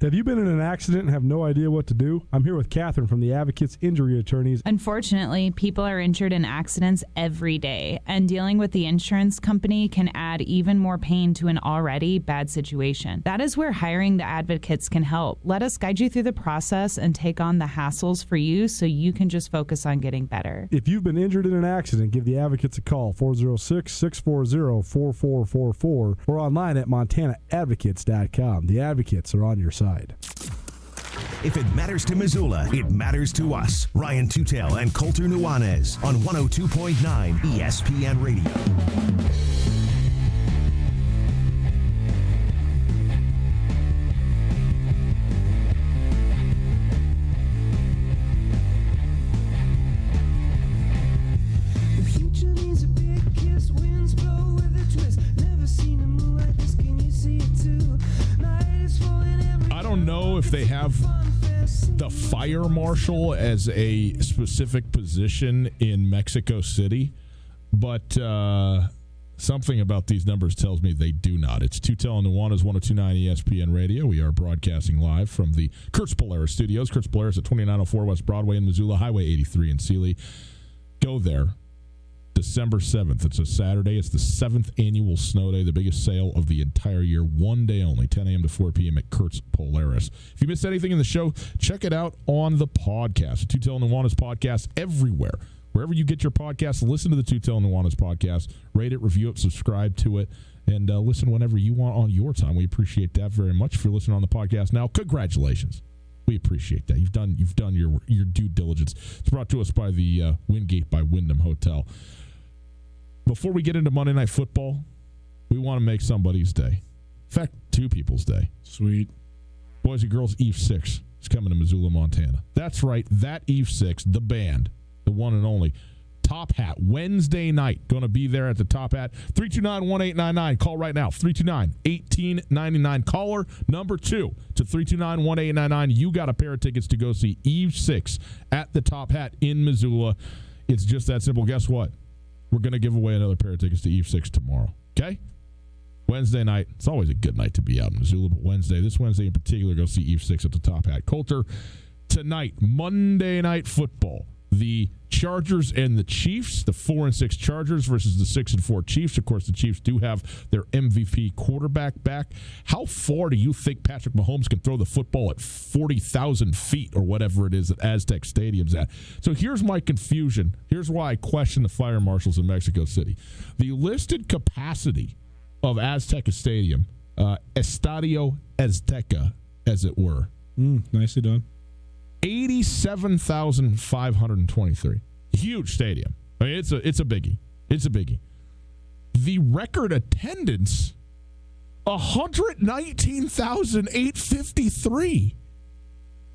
Have you been in an accident and have no idea what to do? I'm here with Catherine from the Advocates Injury Attorneys. Unfortunately, people are injured in accidents every day, and dealing with the insurance company can add even more pain to an already bad situation. That is where hiring the advocates can help. Let us guide you through the process and take on the hassles for you so you can just focus on getting better. If you've been injured in an accident, give the Advocates a call, 406-640-4444, or online at montanaadvocates.com. The Advocates are on your side. If it matters to Missoula, it matters to us. Ryan Tutel and Colter Nuanez on 102.9 ESPN Radio. If they have the fire marshal as a specific position in Mexico City, But something about these numbers tells me they do not. It's Tutel and Nuanez, 102.9 ESPN Radio. We are broadcasting live from the Kurtz Polaris studios. Kurtz Polaris at 2904 West Broadway in Missoula, Highway 83 in Sealy. Go there. December 7th. It's a Saturday. It's the 7th annual snow day, the biggest sale of the entire year. One day only, 10 a.m. to 4 p.m. at Kurtz Polaris. If you missed anything in the show, check it out on the podcast. The Tutel and Nuanez podcast everywhere. Wherever you get your podcasts, listen to the Tutel and Nuanez podcast. Rate it, review it, subscribe to it, and listen whenever you want on your time. We appreciate that very much. If you're listening on the podcast now, congratulations. We appreciate that. You've done your due diligence. It's brought to us by the Wingate by Wyndham Hotel. Before we get into Monday Night Football, we want to make somebody's day. In fact, two people's day. Sweet. Boys and girls, Eve 6 is coming to Missoula, Montana. That's right. That Eve 6, the band, the one and only, Top Hat, Wednesday night. Going to be there at the Top Hat. 329-1899. Call right now. 329-1899. Caller number 2 to 329-1899. You got a pair of tickets to go see Eve 6 at the Top Hat in Missoula. It's just that simple. Guess what? We're going to give away another pair of tickets to Eve 6 tomorrow. Okay? Wednesday night. It's always a good night to be out in Missoula, but this Wednesday in particular, go see Eve 6 at the Top Hat. Coulter, tonight, Monday Night Football. The Chargers and the Chiefs, the 4-6 Chargers versus the 6-4 Chiefs. Of course, the Chiefs do have their MVP quarterback back. How far do you think Patrick Mahomes can throw the football at 40,000 feet or whatever it is that Aztec Stadium's at? So here's my confusion. Here's why I question the fire marshals in Mexico City. The listed capacity of Azteca Stadium, Estadio Azteca, as it were. Nicely done. 87,523. Huge stadium. I mean, it's a biggie. It's a biggie. The record attendance, 119,853.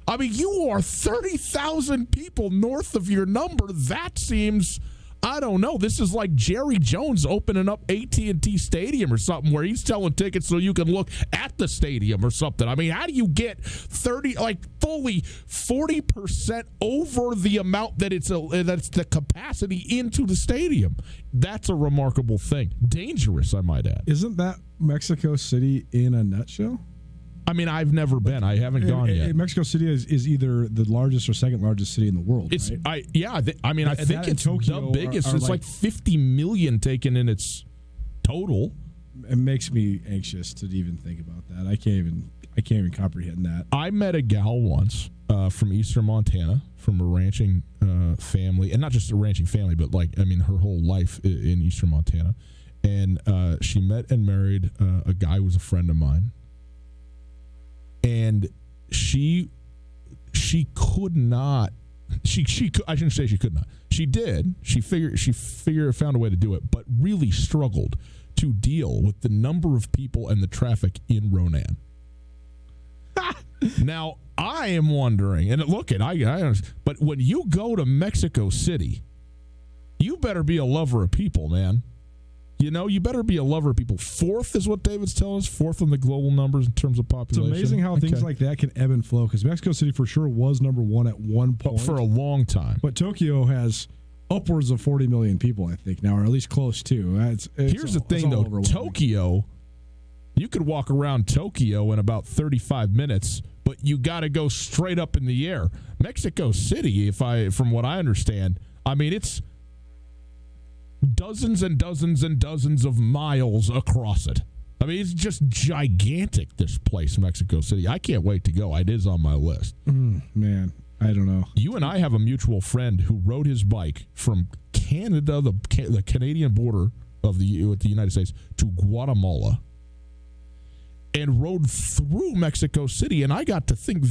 I mean, you are 30,000 people north of your number. That seems, I don't know. This is like Jerry Jones opening up AT&T Stadium or something where he's selling tickets so you can look at the stadium or something. I mean, how do you get fully 40% over the amount that that's the capacity into the stadium? That's a remarkable thing. Dangerous, I might add. Isn't that Mexico City in a nutshell? I mean, I've never been. I haven't gone yet. Mexico City is either the largest or second largest city in the world. It's right? I think it's the biggest. It's like 50 million taken in its total. It makes me anxious to even think about that. I can't even comprehend that. I met a gal once from eastern Montana, from a ranching family, and not just a ranching family, but her whole life in eastern Montana. And she met and married a guy who was a friend of mine. And she could not. I shouldn't say she could not. She did. She found a way to do it, but really struggled to deal with the number of people and the traffic in Ronan. Now I am wondering, and look, I understand, but when you go to Mexico City, you better be a lover of people, man. You know, you better be a lover of people. Fourth is what David's telling us. Fourth on the global numbers in terms of population. It's amazing how things like that can ebb and flow, because Mexico City for sure was number one at one point. For a long time. But Tokyo has upwards of 40 million people, I think, now, or at least close to. Here's the thing, though. Tokyo, you could walk around Tokyo in about 35 minutes, but you got to go straight up in the air. Mexico City, from what I understand, I mean, it's dozens and dozens and dozens of miles across it. I mean, it's just gigantic, this place, Mexico City. I can't wait to go. It is on my list. Man, I don't know. You and I have a mutual friend who rode his bike from Canada, the Canadian border with the United States, to Guatemala, and rode through Mexico City. And I got to think,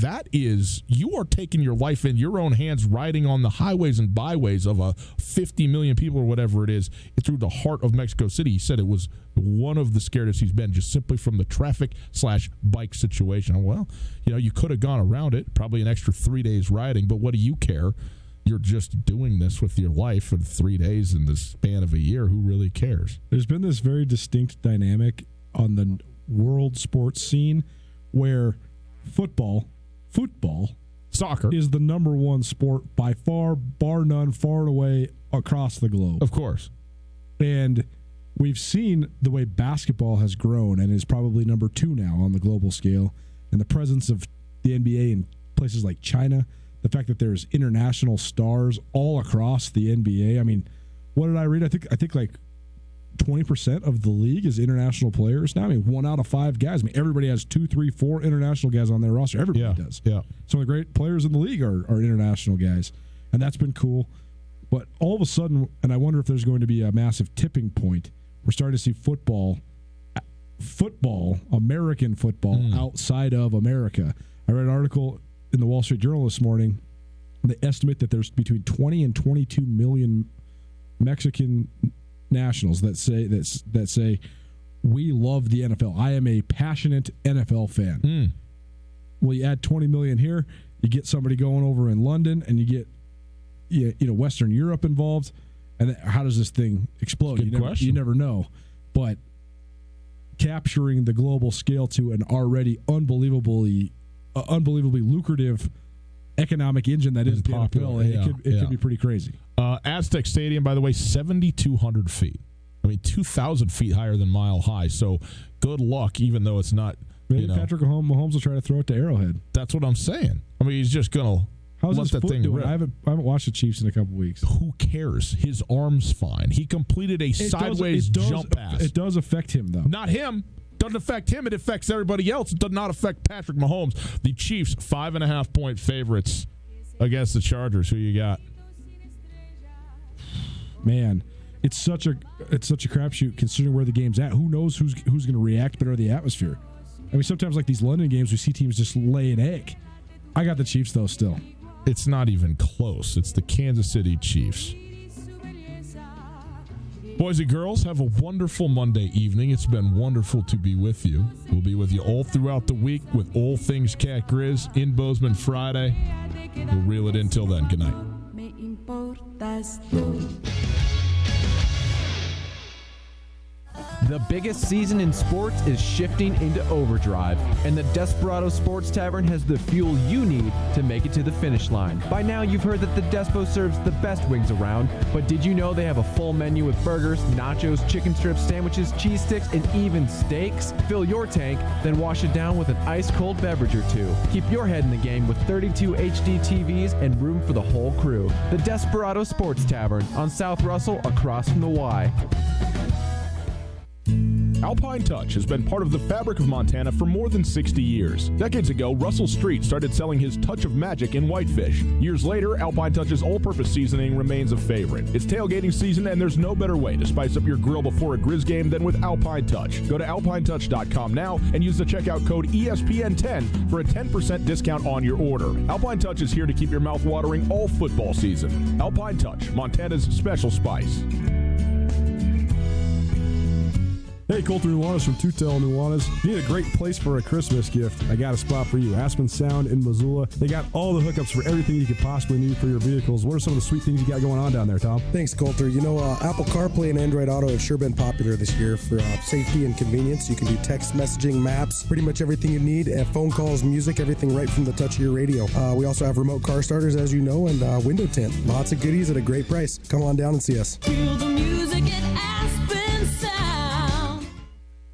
you are taking your life in your own hands, riding on the highways and byways of 50 million people or whatever it is through the heart of Mexico City. He said it was one of the scariest he's been, just simply from the traffic/bike situation. Well, you could have gone around it, probably an extra 3 days riding, but what do you care? You're just doing this with your life in 3 days in the span of a year. Who really cares? There's been this very distinct dynamic on the world sports scene where football, soccer is the number one sport by far, bar none, far and away across the globe. Of course. And we've seen the way basketball has grown and is probably number 2 now on the global scale. And the presence of the NBA in places like China, the fact that there's international stars all across the NBA. I mean, what did I read? I think like 20% of the league is international players now. I mean, 1 out of 5 guys. I mean, everybody has 2, 3, 4 international guys on their roster. Everybody does. Yeah. Some of the great players in the league are international guys, and that's been cool. But all of a sudden, and I wonder if there's going to be a massive tipping point, we're starting to see football, American football, outside of America. I read an article in the Wall Street Journal this morning. They estimate that there's between 20 and 22 million Mexican nationals that say we love the NFL. I am a passionate NFL fan. Well, you add 20 million here, you get somebody going over in London, and you get Western Europe involved, and how does this thing explode? You never know. But capturing the global scale to an already unbelievably lucrative economic engine that is the NFL, it could be pretty crazy. Aztec Stadium, by the way, 7,200 feet. I mean, 2,000 feet higher than Mile High. So good luck, even though it's not. Maybe Patrick Mahomes will try to throw it to Arrowhead. That's what I'm saying. I mean, he's just gonna let his that foot thing doing? rip. I haven't watched the Chiefs in a couple weeks. Who cares? His arm's fine. He completed a sideways jump pass. It does affect him, though. Not him. Doesn't affect him. It affects everybody else. It does not affect Patrick Mahomes. The Chiefs, 5.5-point favorites against the Chargers. Who you got? Man, it's such a crapshoot considering where the game's at. Who knows who's going to react better to the atmosphere? I mean, sometimes like these London games, we see teams just lay an egg. I got the Chiefs though. Still, it's not even close. It's the Kansas City Chiefs. Boys and girls, have a wonderful Monday evening. It's been wonderful to be with you. We'll be with you all throughout the week with all things Cat Grizz in Bozeman Friday. We'll reel it in till then. Good night. The biggest season in sports is shifting into overdrive, and the Desperado Sports Tavern has the fuel you need to make it to the finish line. By now, you've heard that the Despo serves the best wings around, but did you know they have a full menu with burgers, nachos, chicken strips, sandwiches, cheese sticks, and even steaks? Fill your tank, then wash it down with an ice-cold beverage or two. Keep your head in the game with 32 HD TVs and room for the whole crew. The Desperado Sports Tavern on South Russell across from the Y. Alpine Touch has been part of the fabric of Montana for more than 60 years. Decades ago, Russell Street started selling his touch of magic in whitefish. Years later, Alpine Touch's all-purpose seasoning remains a favorite. It's tailgating season, and there's no better way to spice up your grill before a Grizz game than with Alpine Touch. Go to alpinetouch.com now and use the checkout code ESPN10 for a 10% discount on your order. Alpine Touch is here to keep your mouth watering all football season. Alpine Touch, Montana's special spice. Hey, Colter Nuanez from Tutel Nuanez. If you need a great place for a Christmas gift, I got a spot for you. Aspen Sound in Missoula. They got all the hookups for everything you could possibly need for your vehicles. What are some of the sweet things you got going on down there, Tom? Thanks, Colter. You know, Apple CarPlay and Android Auto have sure been popular this year for safety and convenience. You can do text messaging, maps, pretty much everything you need, phone calls, music, everything right from the touch of your radio. We also have remote car starters, as you know, and window tint. Lots of goodies at a great price. Come on down and see us. Feel the music at Aspen Sound.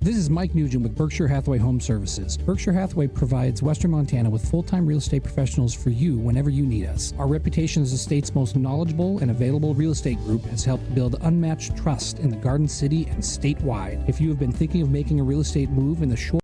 This is Mike Nugent with Berkshire Hathaway Home Services. Berkshire Hathaway provides Western Montana with full-time real estate professionals for you whenever you need us. Our reputation as the state's most knowledgeable and available real estate group has helped build unmatched trust in the Garden City and statewide. If you have been thinking of making a real estate move in the short